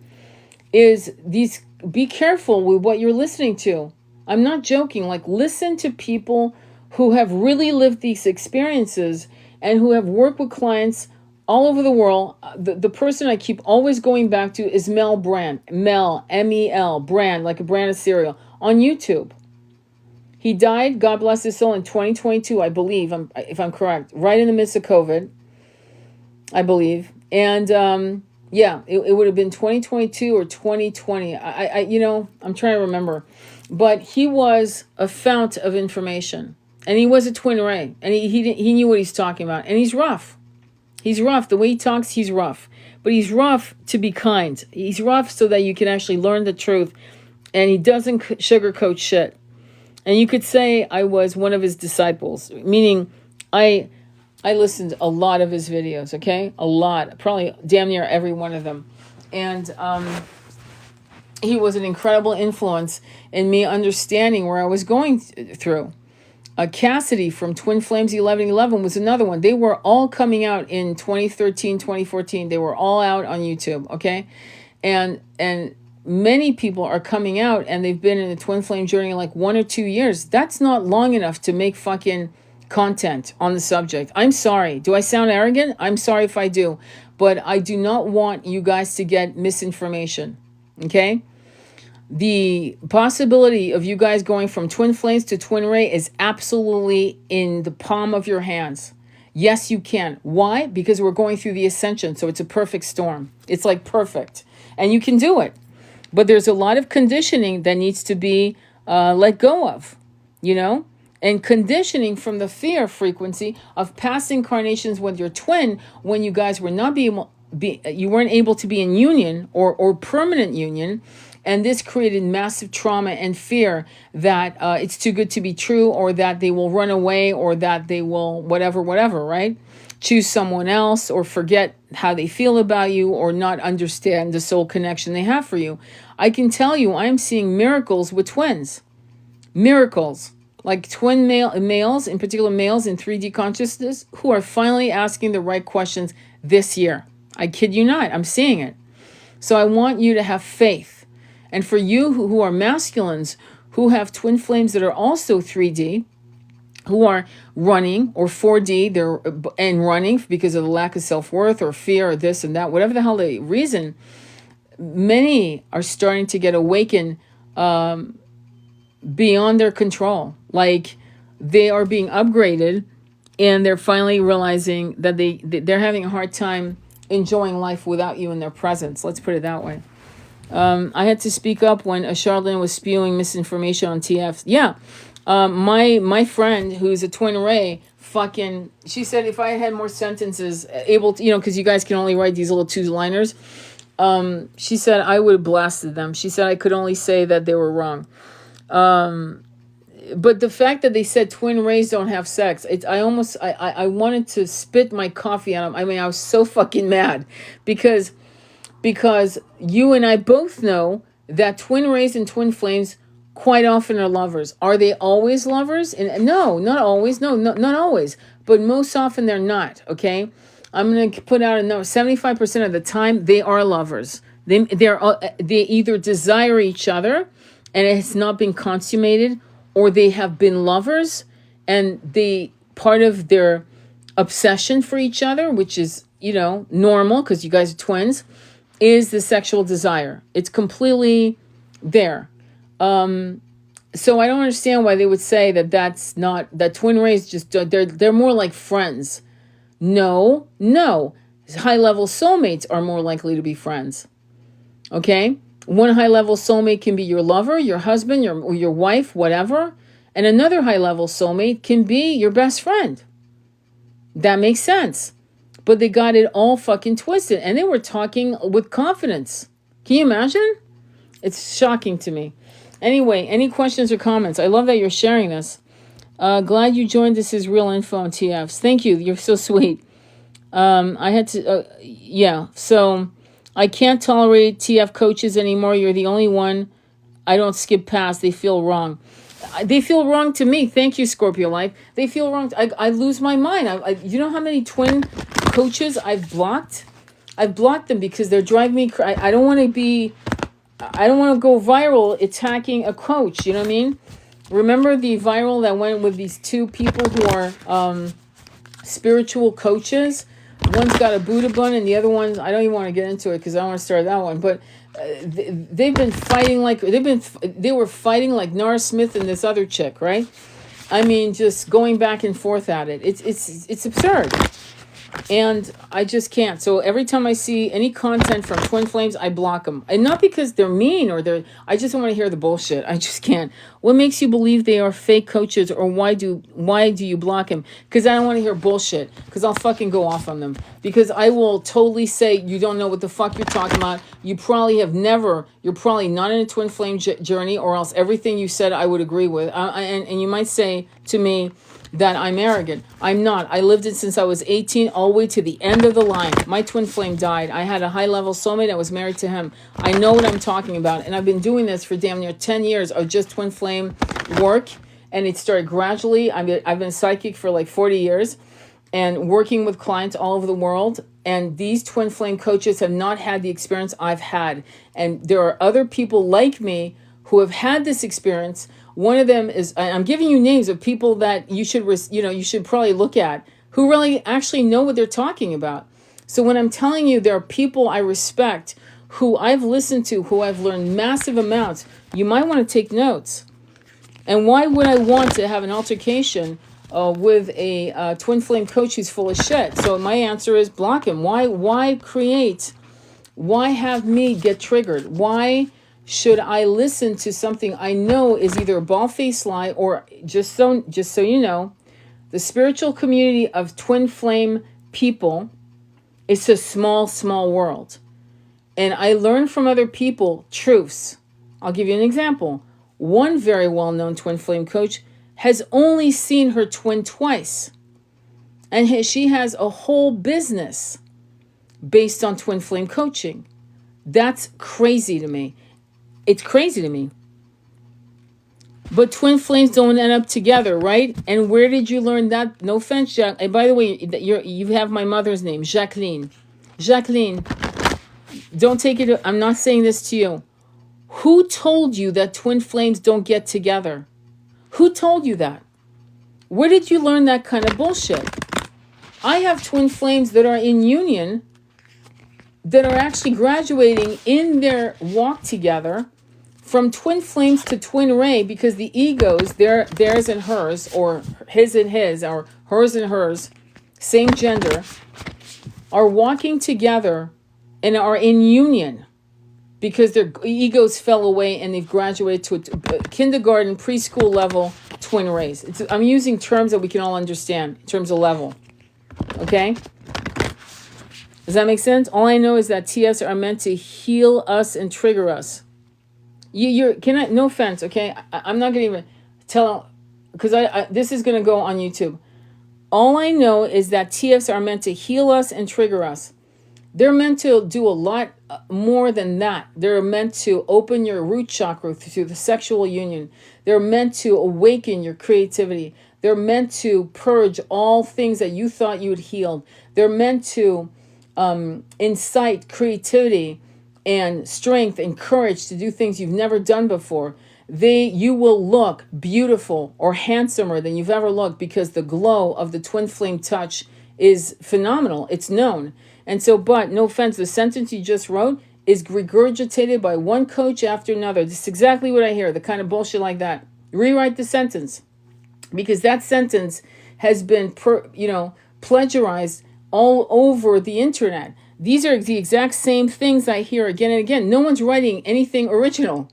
Is these, be careful with what you're listening to. I'm not joking. Like, listen to people who have really lived these experiences and who have worked with clients all over the world. The person I keep always going back to is Mel Brand. Mel, M-E-L, Brand, like a brand of cereal, on YouTube. He died, God bless his soul, in 2022, I believe, if I'm correct, right in the midst of COVID, I believe. And it would have been 2022 or 2020. I'm trying to remember. But he was a fount of information. And he was a twin ray. And he knew what he's talking about. And he's rough. He's rough. The way he talks, he's rough. But he's rough to be kind. He's rough so that you can actually learn the truth. And he doesn't sugarcoat shit. And you could say I was one of his disciples. Meaning, I listened to a lot of his videos, okay? A lot. Probably damn near every one of them. And he was an incredible influence in me understanding where I was going through. Cassidy from Twin Flames 1111 was another one. They were all coming out in 2013, 2014. They were all out on YouTube, okay? And many people are coming out and they've been in the Twin Flame journey like 1 or 2 years. That's not long enough to make fucking content on the subject. I'm sorry. Do I sound arrogant? I'm sorry if I do. But I do not want you guys to get misinformation, okay? The possibility of you guys going from twin flames to twin ray is absolutely in the palm of your hands. Yes, you can. Why? Because we're going through the ascension, so it's a perfect storm. It's like perfect. And you can do it. But there's a lot of conditioning that needs to be let go of, and conditioning from the fear frequency of past incarnations with your twin when you guys were you weren't able to be in union or permanent union. And this created massive trauma and fear that it's too good to be true, or that they will run away, or that they will whatever, right? Choose someone else, or forget how they feel about you, or not understand the soul connection they have for you. I can tell you, I am seeing miracles with twins. Miracles. Like twin males, in particular males in 3D consciousness, who are finally asking the right questions this year. I kid you not. I'm seeing it. So I want you to have faith. And for you who are masculines, who have twin flames that are also 3D, who are running, or 4D, and running because of the lack of self-worth or fear or this and that, whatever the hell the reason, many are starting to get awakened beyond their control. Like, they are being upgraded, and they're finally realizing that they're having a hard time enjoying life without you in their presence. Let's put it that way. I had to speak up when a charlatan was spewing misinformation on TF. Yeah. My friend, who's a twin ray, she said if I had more sentences able to, because you guys can only write these little 2-liners. She said I would have blasted them. She said I could only say that they were wrong. But the fact that they said twin rays don't have sex, I wanted to spit my coffee at them. I mean, I was so fucking mad because you and I both know that twin rays and twin flames quite often are lovers. Are they always lovers? And no, not always. No, not always. But most often they're not. Okay, I'm gonna put out a number. 75% of the time they are lovers. They either desire each other, and it has not been consummated, or they have been lovers, and the part of their obsession for each other, which is normal because you guys are twins, is the sexual desire. It's completely there. So I don't understand why they would say that twin rays just they're more like friends. No. High level soulmates are more likely to be friends. Okay? One high level soulmate can be your lover, your husband, your wife, whatever, and another high level soulmate can be your best friend. That makes sense. But they got it all fucking twisted, and they were talking with confidence. Can you imagine? It's shocking to me. Anyway, any questions or comments? I love that you're sharing this. Glad you joined. This is Real Info on TFs. Thank you. You're so sweet. I had to, so I can't tolerate TF coaches anymore. You're the only one I don't skip past. They feel wrong. They feel wrong to me. Thank you, Scorpio Life. They feel wrong. I lose my mind. You know how many twin coaches I've blocked? I've blocked them because they're driving me crazy. I don't want to go viral attacking a coach. You know what I mean? Remember the viral that went with these two people who are spiritual coaches? One's got a Buddha bun and the other one, I don't even want to get into it because I don't want to start that one. But they've been fighting they were fighting like Nara Smith and this other chick, right? I mean, just going back and forth at it. It's absurd. And I just can't. So every time I see any content from Twin Flames, I block them. And not because they're mean I just don't want to hear the bullshit. I just can't. What makes you believe they are fake coaches, or why do you block them? Because I don't want to hear bullshit. Because I'll fucking go off on them. Because I will totally say, you don't know what the fuck you're talking about. You're probably not in a Twin Flame journey, or else everything you said I would agree with. And you might say to me that I'm arrogant. I'm not. I lived it since I was 18 all the way to the end of the line. My twin flame died. I had a high-level soulmate. I was married to him. I know what I'm talking about. And I've been doing this for damn near 10 years of just twin flame work. And it started gradually. I've been psychic for like 40 years and working with clients all over the world. And these twin flame coaches have not had the experience I've had. And there are other people like me who have had this experience. One of them is, I'm giving you names of people that you should probably look at who really actually know what they're talking about. So when I'm telling you there are people I respect who I've listened to, who I've learned massive amounts, you might want to take notes. And why would I want to have an altercation with a twin flame coach who's full of shit? So my answer is block him. Why have me get triggered? Why should I listen to something I know is either a bald-faced lie, or just so you know, the spiritual community of twin flame people, it's a small, small world. And I learn from other people truths. I'll give you an example. One very well-known twin flame coach has only seen her twin twice. And she has a whole business based on twin flame coaching. That's crazy to me. It's crazy to me. But twin flames don't end up together, right? And where did you learn that? No offense, Jack. And by the way, you have my mother's name, Jacqueline. Jacqueline, don't take it. I'm not saying this to you. Who told you that twin flames don't get together? Who told you that? Where did you learn that kind of bullshit? I have twin flames that are in union, that are actually graduating in their walk together from twin flames to twin ray, because the egos, theirs and hers, or his and his, or hers and hers, same gender, are walking together and are in union because their egos fell away and they've graduated to a kindergarten, preschool level twin rays. I'm using terms that we can all understand in terms of level. Okay? Does that make sense? All I know is that TFs are meant to heal us and trigger us. No offense, okay? I'm not gonna even tell, because this is gonna go on YouTube. All I know is that TFs are meant to heal us and trigger us. They're meant to do a lot more than that. They're meant to open your root chakra through the sexual union. They're meant to awaken your creativity. They're meant to purge all things that you thought you had healed. They're meant to incite creativity and strength and courage to do things you've never done before. You will look beautiful or handsomer than you've ever looked, because the glow of the twin flame touch is phenomenal. It's known. And so, but no offense, the sentence you just wrote is regurgitated by one coach after another. This is exactly what I hear, the kind of bullshit like that. Rewrite the sentence, because that sentence has been plagiarized all over the internet. These are the exact same things I hear again and again. No one's writing anything original.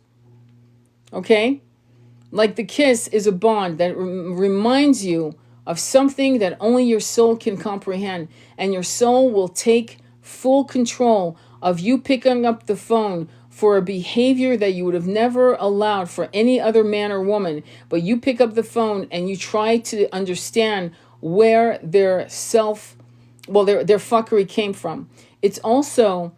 Okay? Like the kiss is a bond that reminds you of something that only your soul can comprehend. And your soul will take full control of you picking up the phone for a behavior that you would have never allowed for any other man or woman. But you pick up the phone and you try to understand where their fuckery came from. It's also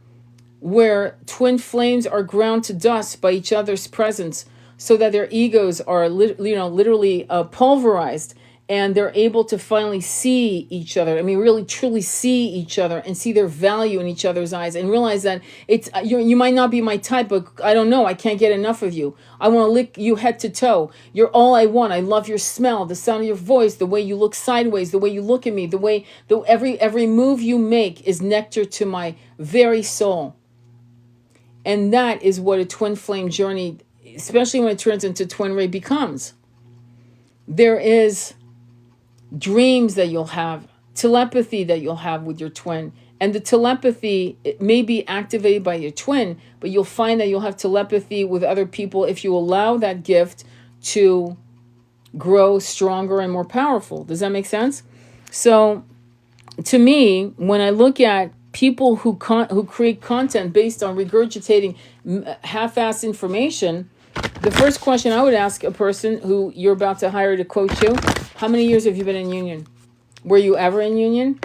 where twin flames are ground to dust by each other's presence, so that their egos are literally pulverized, and they're able to finally see each other. I mean, really truly see each other and see their value in each other's eyes, and realize that you might not be my type, but I don't know, I can't get enough of you. I want to lick you head to toe. You're all I want. I love your smell, the sound of your voice, the way you look sideways, the way you look at me, every move you make is nectar to my very soul. And that is what a twin flame journey, especially when it turns into twin ray, becomes. There is dreams that you'll have, telepathy that you'll have with your twin. And the telepathy, it may be activated by your twin, but you'll find that you'll have telepathy with other people if you allow that gift to grow stronger and more powerful. Does that make sense? So to me, when I look at people who create content based on regurgitating half-assed information, the first question I would ask a person who you're about to hire to coach you: how many years have you been in union? Were you ever in union?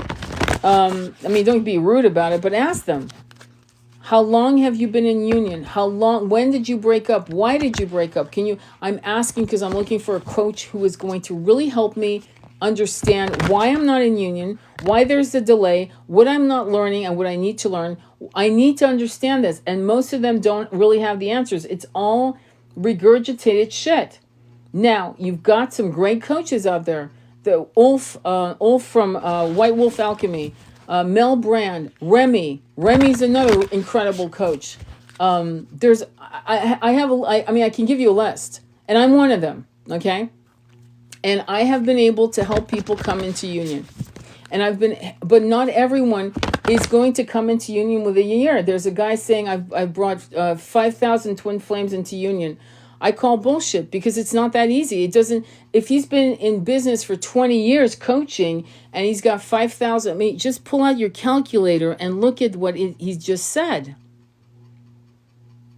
Don't be rude about it, but ask them, how long have you been in union? When did you break up? Why did you break up? I'm asking because I'm looking for a coach who is going to really help me understand why I'm not in union, why there's a delay, what I'm not learning and what I need to learn. I need to understand this. And most of them don't really have the answers. It's all regurgitated shit. Now, you've got some great coaches out there. The Ulf from White Wolf Alchemy, Mel Brand, Remy. Remy's another incredible coach. I can give you a list, and I'm one of them, okay? And I have been able to help people come into union. But not everyone is going to come into union within a year. There's a guy saying I've brought 5,000 twin flames into union. I call bullshit, because it's not that easy. If he's been in business for 20 years coaching and he's got 5,000, just pull out your calculator and look at what he's just said.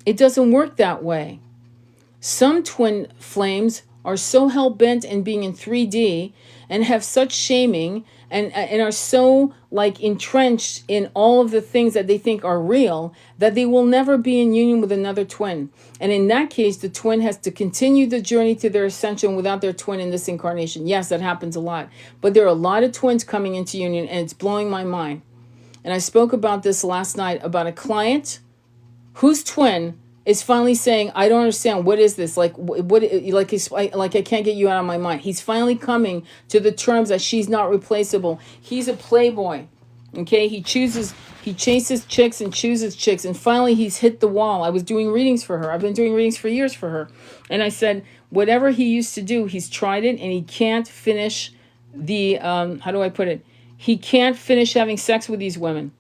It doesn't work that way. Some twin flames are so hell-bent in being in 3D and have such shaming and are so entrenched in all of the things that they think are real that they will never be in union with another twin. And in that case, the twin has to continue the journey to their ascension without their twin in this incarnation. Yes, that happens a lot. But there are a lot of twins coming into union, and it's blowing my mind. And I spoke about this last night about a client whose twin is finally saying, I don't understand. What is this? I can't get you out of my mind. He's finally coming to the terms that she's not replaceable. He's a playboy. Okay. He chases chicks and chooses chicks. And finally he's hit the wall. I was doing readings for her. I've been doing readings for years for her. And I said, whatever he used to do, he's tried it and he can't finish how do I put it? He can't finish having sex with these women.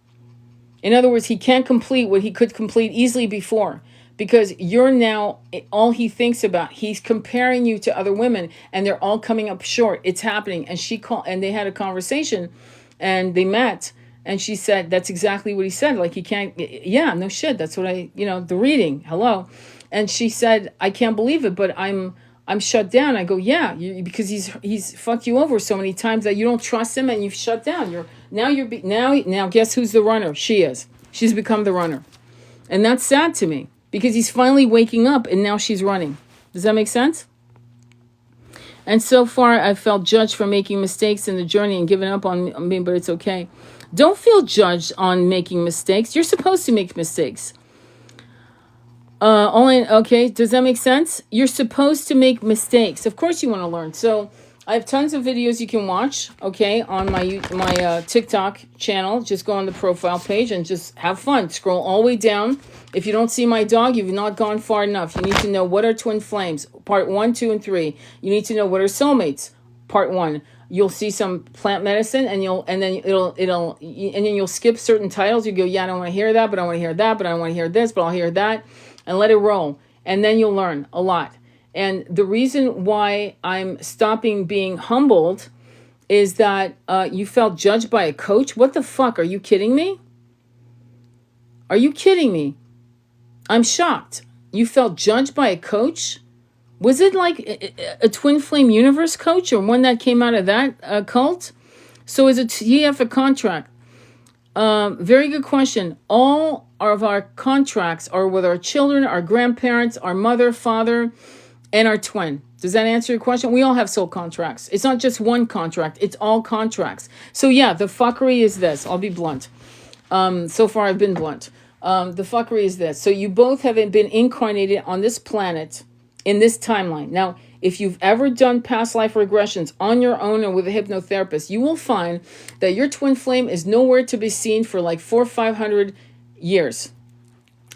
In other words, he can't complete what he could complete easily before. Because you're now all he thinks about. He's comparing you to other women, and they're all coming up short. It's happening. And they had a conversation, and they met, And she said, that's exactly what he said. Like, he can't, yeah, no shit. That's what the reading, hello. And she said, I can't believe it, but I'm shut down. I go, yeah, because he's fucked you over so many times that you don't trust him and you've shut down. Now guess who's the runner? She is. She's become the runner. And that's sad to me because he's finally waking up and now she's running. Does that make sense? And so far, I've felt judged for making mistakes in the journey and giving up on me, but it's okay. Don't feel judged on making mistakes. You're supposed to make mistakes. Okay, does that make sense? You're supposed to make mistakes. Of course you want to learn. So I have tons of videos you can watch, okay, on my TikTok channel. Just go on the profile page and just have fun. Scroll all the way down. If you don't see my dog, you've not gone far enough. You need to know what are twin flames, part 1, 2, and 3. You need to know what are soulmates, part 1. You'll see some plant medicine and then you'll skip certain titles. You go, yeah, I don't want to hear that, but I want to hear that, but I don't want to hear this, but I'll hear that, and let it roll. And then you'll learn a lot. And the reason why I'm stopping being humbled is that you felt judged by a coach. What the fuck? Are you kidding me? Are you kidding me? I'm shocked. You felt judged by a coach? Was it like a twin flame universe coach or one that came out of that cult? So is it he have a contract? Very good question. All of our contracts are with our children, our grandparents, our mother, father, and our twin. Does that answer your question? We all have soul contracts. It's not just one contract. It's all contracts. So yeah, the fuckery is this. I'll be blunt. So far I've been blunt. The fuckery is this. So you both have been incarnated on this planet in this timeline. Now, if you've ever done past life regressions on your own or with a hypnotherapist, you will find that your twin flame is nowhere to be seen for like 400 or 500 years.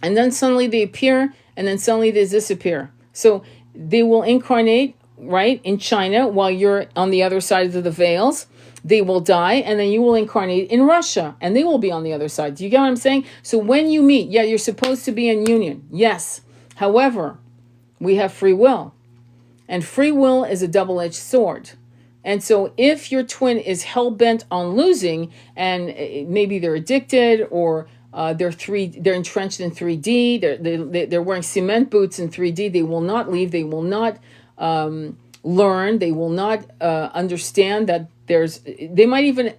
And then suddenly they appear and then suddenly they disappear. So they will incarnate, right, in China while you're on the other side of the veils. They will die, and then you will incarnate in Russia, and they will be on the other side. Do you get what I'm saying? So when you meet, yeah, you're supposed to be in union. Yes. However, we have free will. And free will is a double-edged sword. And so if your twin is hell-bent on losing, and maybe they're addicted, or they're entrenched in 3D, they're wearing cement boots in 3D, they will not leave, they will not learn, they will not understand that they might even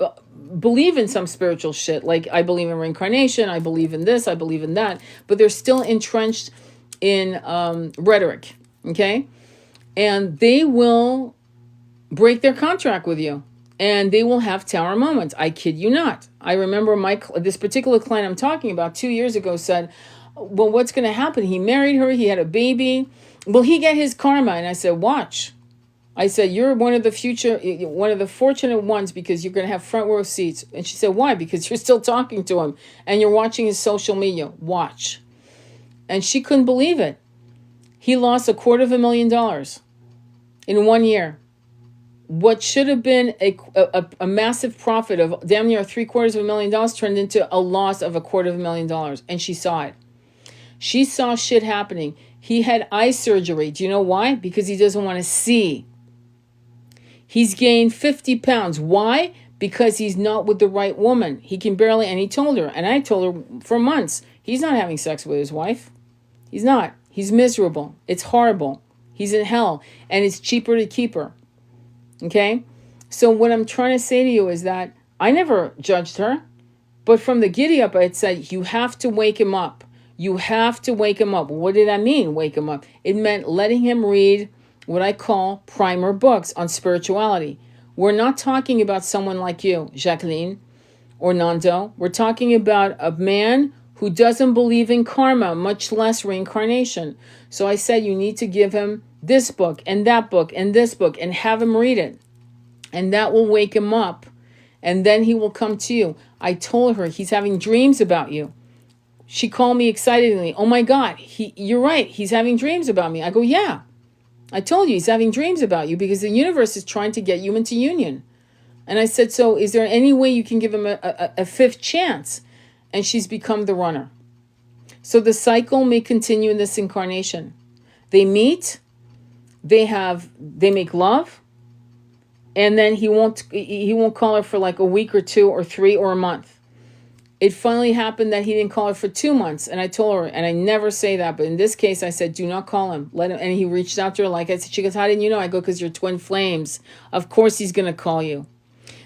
believe in some spiritual shit, like I believe in reincarnation, I believe in this, I believe in that, but they're still entrenched in rhetoric, okay? And they will break their contract with you, and they will have tower moments. I kid you not. I remember this particular client I'm talking about 2 years ago said, well, what's going to happen? He married her, he had a baby. Will he get his karma? And I said, watch. I said, you're one of the fortunate ones because you're going to have front row seats. And she said, why? Because you're still talking to him and you're watching his social media. Watch. And she couldn't believe it. He lost $250,000 in 1 year. What should have been a massive profit of damn near $750,000 turned into a loss of $250,000. And she saw it. She saw shit happening. He had eye surgery. Do you know why? Because he doesn't want to see. He's gained 50 pounds. Why? Because he's not with the right woman. He can barely, and he told her, and I told her for months, he's not having sex with his wife. He's not. He's miserable. It's horrible. He's in hell, and it's cheaper to keep her. Okay? So what I'm trying to say to you is that I never judged her, but from the giddy up, I had said, you have to wake him up. You have to wake him up. What did that mean, wake him up? It meant letting him read what I call primer books on spirituality. We're not talking about someone like you, Jacqueline or Nando. We're talking about a man who doesn't believe in karma, much less reincarnation. So I said, you need to give him this book and that book and this book and have him read it. And that will wake him up. And then he will come to you. I told her he's having dreams about you. She called me excitedly. Oh my God, you're right. He's having dreams about me. I go, yeah. I told you he's having dreams about you because the universe is trying to get you into union. And I said, so is there any way you can give him a fifth chance? And she's become the runner. So the cycle may continue in this incarnation. They meet, they make love, and then he won't call her for like a week or two or 3 or a month. it finally happened that he didn't call her for 2 months. And I told her, and I never say that, but in this case, I said, do not call him. Let him. And he reached out to her. Like I said, she goes, how didn't you know? I go, because you're twin flames. Of course he's going to call you.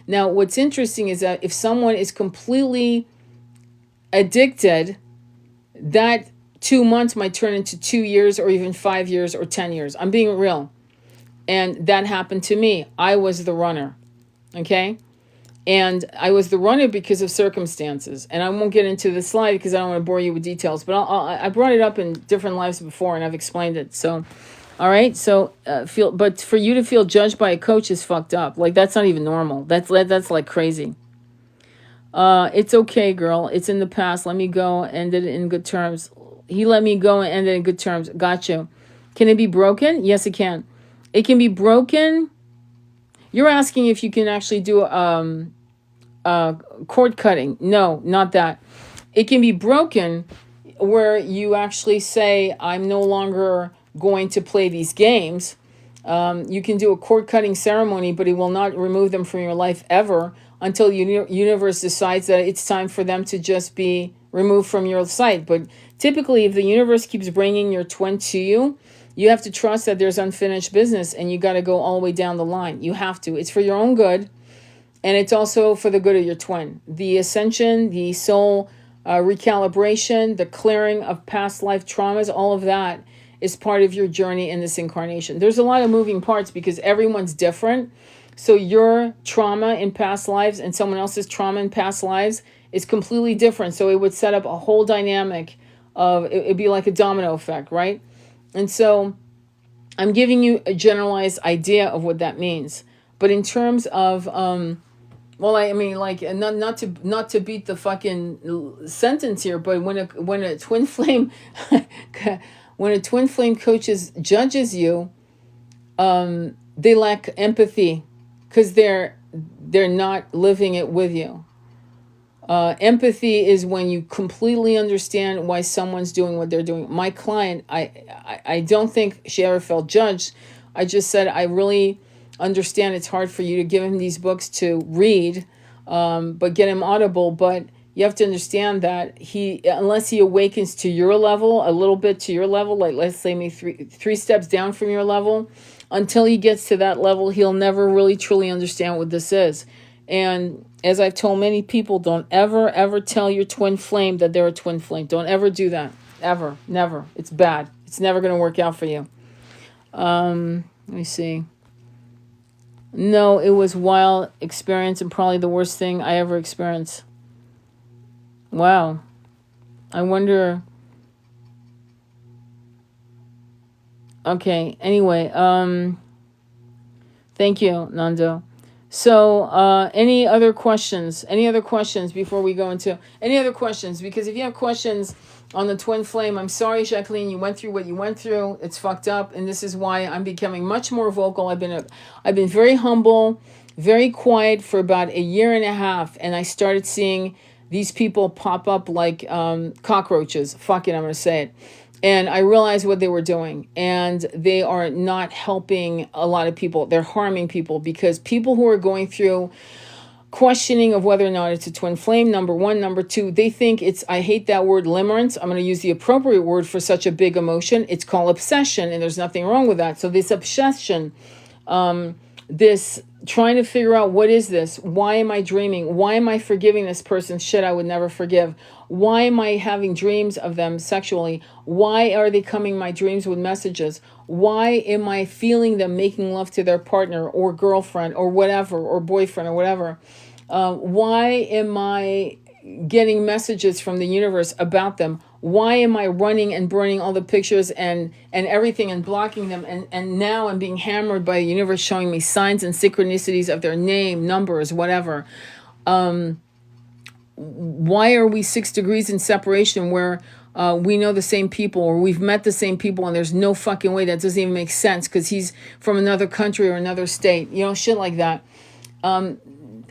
Now, what's interesting is that if someone is completely addicted, that 2 months might turn into 2 years or even 5 years or 10 years. I'm being real. And that happened to me. I was the runner. Okay? And I was the runner because of circumstances. And I won't get into the slide because I don't want to bore you with details. But I brought it up in different lives before, and I've explained it. So, all right. So but for you to feel judged by a coach is fucked up. Like, that's not even normal. That's like crazy. It's okay, girl. It's in the past. Let me go. Ended it in good terms. He let me go and ended in good terms. Got you. Can it be broken? Yes, it can. It can be broken. You're asking if you can actually do cord cutting. No, not that. It can be broken where you actually say, I'm no longer going to play these games. You can do a cord cutting ceremony, but it will not remove them from your life ever until the universe decides that it's time for them to just be removed from your sight. But typically, if the universe keeps bringing your twin to you, you have to trust that there's unfinished business, and you got to go all the way down the line. You have to. It's for your own good, and it's also for the good of your twin. The ascension, the soul recalibration, the clearing of past life traumas, all of that is part of your journey in this incarnation. There's a lot of moving parts because everyone's different. So your trauma in past lives and someone else's trauma in past lives is completely different. So it would set up a whole dynamic of, it'd be like a domino effect, right? And so I'm giving you a generalized idea of what that means. But in terms of, well, I mean, like, not to beat the fucking sentence here, but when a twin flame, when a twin flame judges you, they lack empathy because they're not living it with you. Empathy is when you completely understand why someone's doing what they're doing. My client, I don't think she ever felt judged. I just said, I really understand it's hard for you to give him these books to read, but get him Audible. But you have to understand that unless he awakens to your level, a little bit to your level, like let's say maybe three steps down from your level, until he gets to that level, he'll never really truly understand what this is. And as I've told many people, don't ever tell your twin flame that they're a twin flame. Don't ever do that. Ever. Never. It's bad. It's never going to work out for you. Let me see. No, it was wild experience and probably the worst thing I ever experienced. Wow. I wonder. Okay. Anyway, thank you, Nando. So, any other questions? Any other questions before we go into any other questions? Because if you have questions on the twin flame, I'm sorry, Jacqueline, you went through what you went through. It's fucked up, and this is why I'm becoming much more vocal. I've been very humble, very quiet for about a year and a half, and I started seeing these people pop up like cockroaches. Fuck it, I'm gonna say it. And I realized what they were doing. And they are not helping a lot of people. They're harming people because people who are going through questioning of whether or not it's a twin flame, number one. Number two, they think it's, I hate that word, limerence. I'm going to use the appropriate word for such a big emotion. It's called obsession, and there's nothing wrong with that. So this obsession, this trying to figure out, what is this? Why am I dreaming? Why am I forgiving this person shit I would never forgive? Why am I having dreams of them sexually? Why are they coming in my dreams with messages? Why am I feeling them making love to their partner or girlfriend or whatever, or boyfriend or whatever? Why am I getting messages from the universe about them? Why am I running and burning all the pictures and everything and blocking them? And now I'm being hammered by the universe showing me signs and synchronicities of their name, numbers, whatever. Why are we 6 degrees in separation where we know the same people or we've met the same people and there's no fucking way? That doesn't even make sense because he's from another country or another state, shit like that.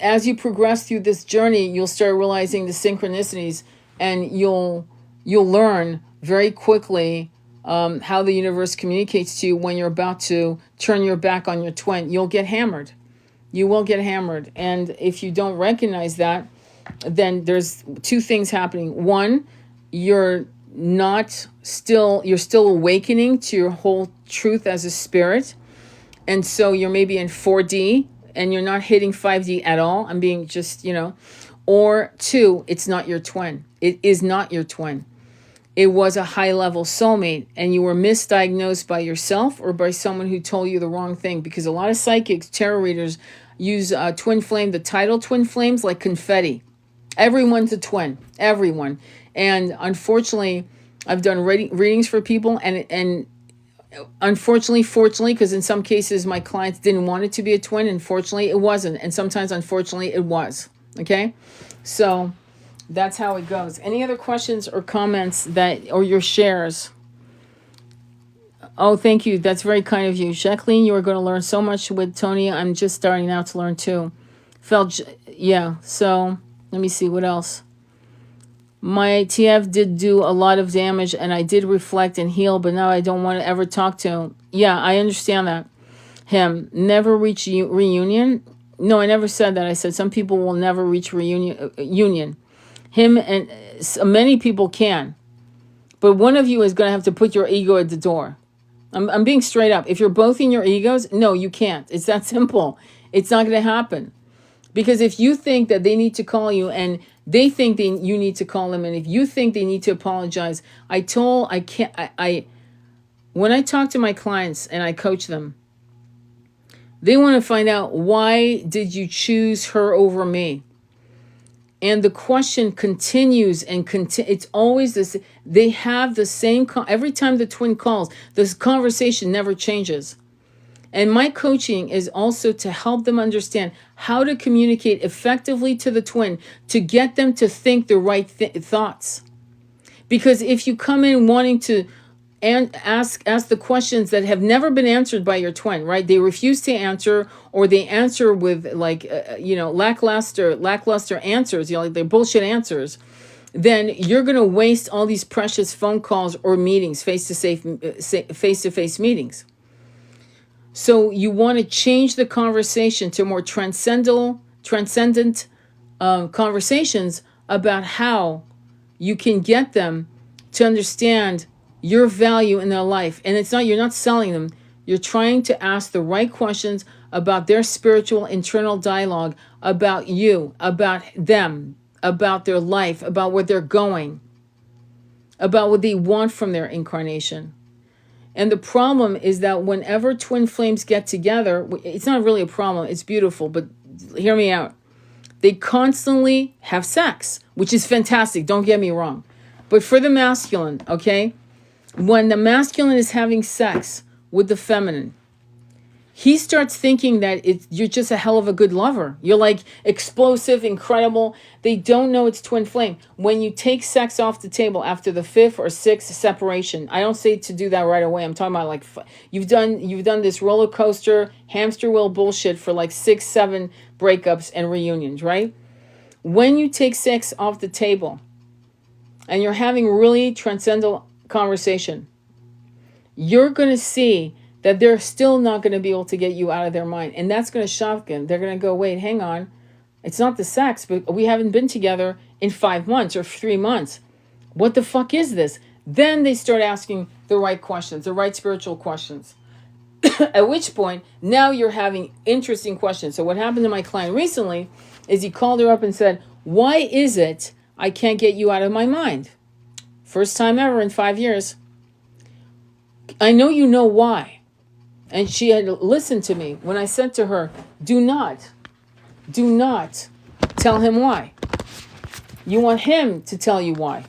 As you progress through this journey, you'll start realizing the synchronicities, and you'll learn very quickly how the universe communicates to you when you're about to turn your back on your twin. You'll get hammered. You will get hammered. And if you don't recognize that, then there's two things happening. One, you're still awakening to your whole truth as a spirit. And so you're maybe in 4D and you're not hitting 5D at all. I'm being just, or two, it's not your twin. It is not your twin. It was a high level soulmate and you were misdiagnosed by yourself or by someone who told you the wrong thing, because a lot of psychics, tarot readers use twin flame, the title twin flames, like confetti. Everyone's a twin, everyone. And unfortunately, I've done readings for people and unfortunately, fortunately, because in some cases my clients didn't want it to be a twin, and fortunately it wasn't. And sometimes, unfortunately, it was. Okay? So that's how it goes. Any other questions or comments or your shares? Oh, thank you. That's very kind of you. Jacqueline, you are going to learn so much with Tony. I'm just starting now to learn too. Yeah. So let me see what else. My TF did do a lot of damage and I did reflect and heal, but now I don't want to ever talk to him. Yeah, I understand that. Him. Never reach reunion. No, I never said that. I said some people will never reach union. Him and many people can. But one of you is going to have to put your ego at the door. I'm being straight up. If you're both in your egos, no, you can't. It's that simple. It's not going to happen. Because if you think that they need to call you and they think you need to call them, and if you think they need to apologize, when I talk to my clients and I coach them, they want to find out, why did you choose her over me? And the question continues and it's always this. They have the same, every time the twin calls, this conversation never changes. And my coaching is also to help them understand how to communicate effectively to the twin to get them to think the right thoughts. Because if you come in wanting to ask the questions that have never been answered by your twin, right? They refuse to answer, or they answer with lackluster answers, like they're bullshit answers. Then you're going to waste all these precious phone calls or meetings, face-to-face meetings. So you want to change the conversation to more transcendent conversations about how you can get them to understand your value in their life. And you're not selling them. You're trying to ask the right questions about their spiritual internal dialogue, about you, about them, about their life, about where they're going, about what they want from their incarnation. And the problem is that whenever twin flames get together, it's not really a problem, it's beautiful, but hear me out. They constantly have sex, which is fantastic, don't get me wrong. But for the masculine, okay, when the masculine is having sex with the feminine, he starts thinking that you're just a hell of a good lover. You're like explosive, incredible. They don't know it's twin flame. When you take sex off the table after the 5th or 6th separation, I don't say to do that right away. I'm talking about like you've done this roller coaster, hamster wheel bullshit for like 6, 7 breakups and reunions, right? When you take sex off the table and you're having really transcendental conversation, you're going to see that they're still not going to be able to get you out of their mind. And that's going to shock them. They're going to go, wait, hang on. It's not the sex, but we haven't been together in 5 months or 3 months. What the fuck is this? Then they start asking the right questions, the right spiritual questions. At which point, now you're having interesting questions. So what happened to my client recently is he called her up and said, why is it I can't get you out of my mind? First time ever in 5 years. I know you know why. And she had listened to me when I said to her, do not tell him why. You want him to tell you why.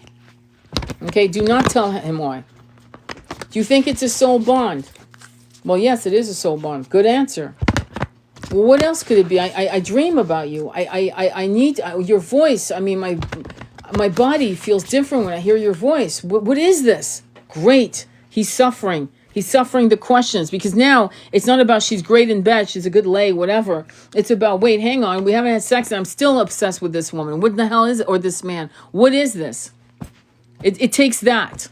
Okay, do not tell him why. Do you think it's a soul bond? Well, yes, it is a soul bond. Good answer. Well, what else could it be? I dream about you. I need your voice. I mean, my body feels different when I hear your voice. What is this? Great. He's suffering. He's suffering the questions, because now it's not about she's great in bed, she's a good lay, whatever. It's about, wait, hang on, we haven't had sex and I'm still obsessed with this woman. What the hell is it? Or this man? What is this? It takes that.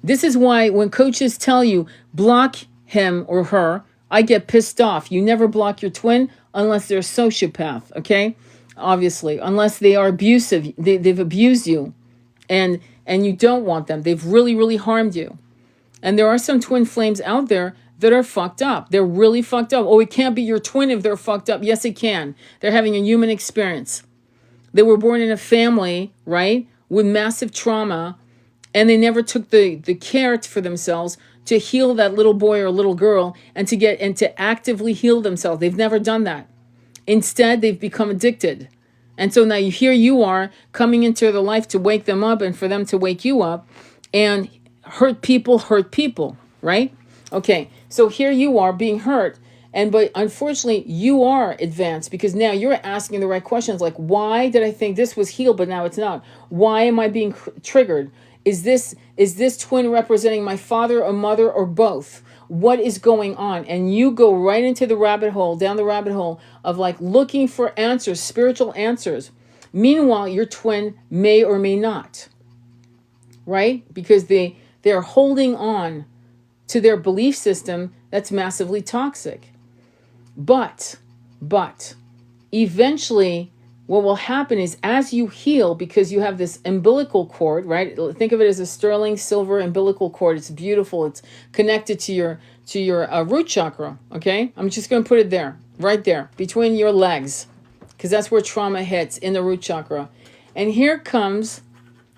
This is why when coaches tell you, block him or her, I get pissed off. You never block your twin unless they're a sociopath, okay? obviously, unless they are abusive. They've abused you, and you don't want them. They've really, really harmed you. And there are some twin flames out there that are fucked up. They're really fucked up. Oh, it can't be your twin if they're fucked up. Yes, it can. They're having a human experience. They were born in a family, right, with massive trauma, and they never took the care for themselves to heal that little boy or little girl and to actively heal themselves. They've never done that. Instead, they've become addicted. And so now here you are coming into their life to wake them up and for them to wake you up, and hurt people, right? Okay, so here you are being hurt, but unfortunately you are advanced because now you're asking the right questions, like, why did I think this was healed but now it's not? Why am I being triggered? Is this twin representing my father or mother or both? What is going on? And you go right into the rabbit hole, down the rabbit hole of like looking for answers, spiritual answers. Meanwhile, your twin may or may not, right? Because they're holding on to their belief system that's massively toxic. But eventually what will happen is as you heal, because you have this umbilical cord, right? Think of it as a sterling silver umbilical cord. It's beautiful. It's connected to your root chakra, okay? I'm just going to put it there, right there, between your legs, because that's where trauma hits, in the root chakra. And here comes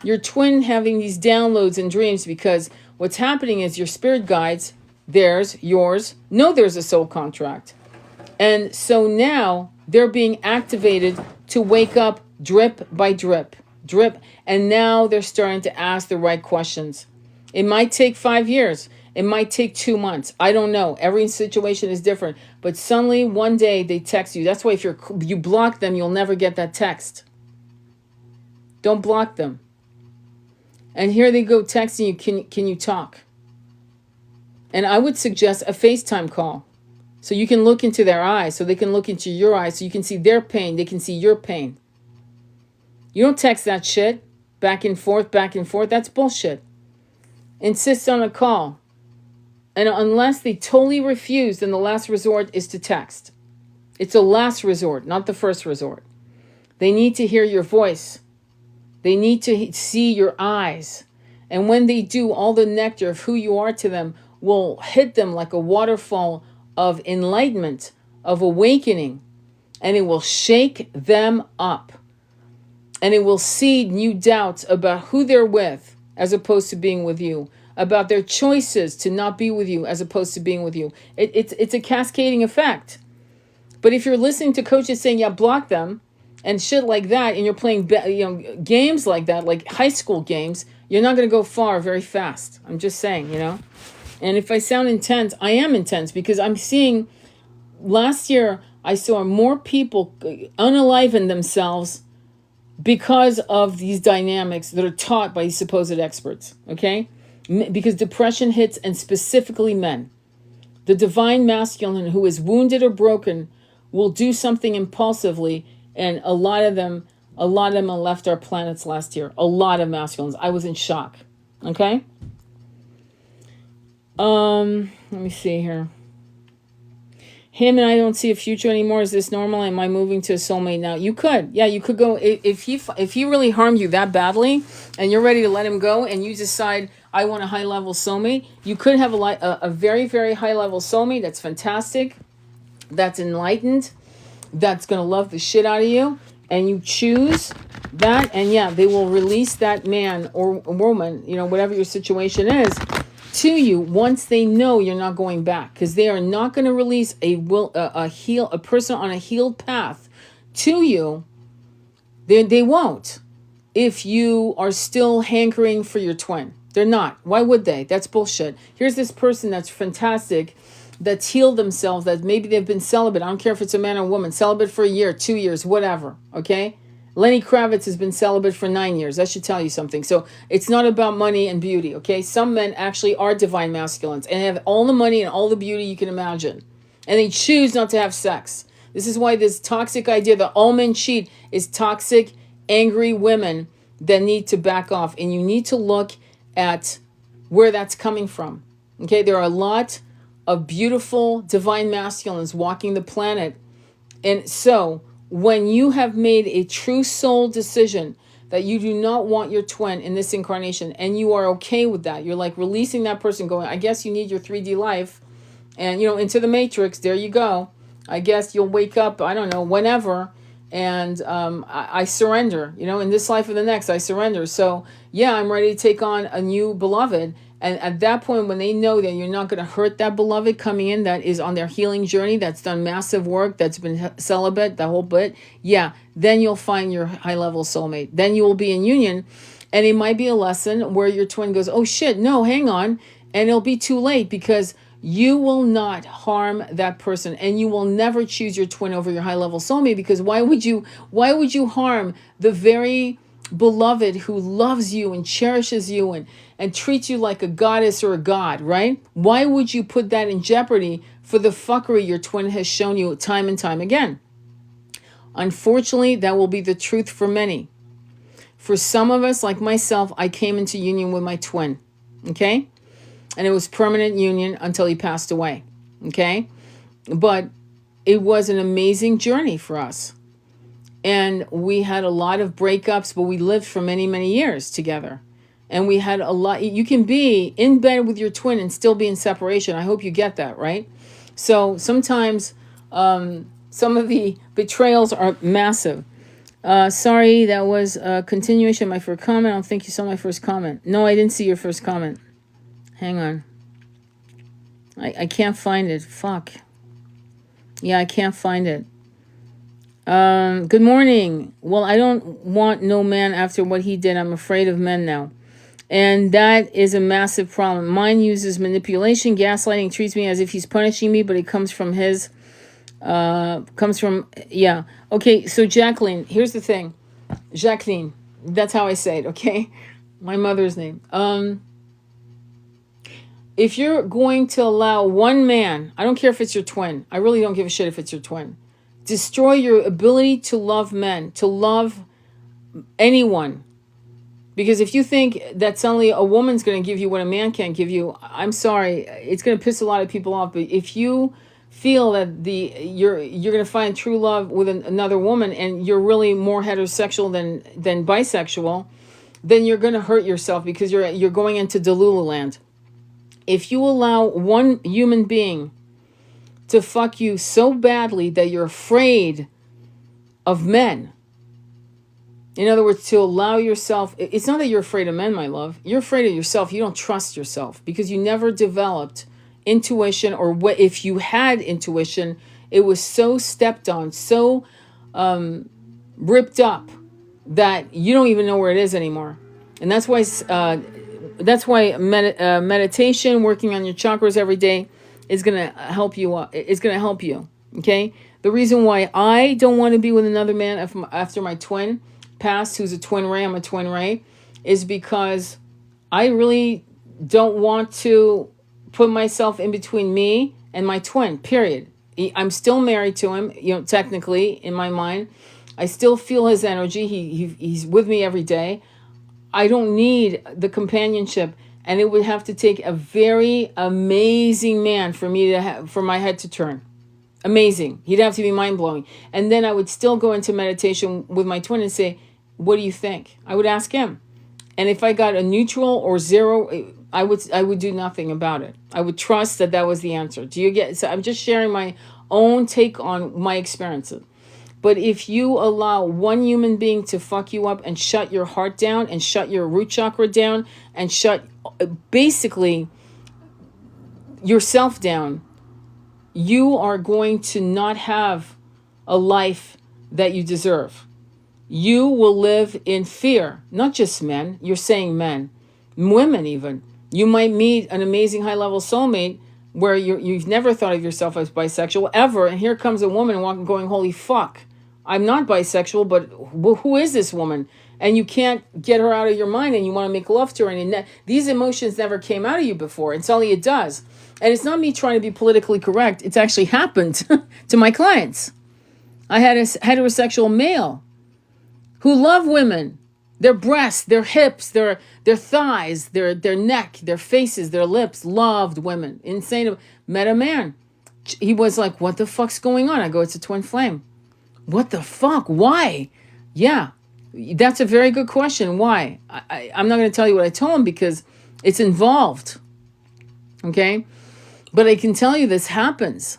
your twin having these downloads and dreams, because what's happening is your spirit guides, theirs, yours, know there's a soul contract. And so now they're being activated to wake up drip by drip, and now they're starting to ask the right questions. It might take 5 years. It might take 2 months. I don't know. Every situation is different. But suddenly one day they text you. That's why if you block them, you'll never get that text. Don't block them. And here they go texting you, can you talk? And I would suggest a FaceTime call. So you can look into their eyes, so they can look into your eyes, so you can see their pain, they can see your pain. You don't text that shit back and forth. That's bullshit. Insist on a call. And unless they totally refuse, then the last resort is to text. It's a last resort, not the first resort. They need to hear your voice. They need to see your eyes. And when they do, all the nectar of who you are to them will hit them like a waterfall of enlightenment, of awakening. And it will shake them up. And it will seed new doubts about who they're with as opposed to being with you. About their choices to not be with you as opposed to being with you. It's a cascading effect. But if you're listening to coaches saying, yeah, block them, and shit like that, and you're playing games like that, like high school games, you're not going to go far very fast. I'm just saying, And if I sound intense, I am intense because I'm seeing, last year, I saw more people unaliven themselves because of these dynamics that are taught by these supposed experts, okay? Because depression hits, and specifically men. The divine masculine who is wounded or broken will do something impulsively, and a lot of them left our planets last year. A lot of masculines. I was in shock. Okay? Let me see here. Him and I don't see a future anymore. Is this normal? Am I moving to a soulmate now? You could. Yeah, you could go. If he really harmed you that badly and you're ready to let him go and you decide, I want a high-level soulmate, you could have a very, very high-level soulmate that's fantastic, that's enlightened, that's going to love the shit out of you, and you choose that, and yeah, they will release that man or woman, whatever your situation is, to you once they know you're not going back, because they are not going to release a person on a healed path to you. They won't if you are still hankering for your twin. They're not. Why would they? That's bullshit. Here's this person that's fantastic, that's healed themselves, that maybe they've been celibate. I don't care if it's a man or woman, celibate for a year, 2 years, whatever. Okay? Lenny Kravitz has been celibate for 9 years. That should tell you something. So it's not about money and beauty, okay? Some men actually are divine masculines and have all the money and all the beauty you can imagine. And they choose not to have sex. This is why this toxic idea that all men cheat is toxic, angry women that need to back off. And you need to look at where that's coming from. Okay? There are a lot of beautiful divine masculines walking the planet. And so when you have made a true soul decision that you do not want your twin in this incarnation, and you are okay with that, you're like releasing that person, going, I guess you need your 3D life, and into the matrix, there you go. I guess you'll wake up, I don't know, whenever, and I surrender, in this life or the next, I surrender. So yeah, I'm ready to take on a new beloved. And at that point, when they know that you're not going to hurt that beloved coming in, that is on their healing journey, that's done massive work, that's been celibate, the whole bit, yeah, then you'll find your high-level soulmate. Then you will be in union, and it might be a lesson where your twin goes, oh shit, no, hang on, and it'll be too late, because you will not harm that person, and you will never choose your twin over your high-level soulmate, because why would you harm the very beloved who loves you and cherishes you and treats you like a goddess or a god, right? Why would you put that in jeopardy for the fuckery your twin has shown you time and time again? Unfortunately, that will be the truth for many. For some of us, like myself, I came into union with my twin, okay? And it was permanent union until he passed away, okay? But it was an amazing journey for us. And we had a lot of breakups, but we lived for many, many years together. And we had a lot. You can be in bed with your twin and still be in separation. I hope you get that, right? So sometimes some of the betrayals are massive. Sorry, that was a continuation of my first comment. I don't think you saw my first comment. No, I didn't see your first comment. Hang on. I can't find it. Fuck. Yeah, I can't find it. Good morning. Well, I don't want no man after what he did. I'm afraid of men now. And that is a massive problem. Mine uses manipulation, gaslighting, treats me as if he's punishing me, but it comes from yeah. Okay, so Jacqueline, here's the thing. Jacqueline, that's how I say it, okay? My mother's name. If you're going to allow one man, I don't care if it's your twin. I really don't give a shit if it's your twin. Destroy your ability to love men, to love anyone. Because if you think that suddenly a woman's going to give you what a man can't give you, I'm sorry, it's going to piss a lot of people off. But if you feel that you're going to find true love with another woman, and you're really more heterosexual than bisexual, then you're going to hurt yourself, because you're going into Delulu land. If you allow one human being to fuck you so badly that you're afraid of men, in other words, to allow yourself, it's not that you're afraid of men, my love. You're afraid of yourself. You don't trust yourself because you never developed intuition, or what if you had intuition, it was so stepped on, so ripped up that you don't even know where it is anymore. And that's why meditation, working on your chakras every day, is going to help you. It's going to help you. Okay. The reason why I don't want to be with another man after my twin passed, who's a twin ray, I'm a twin ray, is because I really don't want to put myself in between me and my twin, period. I'm still married to him, technically, in my mind. I still feel his energy. He's with me every day. I don't need the companionship, and it would have to take a very amazing man for me to for my head to turn. Amazing. He'd have to be mind-blowing. And then I would still go into meditation with my twin and say, what do you think? I would ask him. And if I got a neutral or zero, I would do nothing about it. I would trust that was the answer. Do you get? So I'm just sharing my own take on my experiences. But if you allow one human being to fuck you up and shut your heart down and shut your root chakra down and shut basically yourself down, you are going to not have a life that you deserve. You will live in fear, not just men. You're saying men, women even. You might meet an amazing high-level soulmate where you've never thought of yourself as bisexual ever, and here comes a woman walking, going, holy fuck, I'm not bisexual, but who is this woman? And you can't get her out of your mind, and you want to make love to her, and these emotions never came out of you before, and suddenly it does. And it's not me trying to be politically correct. It's actually happened to my clients. I had a heterosexual male who love women, their breasts, their hips, their thighs, their neck, their faces, their lips, loved women. Insane. Met a man. He was like, what the fuck's going on? I go, it's a twin flame. What the fuck? Why? Yeah, that's a very good question. Why? I'm not going to tell you what I told him because it's involved. Okay? But I can tell you this happens.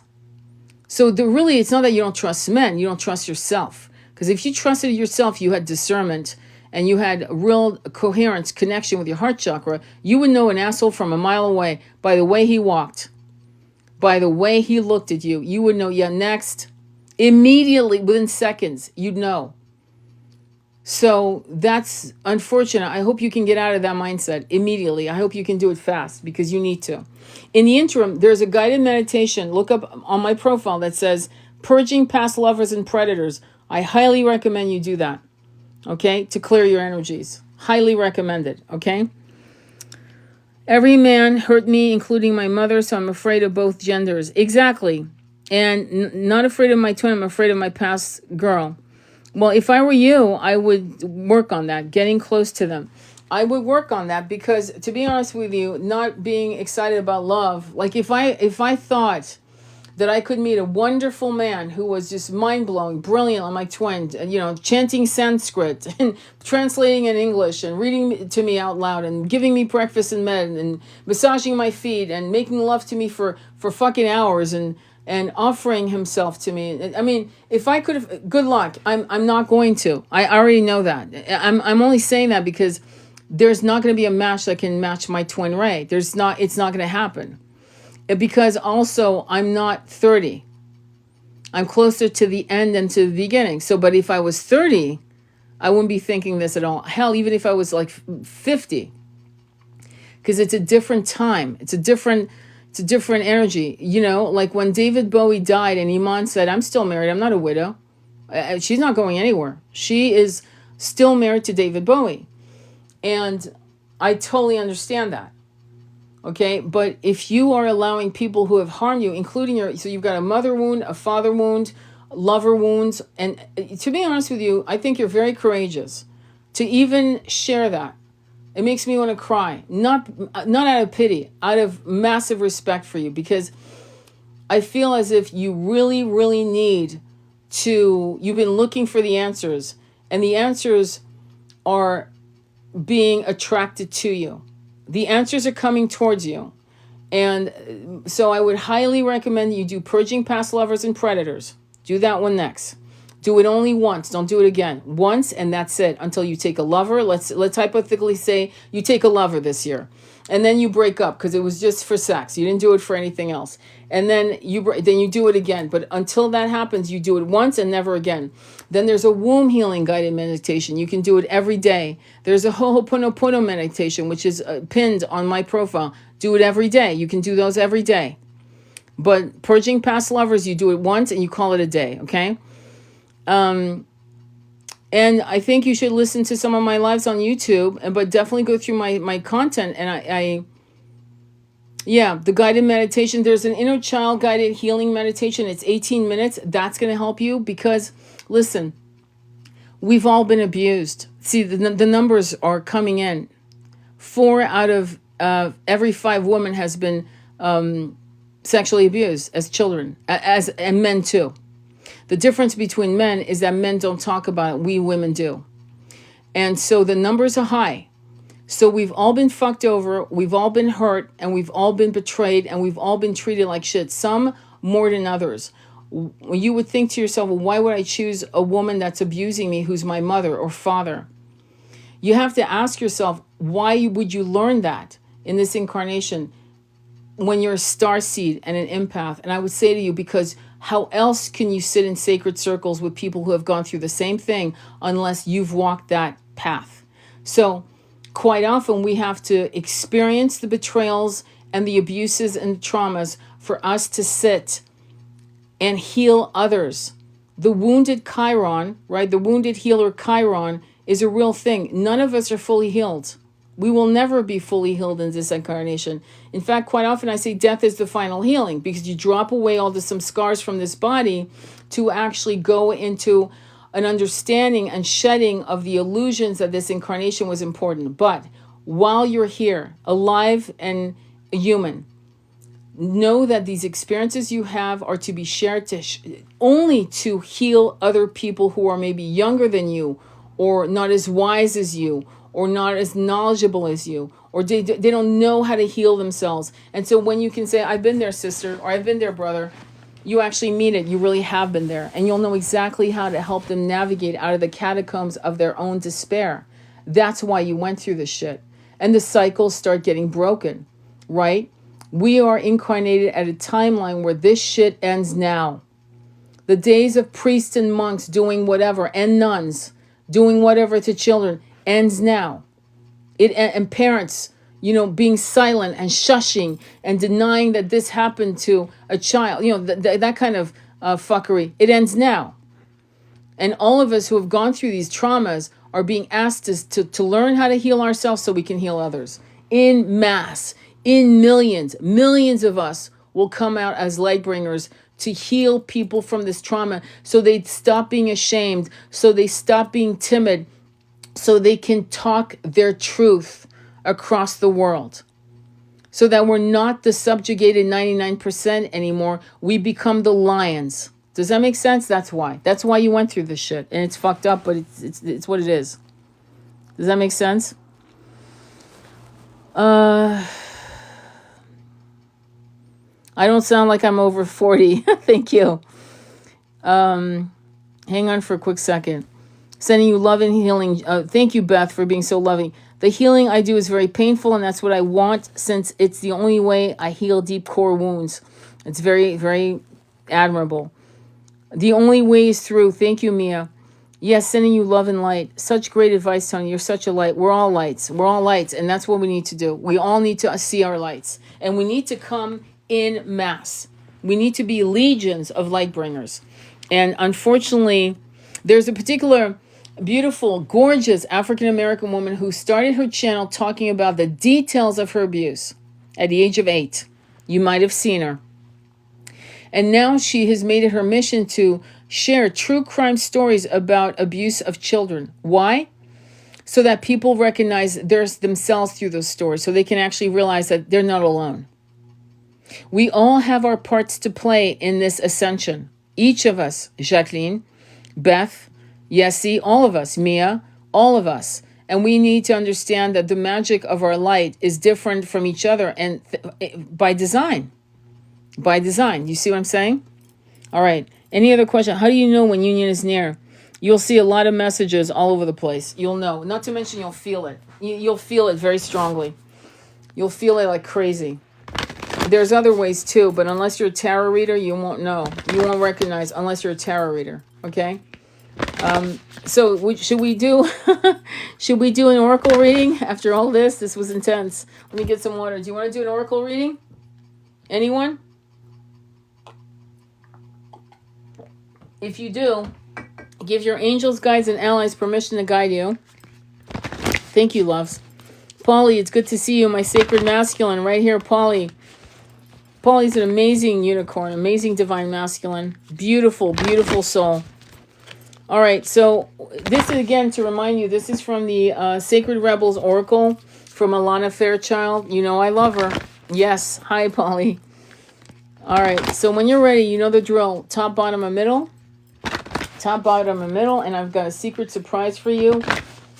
So really, it's not that you don't trust men. You don't trust yourself. Because if you trusted yourself, you had discernment and you had real coherence, connection with your heart chakra, you would know an asshole from a mile away by the way he walked, by the way he looked at you. You would know, yeah, next. Immediately, within seconds, you'd know. So that's unfortunate. I hope you can get out of that mindset immediately. I hope you can do it fast because you need to. In the interim, there's a guided meditation. Look up on my profile that says Purging Past Lovers and Predators. I highly recommend you do that, okay, to clear your energies. Highly recommended, okay? Every man hurt me, including my mother, so I'm afraid of both genders. Exactly. And not afraid of my twin, I'm afraid of my past girl. Well, if I were you, I would work on that, getting close to them. I would work on that because, to be honest with you, not being excited about love, like if I thought that I could meet a wonderful man who was just mind-blowing, brilliant like my twin, chanting Sanskrit and translating in English and reading to me out loud and giving me breakfast in bed and massaging my feet and making love to me for fucking hours and offering himself to me. I mean, if I could have, good luck. I'm not going to. I already know that. I'm only saying that because there's not going to be a match that can match my twin ray. It's not going to happen. Because also I'm not 30. I'm closer to the end than to the beginning. So, but if I was 30, I wouldn't be thinking this at all. Hell, even if I was like 50, because it's a different time. It's a different energy. Like when David Bowie died and Iman said, I'm still married. I'm not a widow. She's not going anywhere. She is still married to David Bowie. And I totally understand that. Okay, but if you are allowing people who have harmed you, including so you've got a mother wound, a father wound, lover wounds, and to be honest with you, I think you're very courageous to even share that. It makes me want to cry, not out of pity, out of massive respect for you, because I feel as if you really, really need to, you've been looking for the answers, and the answers are being attracted to you. The answers are coming towards you. And so I would highly recommend you do Purging Past Lovers and Predators. Do that one next. Do it only once. Don't do it again. Once, and that's it, until you take a lover. Let's hypothetically say you take a lover this year. And then you break up because it was just for sex. You didn't do it for anything else. And then you do it again. But until that happens, you do it once and never again. Then there's a womb healing guided meditation. You can do it every day. There's a Ho'oponopono meditation, which is pinned on my profile. Do it every day. You can do those every day. But Purging Past Lovers, you do it once and you call it a day, okay? And I think you should listen to some of my lives on YouTube, but definitely go through my content. And the guided meditation, there's an inner child guided healing meditation. It's 18 minutes. That's going to help you because, listen, we've all been abused. See, the numbers are coming in. 4 out of every 5 women has been sexually abused as children, and men too. The difference between men is that men don't talk about it. We women do. And so the numbers are high. So we've all been fucked over. We've all been hurt. And we've all been betrayed. And we've all been treated like shit. Some more than others. You would think to yourself, well, why would I choose a woman that's abusing me who's my mother or father? You have to ask yourself, why would you learn that in this incarnation when you're a starseed and an empath? And I would say to you, because how else can you sit in sacred circles with people who have gone through the same thing unless you've walked that path? So quite often we have to experience the betrayals and the abuses and the traumas for us to sit and heal others. The wounded Chiron, right? The wounded healer Chiron is a real thing. None of us are fully healed. We will never be fully healed in this incarnation. In fact, quite often I say death is the final healing because you drop away some scars from this body to actually go into an understanding and shedding of the illusions that this incarnation was important. But while you're here, alive and human, know that these experiences you have are to be shared only to heal other people who are maybe younger than you, or not as wise as you, or not as knowledgeable as you, or they don't know how to heal themselves. And so when you can say, I've been there, sister, or I've been there, brother, you actually mean it. You really have been there. And you'll know exactly how to help them navigate out of the catacombs of their own despair. That's why you went through this shit. And the cycles start getting broken, right? We are incarnated at a timeline where this shit ends now. The days of priests and monks doing whatever, and nuns doing whatever to children, ends now. And parents, being silent and shushing and denying that this happened to a child, that kind of fuckery, it ends now. And all of us who have gone through these traumas are being asked to learn how to heal ourselves so we can heal others. In mass, in millions of us will come out as light bringers to heal people from this trauma, so they stop being ashamed, so they stop being timid, so they can talk their truth across the world. So that we're not the subjugated 99% anymore. We become the lions. Does that make sense? That's why. That's why you went through this shit. And it's fucked up, but it's what it is. Does that make sense? I don't sound like I'm over 40. Thank you. Hang on for a quick second. Sending you love and healing. Thank you, Beth, for being so loving. The healing I do is very painful, and that's what I want, since it's the only way I heal deep core wounds. It's very, very admirable. The only way is through. Thank you, Mia. Yes, sending you love and light. Such great advice, Tony. You're such a light. We're all lights. We're all lights, and that's what we need to do. We all need to see our lights, and we need to come in mass. We need to be legions of light bringers. And unfortunately, there's a particular beautiful, gorgeous African-American woman who started her channel talking about the details of her abuse at the age of 8. You might have seen her. And now she has made it her mission to share true crime stories about abuse of children. Why? So that people recognize themselves through those stories, so they can actually realize that they're not alone. We all have our parts to play in this ascension. Each of us, Jacqueline, Beth, Yessie, all of us, Mia, all of us. And we need to understand that the magic of our light is different from each other, and by design. By design. You see what I'm saying? All right. Any other question? How do you know when union is near? You'll see a lot of messages all over the place. You'll know. Not to mention you'll feel it. You'll feel it very strongly. You'll feel it like crazy. There's other ways too, but unless you're a tarot reader, you won't know. You won't recognize unless you're a tarot reader. Okay? So should we do an oracle reading after all this? This was intense. Let me get some water. Do you want to do an oracle reading? Anyone? If you do, give your angels, guides, and allies permission to guide you. Thank you, loves. Polly, it's good to see you, my sacred masculine, right here, Polly. Polly's an amazing unicorn, amazing divine masculine. Beautiful, beautiful soul. All right, so this is, again, to remind you, this is from the Sacred Rebels Oracle from Alana Fairchild. You know I love her. Yes. Hi, Polly. All right, so when you're ready, you know the drill. Top, bottom, and middle. Top, bottom, and middle. And I've got a secret surprise for you.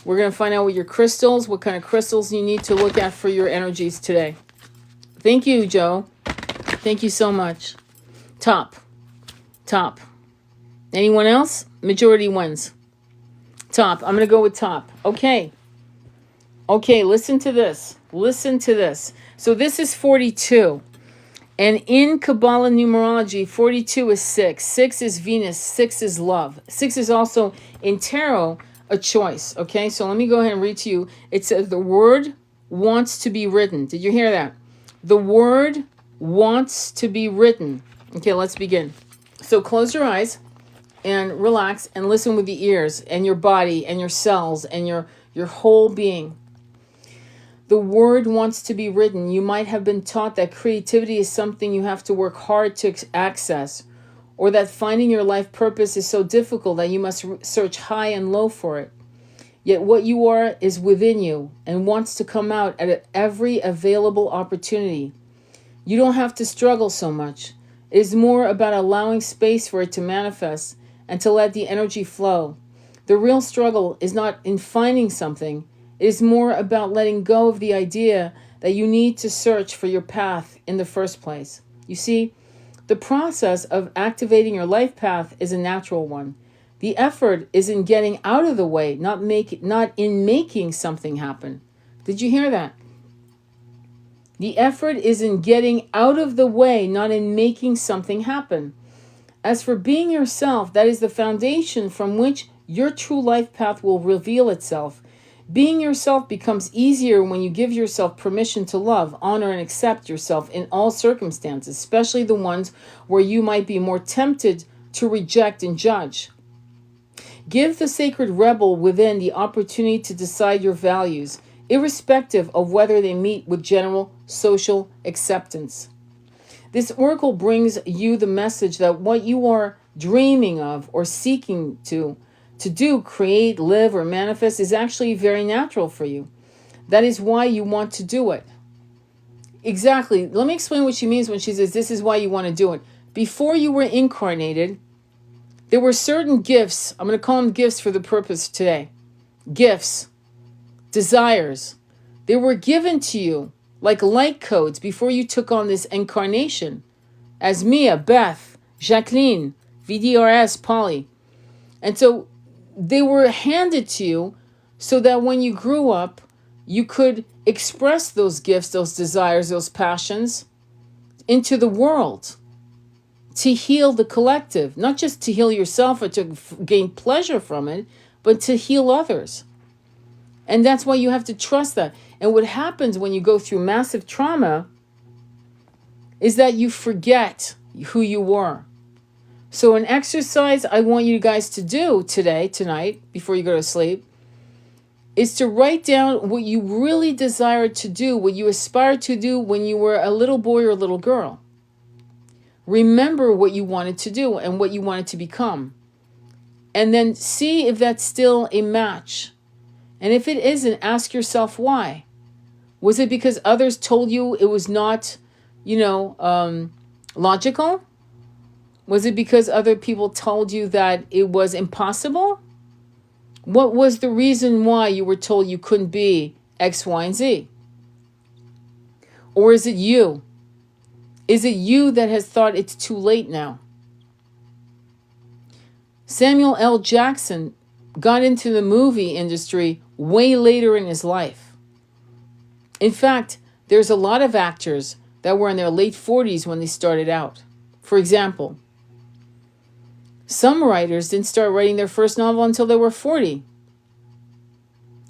We're going to find out what kind of crystals you need to look at for your energies today. Thank you, Joe. Thank you so much. Top. Top. Anyone else? Majority wins. Top. I'm going to go with top. Okay. Okay, listen to this. Listen to this. So this is 42. And in Kabbalah numerology, 42 is 6. 6 is Venus. 6 is love. 6 is also, in tarot, a choice. Okay, so let me go ahead and read to you. It says the word wants to be written. Did you hear that? The word wants to be written. Okay, let's begin. So close your eyes and relax and listen with the ears and your body and your cells and your whole being. The word wants to be written. You might have been taught that creativity is something you have to work hard to access, or that finding your life purpose is so difficult that you must search high and low for it. Yet what you are is within you and wants to come out at every available opportunity. You don't have to struggle so much. It is more about allowing space for it to manifest and to let the energy flow. The real struggle is not in finding something. It is more about letting go of the idea that you need to search for your path in the first place. You see, the process of activating your life path is a natural one. The effort is in getting out of the way, not in making something happen. Did you hear that? The effort is in getting out of the way, not in making something happen. As for being yourself, that is the foundation from which your true life path will reveal itself. Being yourself becomes easier when you give yourself permission to love, honor, and accept yourself in all circumstances, especially the ones where you might be more tempted to reject and judge. Give the sacred rebel within the opportunity to decide your values, irrespective of whether they meet with general social acceptance. This oracle brings you the message that what you are dreaming of or seeking to do, create, live, or manifest is actually very natural for you. That is why you want to do it. Exactly. Let me explain what she means when she says this is why you want to do it. Before you were incarnated, there were certain gifts. I'm going to call them gifts for the purpose today. Gifts, desires. They were given to you like light codes before you took on this incarnation. As Mia, Beth, Jacqueline, VDRS, Polly. And so they were handed to you so that when you grew up, you could express those gifts, those desires, those passions into the world to heal the collective, not just to heal yourself or to gain pleasure from it, but to heal others. And that's why you have to trust that. And what happens when you go through massive trauma is that you forget who you were. So an exercise I want you guys to do tonight, before you go to sleep, is to write down what you really desired to do, what you aspired to do when you were a little boy or a little girl. Remember what you wanted to do and what you wanted to become. And then see if that's still a match. And if it isn't, ask yourself why. Was it because others told you it was not, logical? Was it because other people told you that it was impossible? What was the reason why you were told you couldn't be X, Y, and Z? Or is it you? Is it you that has thought it's too late now? Samuel L. Jackson got into the movie industry way later in his life. In fact, there's a lot of actors that were in their late 40s when they started out. For example, some writers didn't start writing their first novel until they were 40.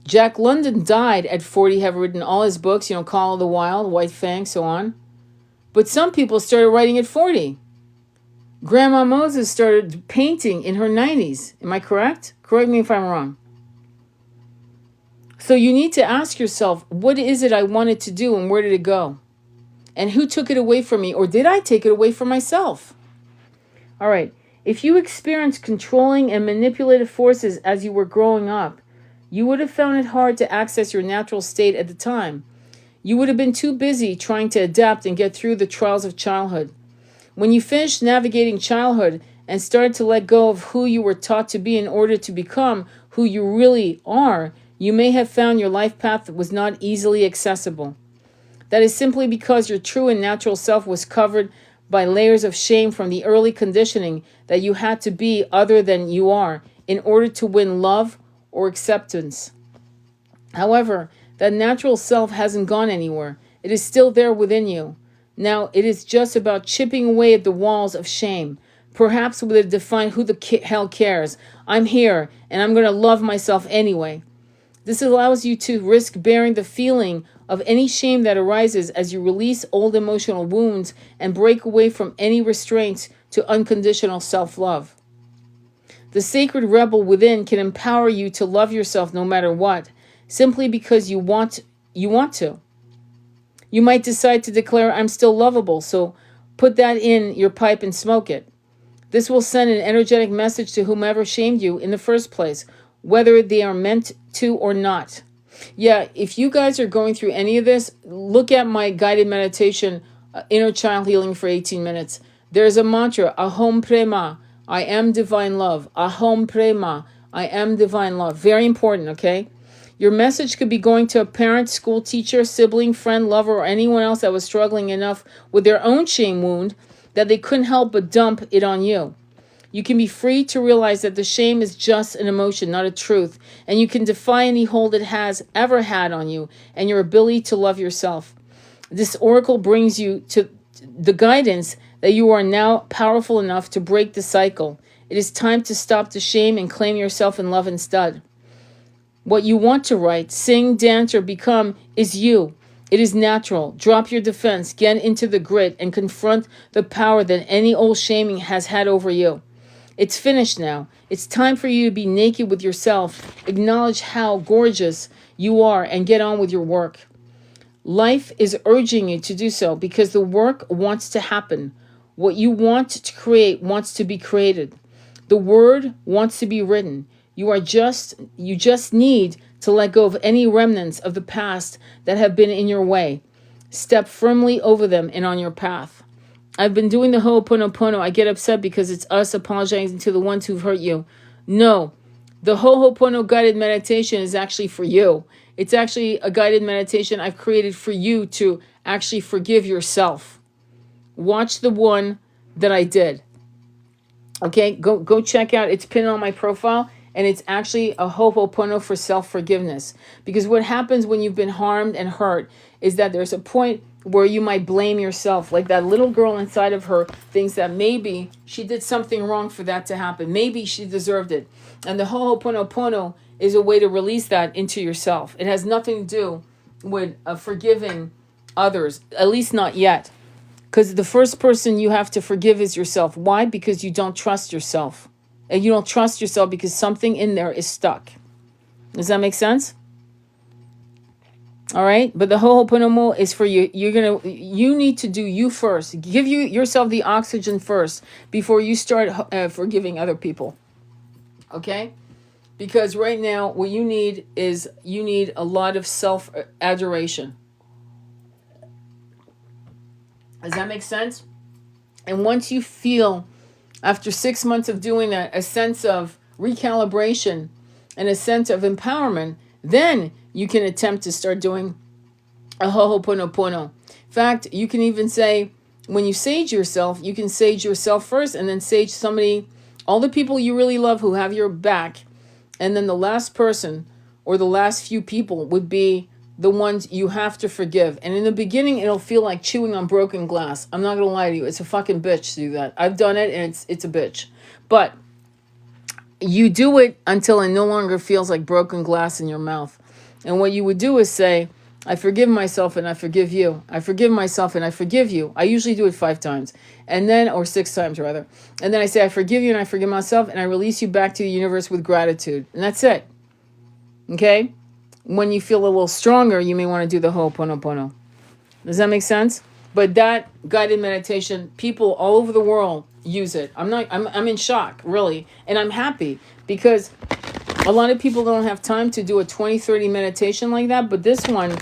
Jack London died at 40, having written all his books, Call of the Wild, White Fang, so on. But some people started writing at 40. Grandma Moses started painting in her 90s. Am I correct? Correct me if I'm wrong. So you need to ask yourself, what is it I wanted to do and where did it go? And who took it away from me, or did I take it away from myself? All right. If you experienced controlling and manipulative forces as you were growing up, you would have found it hard to access your natural state at the time. You would have been too busy trying to adapt and get through the trials of childhood. When you finished navigating childhood and started to let go of who you were taught to be in order to become who you really are, you may have found your life path was not easily accessible. That is simply because your true and natural self was covered by layers of shame from the early conditioning that you had to be other than you are in order to win love or acceptance. However, that natural self hasn't gone anywhere. It is still there within you. Now, it is just about chipping away at the walls of shame, perhaps with a define who the hell cares. I'm here, and I'm going to love myself anyway. This allows you to risk bearing the feeling of any shame that arises as you release old emotional wounds and break away from any restraints to unconditional self-love. The sacred rebel within can empower you to love yourself no matter what, simply because you want to. You might decide to declare, I'm still lovable, so put that in your pipe and smoke it. This will send an energetic message to whomever shamed you in the first place, whether they are meant to or not. Yeah, if you guys are going through any of this, look at my guided meditation inner child healing for 18 minutes. There's a mantra, Ahom Prema, I am divine love. Ahom Prema, I am divine love. Very important, okay? Your message could be going to a parent, school teacher, sibling, friend, lover, or anyone else that was struggling enough with their own shame wound that they couldn't help but dump it on you. You can be free to realize that the shame is just an emotion, not a truth, and you can defy any hold it has ever had on you and your ability to love yourself. This oracle brings you to the guidance that you are now powerful enough to break the cycle. It is time to stop the shame and claim yourself in love instead. What you want to write, sing, dance, or become is you. It is natural. Drop your defense, get into the grit, and confront the power that any old shaming has had over you. It's finished now. It's time for you to be naked with yourself, acknowledge how gorgeous you are, and get on with your work. Life is urging you to do so because the work wants to happen. What you want to create wants to be created. The word wants to be written. You just need to let go of any remnants of the past that have been in your way. Step firmly over them and on your path. I've been doing the Ho'oponopono. I get upset because it's us apologizing to the ones who've hurt you. No, the Ho'oponopono guided meditation is actually for you. It's actually a guided meditation I've created for you to actually forgive yourself. Watch the one that I did. Okay, go check out. It's pinned on my profile. And it's actually a Ho'oponopono for self-forgiveness. Because what happens when you've been harmed and hurt is that there's a point where you might blame yourself. Like that little girl inside of her thinks that maybe she did something wrong for that to happen. Maybe she deserved it. And the Ho'oponopono is a way to release that into yourself. It has nothing to do with forgiving others, at least not yet. Because the first person you have to forgive is yourself. Why? Because you don't trust yourself. And you don't trust yourself because something in there is stuck. Does that make sense? All right. But the Ho'oponopono is for you. You need to do you first. Give yourself the oxygen first before you start forgiving other people. Okay? Because right now what you need is a lot of self-adoration. Does that make sense? And once you feel, after 6 months of doing that, a sense of recalibration and a sense of empowerment, then you can attempt to start doing a Ho'oponopono. In fact, you can even say, when you sage yourself, you can sage yourself first and then sage somebody, all the people you really love who have your back. And then the last person or the last few people would be the ones you have to forgive. And in the beginning, it'll feel like chewing on broken glass. I'm not going to lie to you. It's a fucking bitch to do that. I've done it and it's a bitch. But you do it until it no longer feels like broken glass in your mouth. And what you would do is say, I forgive myself and I forgive you. I forgive myself and I forgive you. I usually do it 5 times. And then, or 6 times rather. And then I say, I forgive you and I forgive myself and I release you back to the universe with gratitude. And that's it. Okay? When you feel a little stronger, you may want to do the Ho'oponopono. Does that make sense? But that guided meditation, people all over the world use it. I'm in shock, really. And I'm happy because a lot of people don't have time to do a 20-30 meditation like that. But this one,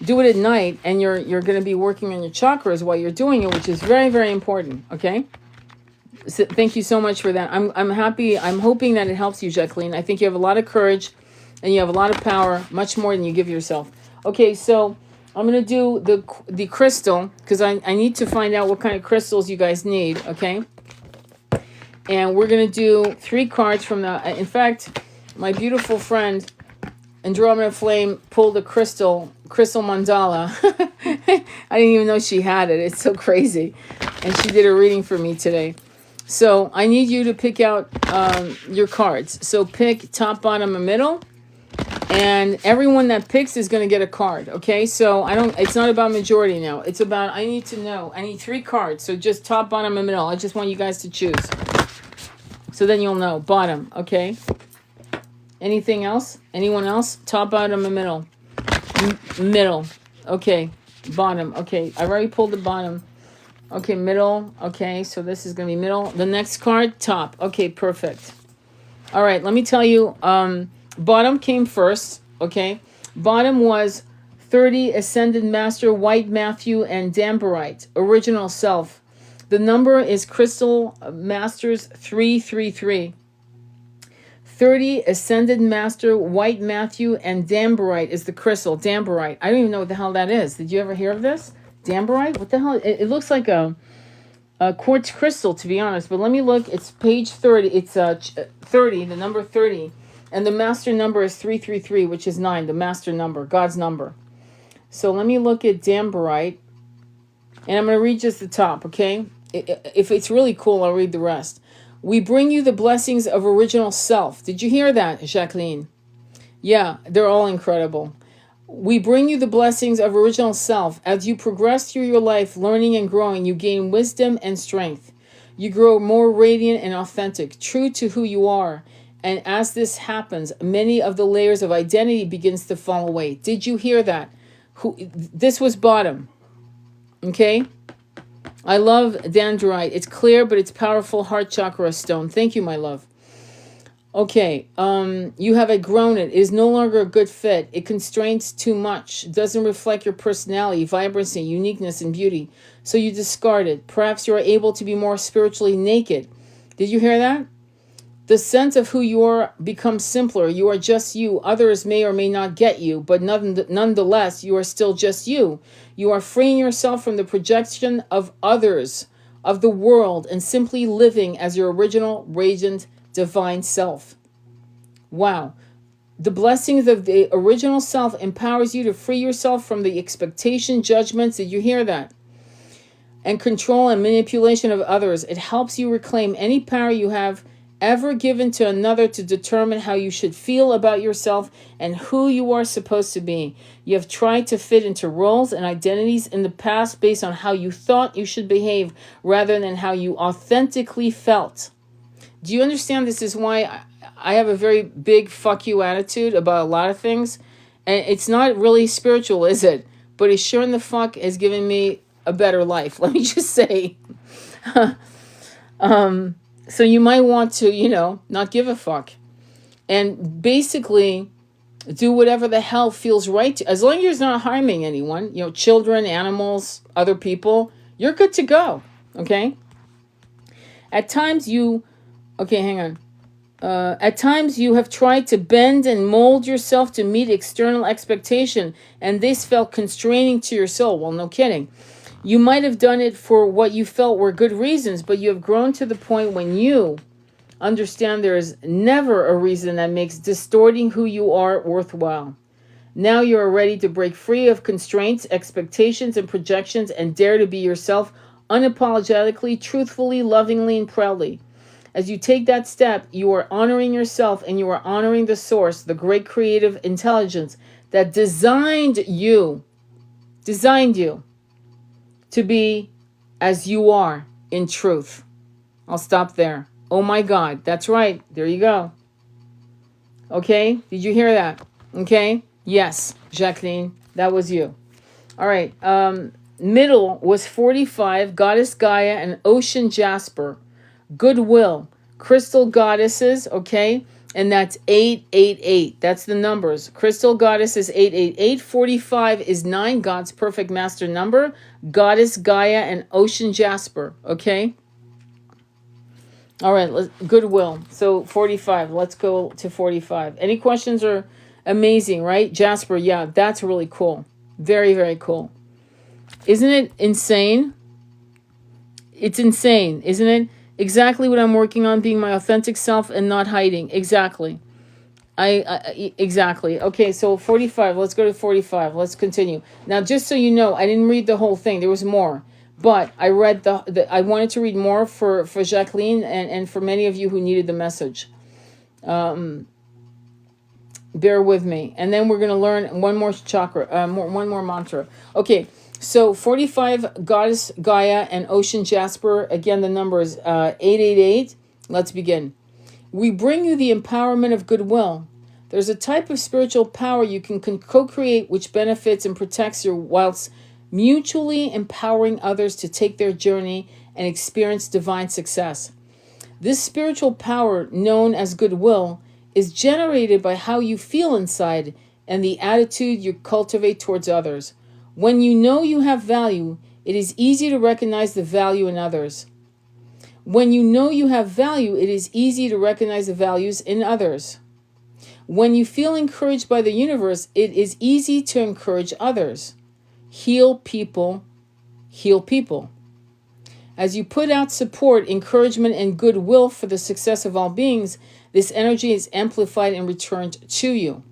do it at night and you're going to be working on your chakras while you're doing it, which is very, very important. Okay? So thank you so much for that. I'm happy. I'm hoping that it helps you, Jacqueline. I think you have a lot of courage. And you have a lot of power, much more than you give yourself. Okay, so I'm going to do the crystal, because I need to find out what kind of crystals you guys need, okay? And we're going to do 3 cards from in fact, my beautiful friend, Andromeda Flame, pulled a crystal mandala. I didn't even know she had it. It's so crazy. And she did a reading for me today. So I need you to pick out your cards. So pick top, bottom, and middle. And everyone that picks is going to get a card, okay? So it's not about majority now. It's about, I need to know. I need 3 cards. So just top, bottom, and middle. I just want you guys to choose. So then you'll know. Bottom, okay? Anything else? Anyone else? Top, bottom, and middle. Middle. Okay. Bottom. Okay. I already pulled the bottom. Okay, middle. Okay, so this is going to be middle. The next card, top. Okay, perfect. All right, let me tell you, bottom came first, okay? Bottom was 30, Ascended Master, White Matthew, and Dambarite, Original Self. The number is Crystal Masters 333. 30, Ascended Master, White Matthew, and Dambarite is the crystal. Dambarite. I don't even know what the hell that is. Did you ever hear of this? Dambarite? What the hell? It looks like a quartz crystal, to be honest. But let me look. It's page 30. It's 30, the number 30. And the master number is 333, which is 9, the master number, God's number. So let me look at Dambarite. And I'm going to read just the top, okay? If it's really cool, I'll read the rest. We bring you the blessings of original self. Did you hear that, Jacqueline? Yeah, they're all incredible. We bring you the blessings of original self. As you progress through your life, learning and growing, you gain wisdom and strength. You grow more radiant and authentic, true to who you are. And as this happens, many of the layers of identity begins to fall away. Did you hear that? This was bottom. Okay? I love Dendrite. It's clear, but it's powerful heart chakra stone. Thank you, my love. Okay, you have outgrown it. It is no longer a good fit. It constrains too much. It doesn't reflect your personality, vibrancy, uniqueness, and beauty. So you discard it. Perhaps you are able to be more spiritually naked. Did you hear that? The sense of who you are becomes simpler. You are just you. Others may or may not get you, but nonetheless, you are still just you. You are freeing yourself from the projection of others, of the world, and simply living as your original, radiant, divine self. Wow. The blessings of the original self empowers you to free yourself from the expectation, judgments. Did you hear that? And control and manipulation of others. It helps you reclaim any power you have ever given to another to determine how you should feel about yourself and who you are supposed to be. You have tried to fit into roles and identities in the past based on how you thought you should behave rather than how you authentically felt. Do you understand? This is why I have a very big fuck you attitude about a lot of things. And it's not really spiritual, is it? But it sure in the fuck has given me a better life. Let me just say. So you might want to, not give a fuck. And basically do whatever the hell feels right to, as long as you're not harming anyone, children, animals, other people, you're good to go. Okay? At times you have tried to bend and mold yourself to meet external expectation, and this felt constraining to your soul. Well, no kidding. You might have done it for what you felt were good reasons, but you have grown to the point when you understand there is never a reason that makes distorting who you are worthwhile. Now you are ready to break free of constraints, expectations, and projections and dare to be yourself unapologetically, truthfully, lovingly, and proudly. As you take that step, you are honoring yourself and you are honoring the source, the great creative intelligence that designed you to be as you are in truth. I'll stop there. Oh my God, that's right. There you go. Okay, did you hear that? Okay, yes, Jacqueline, that was you. All right, middle was 45, Goddess Gaia and Ocean Jasper. Goodwill, crystal goddesses, okay? And that's 888. That's the numbers. Crystal goddess is 888. 45 is 9, God's perfect master number. Goddess Gaia and Ocean Jasper, okay? All right, Goodwill. So 45. Let's go to 45. Any questions? Are amazing, right? Jasper, yeah, that's really cool. Very, very cool. Isn't it insane? It's insane, isn't it? Exactly what I'm working on, being my authentic self and not hiding. Exactly. Exactly. Okay, so 45. Let's go to 45. Let's continue. Now, just so you know, I didn't read the whole thing. There was more. But I read I wanted to read more for Jacqueline and for many of you who needed the message. Bear with me. And then we're going to learn one more chakra, one more mantra. Okay. So 45, Goddess Gaia and Ocean Jasper. Again, the number is 888. Let's begin. We bring you the empowerment of goodwill. There's a type of spiritual power you can co-create which benefits and protects you whilst mutually empowering others to take their journey and experience divine success. This spiritual power, known as goodwill, is generated by how you feel inside and the attitude you cultivate towards others. When you know you have value, it is easy to recognize the value in others. When you know you have value, it is easy to recognize the values in others. When you feel encouraged by the universe, it is easy to encourage others. Heal people, heal people. As you put out support, encouragement, and goodwill for the success of all beings, this energy is amplified and returned to you.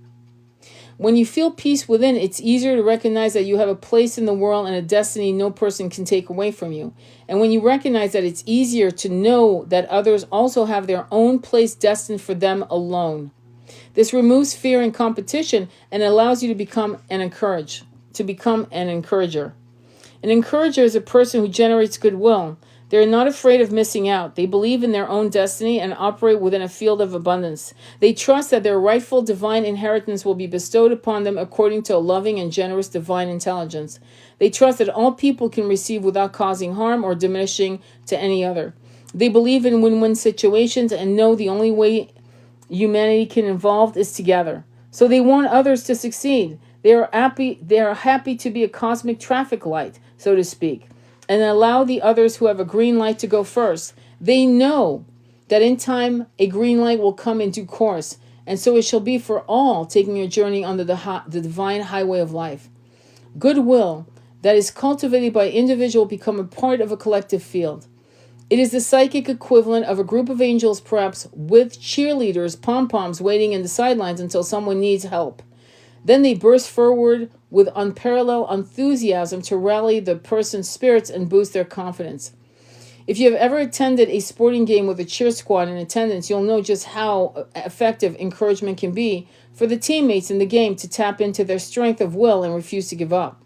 When you feel peace within, it's easier to recognize that you have a place in the world and a destiny no person can take away from you. And when you recognize that, it's easier to know that others also have their own place destined for them alone. This removes fear and competition and allows you to become an encourager. An encourager is a person who generates goodwill. They are not afraid of missing out. They believe in their own destiny and operate within a field of abundance. They trust that their rightful divine inheritance will be bestowed upon them according to a loving and generous divine intelligence. They trust that all people can receive without causing harm or diminishing to any other. They believe in win-win situations and know the only way humanity can evolve is together. So they want others to succeed. They are happy to be a cosmic traffic light, so to speak, and allow the others who have a green light to go first. They know that in time a green light will come in due course, and so it shall be for all taking a journey on the divine highway of life. Goodwill that is cultivated by individual become a part of a collective field. It is the psychic equivalent of a group of angels, perhaps with cheerleaders, pom-poms waiting in the sidelines until someone needs help. Then they burst forward with unparalleled enthusiasm to rally the person's spirits and boost their confidence. If you have ever attended a sporting game with a cheer squad in attendance, you'll know just how effective encouragement can be for the teammates in the game to tap into their strength of will and refuse to give up.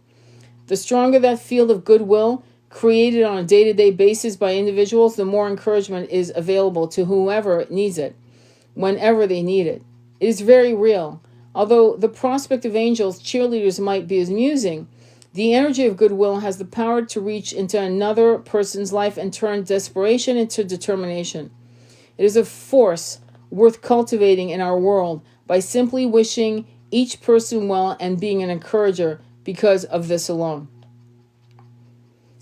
The stronger that field of goodwill created on a day-to-day basis by individuals, the more encouragement is available to whoever needs it, whenever they need it. It is very real. Although the prospect of angels, cheerleaders might be amusing, the energy of goodwill has the power to reach into another person's life and turn desperation into determination. It is a force worth cultivating in our world by simply wishing each person well and being an encourager because of this alone.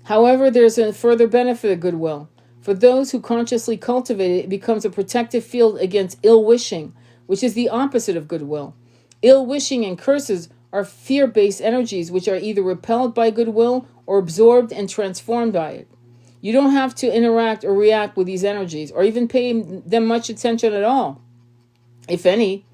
However, there's a further benefit of goodwill. For those who consciously cultivate it, it becomes a protective field against ill wishing, which is the opposite of goodwill. Ill wishing and curses are fear-based energies which are either repelled by goodwill or absorbed and transformed by it. You don't have to interact or react with these energies or even pay them much attention at all, if any.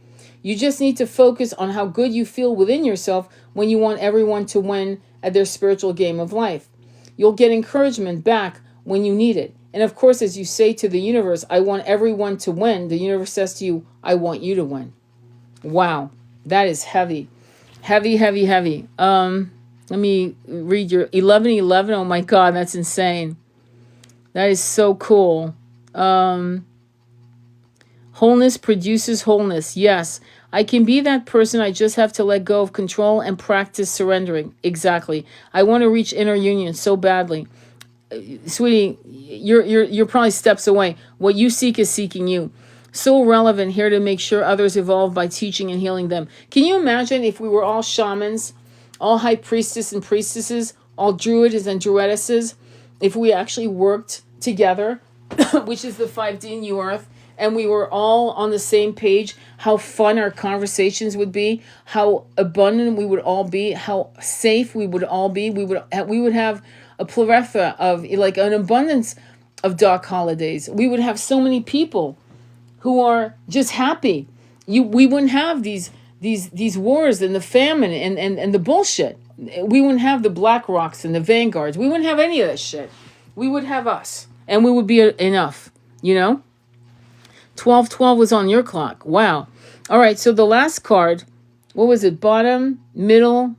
You just need to focus on how good you feel within yourself when you want everyone to win at their spiritual game of life. You'll get encouragement back when you need it. And of course, as you say to the universe, I want everyone to win, the universe says to you, I want you to win. Wow, that is heavy. Heavy, heavy, heavy. Let me read your 1111. Oh my God, that's insane. That is so cool. Wholeness produces wholeness. Yes, I can be that person. I just have to let go of control and practice surrendering. Exactly. I want to reach inner union so badly. Sweetie, you're probably steps away. What you seek is seeking you. So relevant here to make sure others evolve by teaching and healing them. Can you imagine if we were all shamans, all high priestess and priestesses, all druids and druidesses, if we actually worked together, which is the 5D New Earth, and we were all on the same page, how fun our conversations would be, how abundant we would all be, how safe we would all be. We would have a plethora of, like an abundance of dark holidays. We would have so many people who are just happy. We wouldn't have these wars and the famine and the bullshit. We wouldn't have the Black Rocks and the Vanguards. We wouldn't have any of that shit. We would have us. And we would be enough, 1212 was on your clock. Wow. All right, so the last card, what was it? Bottom, middle,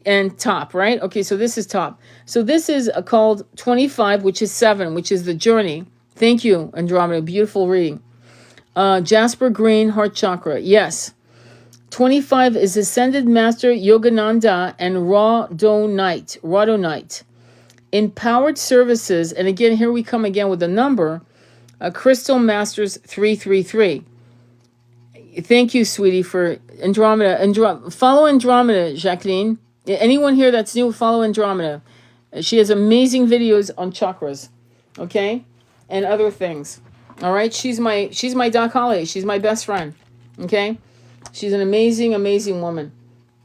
and top, right? Okay, so this is top. So this is called 25, which is 7, which is the journey. Thank you, Andromeda. Beautiful reading. Jasper Green, heart chakra. Yes. 25 is Ascended Master Yogananda and Radonite. Empowered services, and again, here we come again with a number, Crystal Masters 333. Thank you, sweetie, for Andromeda. Follow Andromeda, Jacqueline. Anyone here that's new, follow Andromeda. She has amazing videos on chakras, okay, and other things. All right, she's my Doc Holly. She's my best friend. Okay, she's an amazing woman.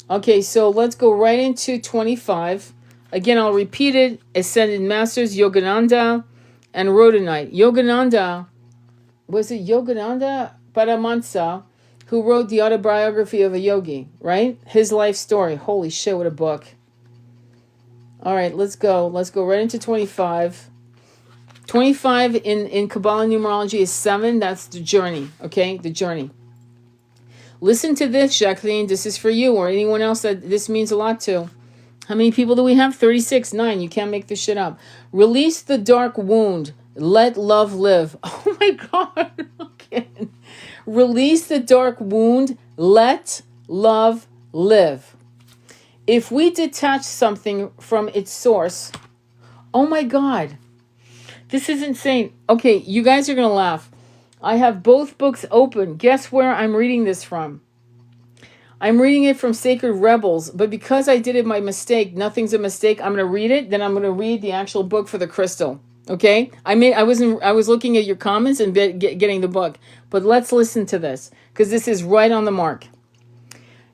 Okay, so let's go right into 25. Again, I'll repeat it. Ascended Masters, Yogananda and Rhodanite. Yogananda, was it Yogananda Paramahansa, who wrote the autobiography of a yogi, right? His life story. Holy shit, what a book. All right, let's go. Let's go right into 25. 25 in Kabbalah numerology is 7. That's the journey, okay? The journey. Listen to this, Jacqueline. This is for you or anyone else that this means a lot to. How many people do we have? 36, 9. You can't make this shit up. Release the dark wound. Let love live. Oh my God. Okay. Release the dark wound. Let love live. If we detach something from its source, oh my God. This is insane. Okay, you guys are going to laugh. I have both books open. Guess where I'm reading this from? I'm reading it from Sacred Rebels, but because I did it by mistake, nothing's a mistake. I'm going to read it, then I'm going to read the actual book for the crystal. Okay? I was looking at your comments and getting the book, but let's listen to this because this is right on the mark.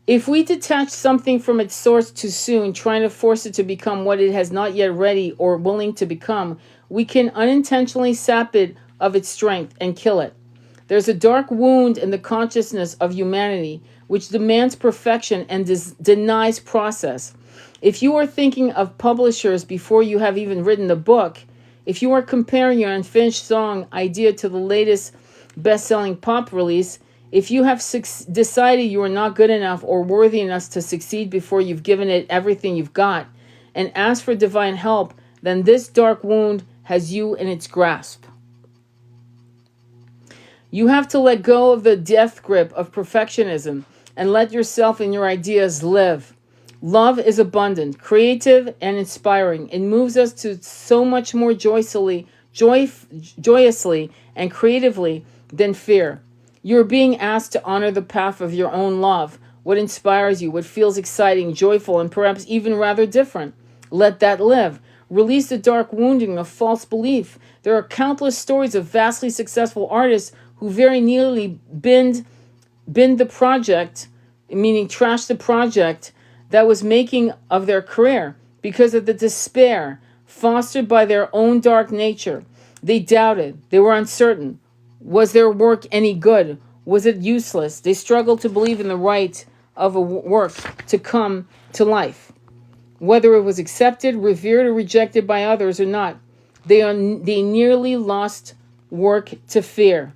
If we detach something from its source too soon, trying to force it to become what it has not yet ready or willing to become, we can unintentionally sap it of its strength and kill it. There's a dark wound in the consciousness of humanity which demands perfection and denies process. If you are thinking of publishers before you have even written the book, if you are comparing your unfinished song idea to the latest best-selling pop release, if you have decided you are not good enough or worthy enough to succeed before you've given it everything you've got and asked for divine help, then this dark wound has you in its grasp. You have to let go of the death grip of perfectionism and let yourself and your ideas live. Love is abundant, creative, and inspiring. It moves us to so much more joyously and creatively than fear. You're being asked to honor the path of your own love, what inspires you, what feels exciting, joyful, and perhaps even rather different. Let that live. Release the dark wounding of false belief. There are countless stories of vastly successful artists who very nearly binned the project, meaning trashed the project that was making of their career because of the despair fostered by their own dark nature. They doubted. They were uncertain. Was their work any good? Was it useless? They struggled to believe in the right of a work to come to life. Whether it was accepted, revered, or rejected by others or not, they nearly lost work to fear.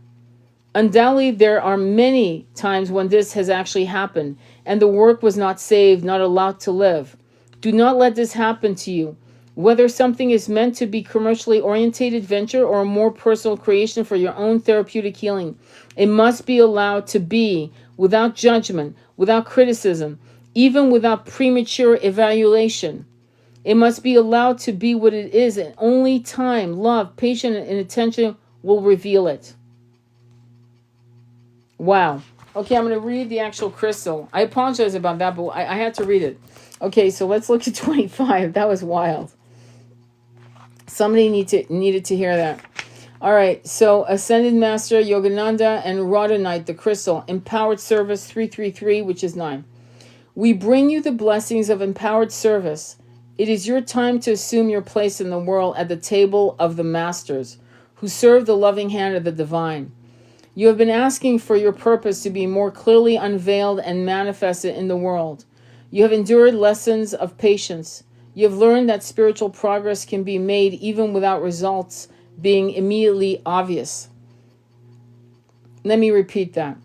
Undoubtedly, there are many times when this has actually happened, and the work was not saved, not allowed to live. Do not let this happen to you. Whether something is meant to be commercially oriented venture or a more personal creation for your own therapeutic healing, it must be allowed to be without judgment, without criticism, even without premature evaluation. It must be allowed to be what it is, and only time, love, patience, and attention will reveal it. Wow. Okay, I'm going to read the actual crystal. I apologize about that, but I had to read it. Okay, so let's look at 25. That was wild. Somebody needed to hear that. All right, so Ascended Master, Yogananda, and Rhodanite, the crystal. Empowered Service 333, which is 9. We bring you the blessings of empowered service. It is your time to assume your place in the world at the table of the masters, who serve the loving hand of the divine. You have been asking for your purpose to be more clearly unveiled and manifested in the world. You have endured lessons of patience. You have learned that spiritual progress can be made even without results being immediately obvious. Let me repeat that.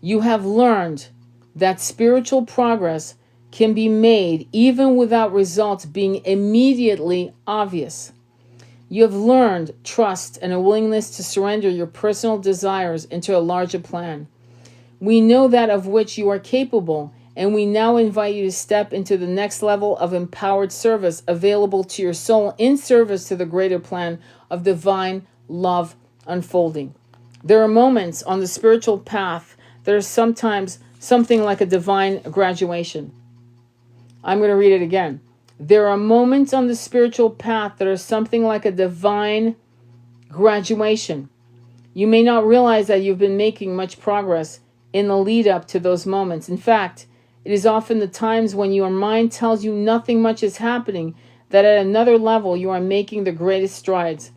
You have learned that spiritual progress can be made even without results being immediately obvious. You have learned trust and a willingness to surrender your personal desires into a larger plan. We know that of which you are capable, and we now invite you to step into the next level of empowered service available to your soul in service to the greater plan of divine love unfolding. There are moments on the spiritual path there's sometimes something like a divine graduation. I'm going to read it again. There are moments on the spiritual path that are something like a divine graduation. You may not realize that you've been making much progress in the lead up to those moments. In fact, it is often the times when your mind tells you nothing much is happening that at another level you are making the greatest strides.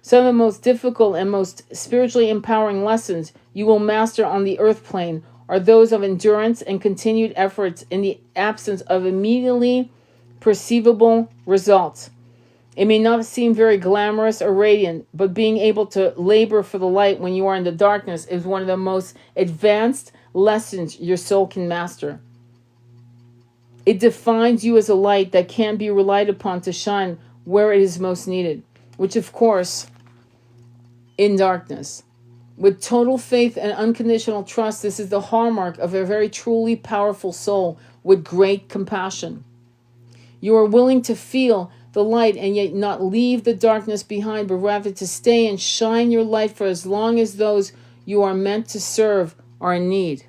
Some of the most difficult and most spiritually empowering lessons you will master on the earth plane are those of endurance and continued efforts in the absence of immediately perceivable results. It may not seem very glamorous or radiant, but being able to labor for the light when you are in the darkness is one of the most advanced lessons your soul can master. It defines you as a light that can be relied upon to shine where it is most needed, which of course, in darkness. With total faith and unconditional trust, this is the hallmark of a very truly powerful soul with great compassion. You are willing to feel the light and yet not leave the darkness behind, but rather to stay and shine your light for as long as those you are meant to serve are in need.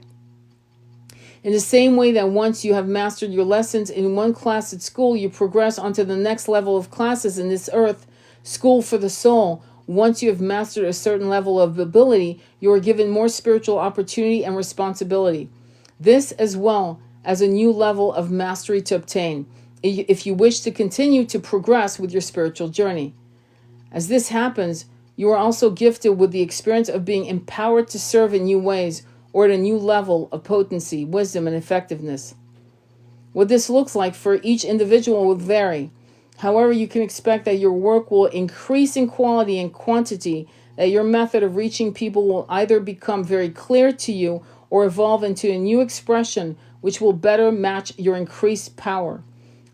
In the same way that once you have mastered your lessons in one class at school, you progress onto the next level of classes in this earth school for the soul. Once you have mastered a certain level of ability, you are given more spiritual opportunity and responsibility. This as well as a new level of mastery to obtain, if you wish to continue to progress with your spiritual journey. As this happens, you are also gifted with the experience of being empowered to serve in new ways or at a new level of potency, wisdom, and effectiveness. What this looks like for each individual will vary. However, you can expect that your work will increase in quality and quantity, that your method of reaching people will either become very clear to you or evolve into a new expression which will better match your increased power.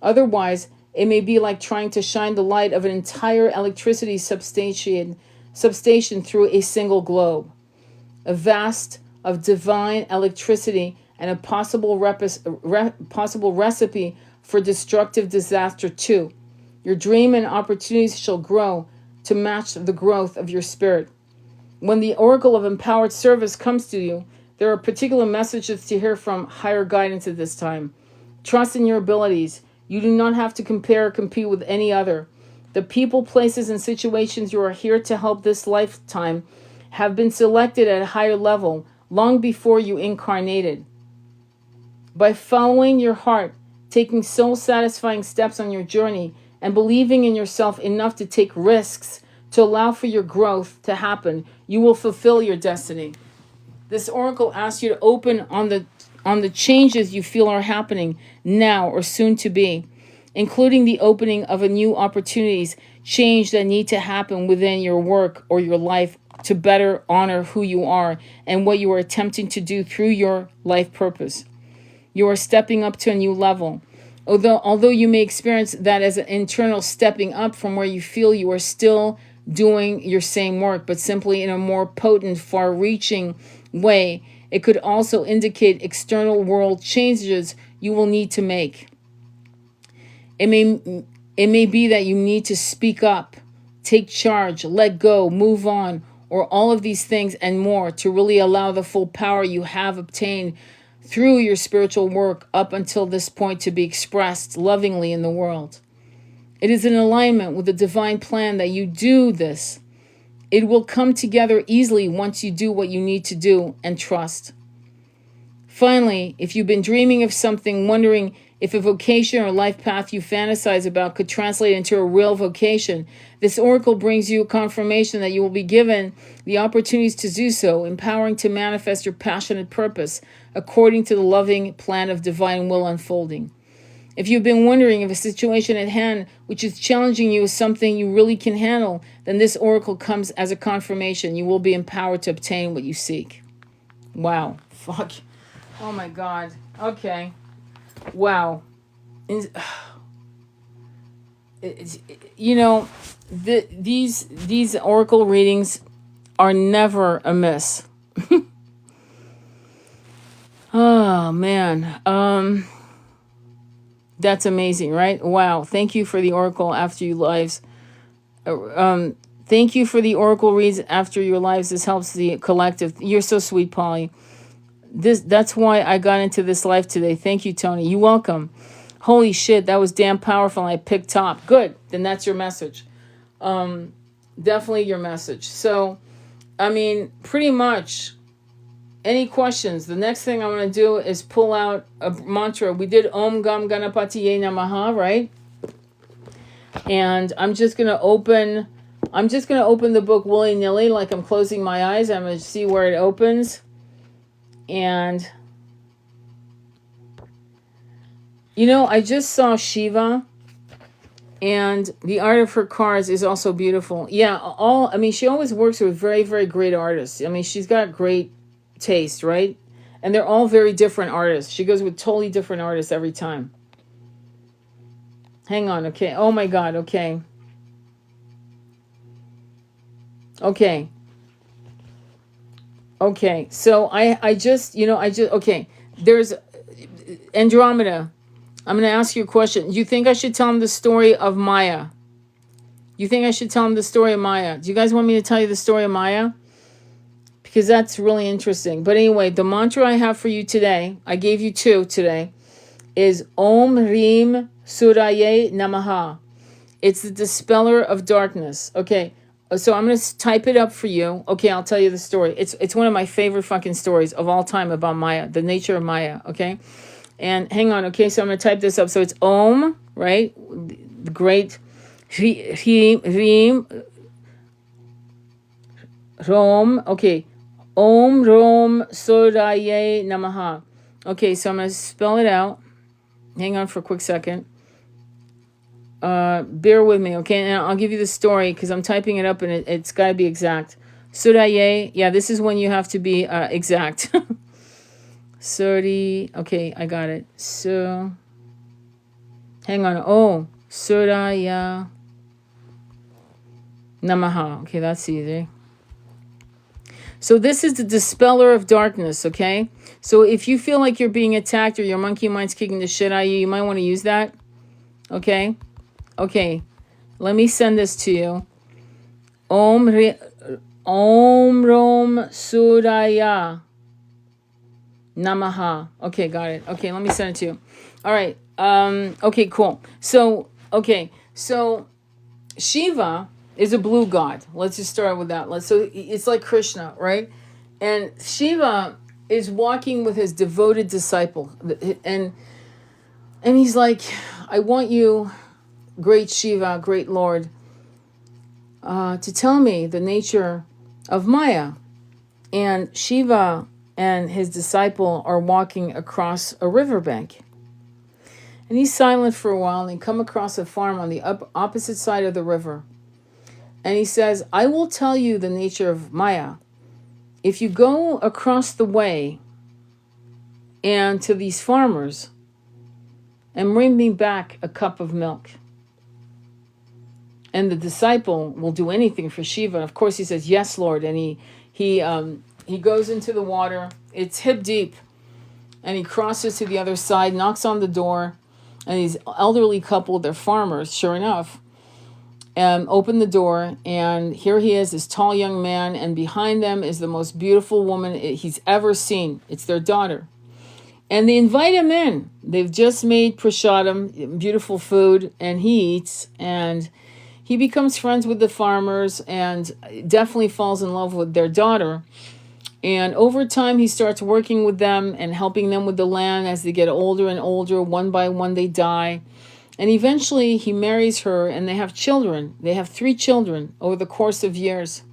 Otherwise, it may be like trying to shine the light of an entire electricity substation through a single globe. A vast of divine electricity and a possible recipe for destructive disaster too. Your dream and opportunities shall grow to match the growth of your spirit. When the oracle of empowered service comes to you, there are particular messages to hear from higher guidance at this time. Trust in your abilities. You do not have to compare or compete with any other. The people, places, and situations you are here to help this lifetime have been selected at a higher level long before you incarnated. By following your heart, taking soul-satisfying steps on your journey, and believing in yourself enough to take risks to allow for your growth to happen, you will fulfill your destiny. This oracle asks you to open on the changes you feel are happening now or soon to be, including the opening of a new opportunities, change that need to happen within your work or your life to better honor who you are and what you are attempting to do through your life purpose. You are stepping up to a new level. Although you may experience that as an internal stepping up from where you feel you are still doing your same work, but simply in a more potent, far-reaching way, it could also indicate external world changes you will need to make. It may be that you need to speak up, take charge, let go, move on, or all of these things and more to really allow the full power you have obtained through your spiritual work up until this point to be expressed lovingly in the world. It is in alignment with the divine plan that you do this. It will come together easily once you do what you need to do and trust. Finally, if you've been dreaming of something, wondering if a vocation or life path you fantasize about could translate into a real vocation, this oracle brings you a confirmation that you will be given the opportunities to do so, empowering to manifest your passionate purpose according to the loving plan of divine will unfolding. If you've been wondering if a situation at hand which is challenging you is something you really can handle, then this oracle comes as a confirmation. You will be empowered to obtain what you seek. Wow. Fuck. Oh my God. Okay. Wow. These oracle readings are never amiss. Oh man. That's amazing, right? Wow. Thank you for the oracle after your lives. Thank you for the oracle reads after your lives. This helps the collective. You're so sweet, Polly. That's why I got into this life today. Thank you, Tony. You're welcome. Holy shit, that was damn powerful. I picked top. Good. Then that's your message. Definitely your message. So, I mean, pretty much. Any questions? The next thing I'm going to do is pull out a mantra. We did Om Gam Ganapatiye Namaha, right? And I'm just going to open the book willy-nilly, like I'm closing my eyes. I'm going to see where it opens. And I just saw Shiva, and the art of her cards is also beautiful. Yeah, she always works with very, very great artists. I mean, she's got great taste, right? And they're all very different artists. She goes with totally different artists every time. Hang on, okay. Oh my God, okay. Okay. Okay, so I just, okay. There's Andromeda. I'm going to ask you a question. Do you think I should tell him the story of Maya? You think I should tell him the story of Maya? Do you guys want me to tell you the story of Maya? Because that's really interesting. But anyway, the mantra I have for you today, I gave you 2 today, is Om Reem Suraye Namaha. It's the dispeller of darkness. Okay, so I'm going to type it up for you. Okay, I'll tell you the story. It's one of my favorite fucking stories of all time about Maya, the nature of Maya, okay? And hang on, okay, so I'm going to type this up. So it's Om, right? The great Reem, Rom, okay. Om Rom Sodaye Namaha. Okay, so I'm going to spell it out. Hang on for a quick second. Bear with me, okay? And I'll give you the story because I'm typing it up and it's got to be exact. Sodaye, yeah, this is when you have to be exact. Sodi, okay, I got it. So, hang on. Oh, Sodaya Namaha. Okay, that's easy. So this is the dispeller of darkness, okay? So if you feel like you're being attacked or your monkey mind's kicking the shit out of you, you might want to use that, okay? Okay, let me send this to you. Om Rom Suraya Namaha. Okay, got it. Okay, let me send it to you. All right. Okay, cool. So Shiva is a blue god. Let's just start with that. So it's like Krishna, right? And Shiva is walking with his devoted disciple, and he's like, I want you, great Shiva, great Lord, to tell me the nature of Maya. And Shiva and his disciple are walking across a riverbank. And he's silent for a while, and they come across a farm on the opposite side of the river. And he says, I will tell you the nature of Maya. If you go across the way and to these farmers and bring me back a cup of milk. And the disciple will do anything for Shiva. And of course he says, yes, Lord. And he goes into the water. It's hip deep. And he crosses to the other side, knocks on the door. And these elderly couple, they're farmers, sure enough, open the door, and here he is, this tall young man, and behind them is the most beautiful woman he's ever seen. It's their daughter. And they invite him in. They've just made prasadam, beautiful food, and he eats, and he becomes friends with the farmers and definitely falls in love with their daughter. And over time, he starts working with them and helping them with the land as they get older and older. One by one, they die. And eventually he marries her and they have children. They have 3 children over the course of years.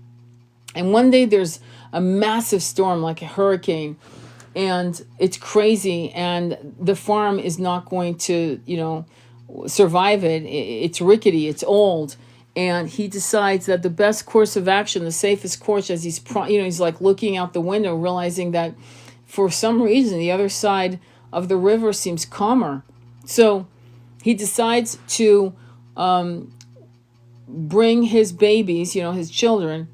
And one day there's a massive storm, like a hurricane, and it's crazy. And the farm is not going to, survive it. It's rickety, it's old. And he decides that the best course of action, the safest course, as he's like looking out the window, realizing that for some reason the other side of the river seems calmer. So he decides to bring his babies, his children,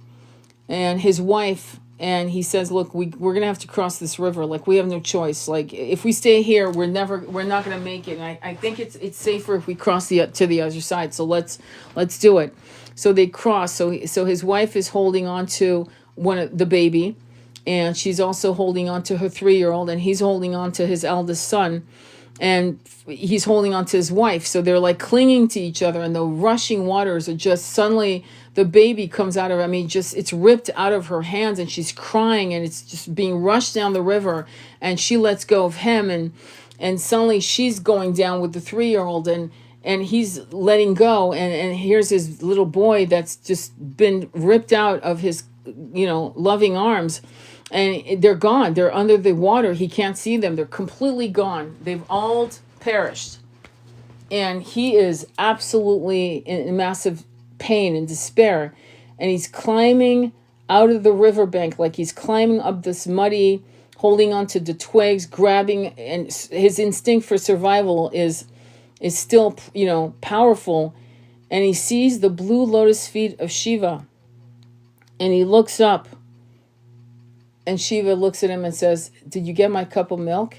and his wife, and he says, look, we're going to have to cross this river. Like, we have no choice. Like, if we stay here, we're not going to make it. And I think it's safer if we cross to the other side. So let's do it. So they cross. So his wife is holding on to the baby, and she's also holding on to her 3-year-old, and he's holding on to his eldest son, and he's holding on to his wife. So they're like clinging to each other, and the rushing waters are just suddenly the baby comes out of, I mean, just it's ripped out of her hands, and she's crying, and it's just being rushed down the river, and she lets go of him, and suddenly she's going down with the 3-year-old, and he's letting go, and here's his little boy that's just been ripped out of his, loving arms, and they're gone. They're under the water. He can't see them. They're completely gone. They've all perished. And he is absolutely in massive pain and despair. And he's climbing out of the riverbank, like he's climbing up this muddy, holding onto the twigs, grabbing, and his instinct for survival is still, powerful. And he sees the blue lotus feet of Shiva. And he looks up. And Shiva looks at him and says, "Did you get my cup of milk?"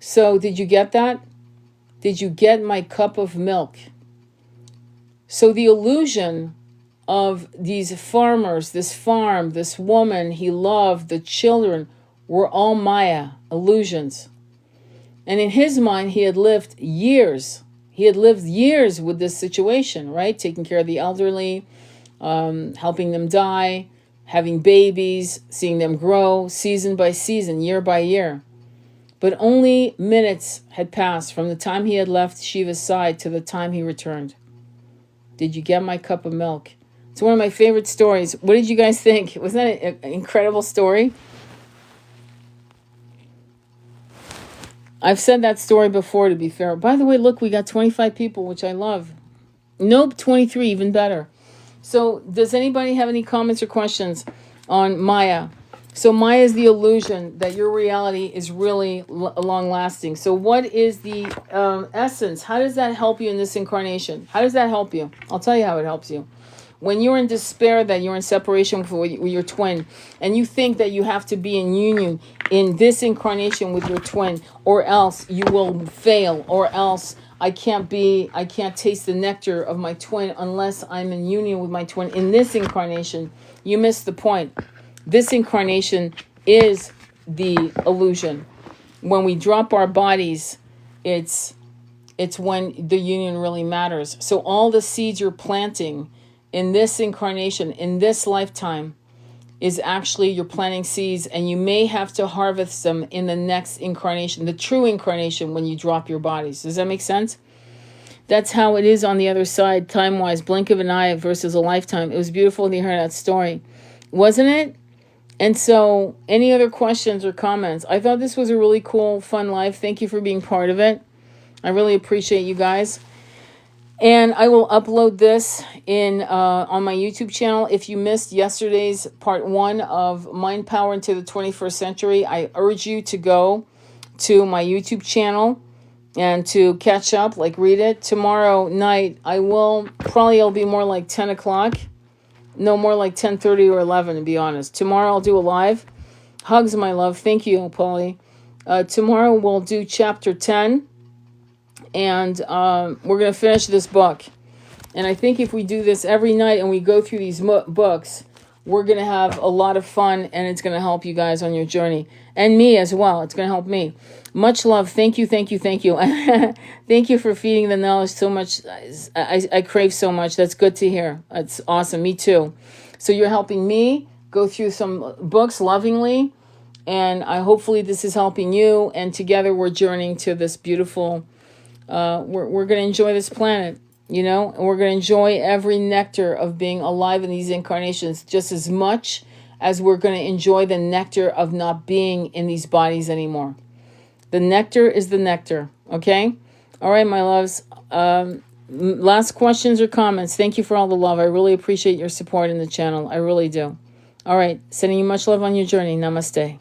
So did you get that? Did you get my cup of milk? So the illusion of these farmers, this farm, this woman he loved, the children, were all Maya, illusions. And in his mind, he had lived years. He had lived years with this situation, right? Taking care of the elderly, helping them die, having babies, seeing them grow, season by season, year by year. But only minutes had passed from the time he had left Shiva's side to the time he returned. Did you get my cup of milk? It's one of my favorite stories. What did you guys think? Wasn't that an incredible story? I've said that story before, to be fair. By the way, look, we got 25 people, which I love. Nope, 23, even better. So does anybody have any comments or questions on Maya? So Maya is the illusion that your reality is really long-lasting. So what is the essence? How does that help you in this incarnation? How does that help you? I'll tell you how it helps you. When you're in despair that you're in separation with your twin, and you think that you have to be in union in this incarnation with your twin, or else you will fail, or else I can't taste the nectar of my twin unless I'm in union with my twin in this incarnation, you miss the point. This incarnation is the illusion. When we drop our bodies, it's when the union really matters. So all the seeds you're planting in this incarnation, in this lifetime, is actually you're planting seeds, and you may have to harvest them in the next incarnation, the true incarnation, when you drop your bodies. Does that make sense? That's how it is on the other side, time-wise, blink of an eye versus a lifetime. It was beautiful to hear that story, wasn't it? And so, any other questions or comments? I thought this was a really cool, fun live. Thank you for being part of it. I really appreciate you guys. And I will upload this on my YouTube channel. If you missed yesterday's part 1 of Mind Power into the 21st Century, I urge you to go to my YouTube channel and to catch up, read it. Tomorrow night, it'll be more like 10 o'clock. No, more like 10:30 or 11, to be honest. Tomorrow I'll do a live. Hugs, my love. Thank you, Polly. Tomorrow we'll do chapter 10. And we're going to finish this book. And I think if we do this every night and we go through these books, we're going to have a lot of fun, and it's going to help you guys on your journey. And me as well. It's going to help me. Much love. Thank you, thank you, thank you. Thank you for feeding the knowledge so much. I crave so much. That's good to hear. That's awesome. Me too. So you're helping me go through some books lovingly. And hopefully this is helping you. And together we're journeying to this beautiful... we're going to enjoy this planet, and we're going to enjoy every nectar of being alive in these incarnations just as much as we're going to enjoy the nectar of not being in these bodies anymore. The nectar is the nectar, okay? All right, my loves. Last questions or comments. Thank you for all the love. I really appreciate your support in the channel. I really do. All right, sending you much love on your journey. Namaste.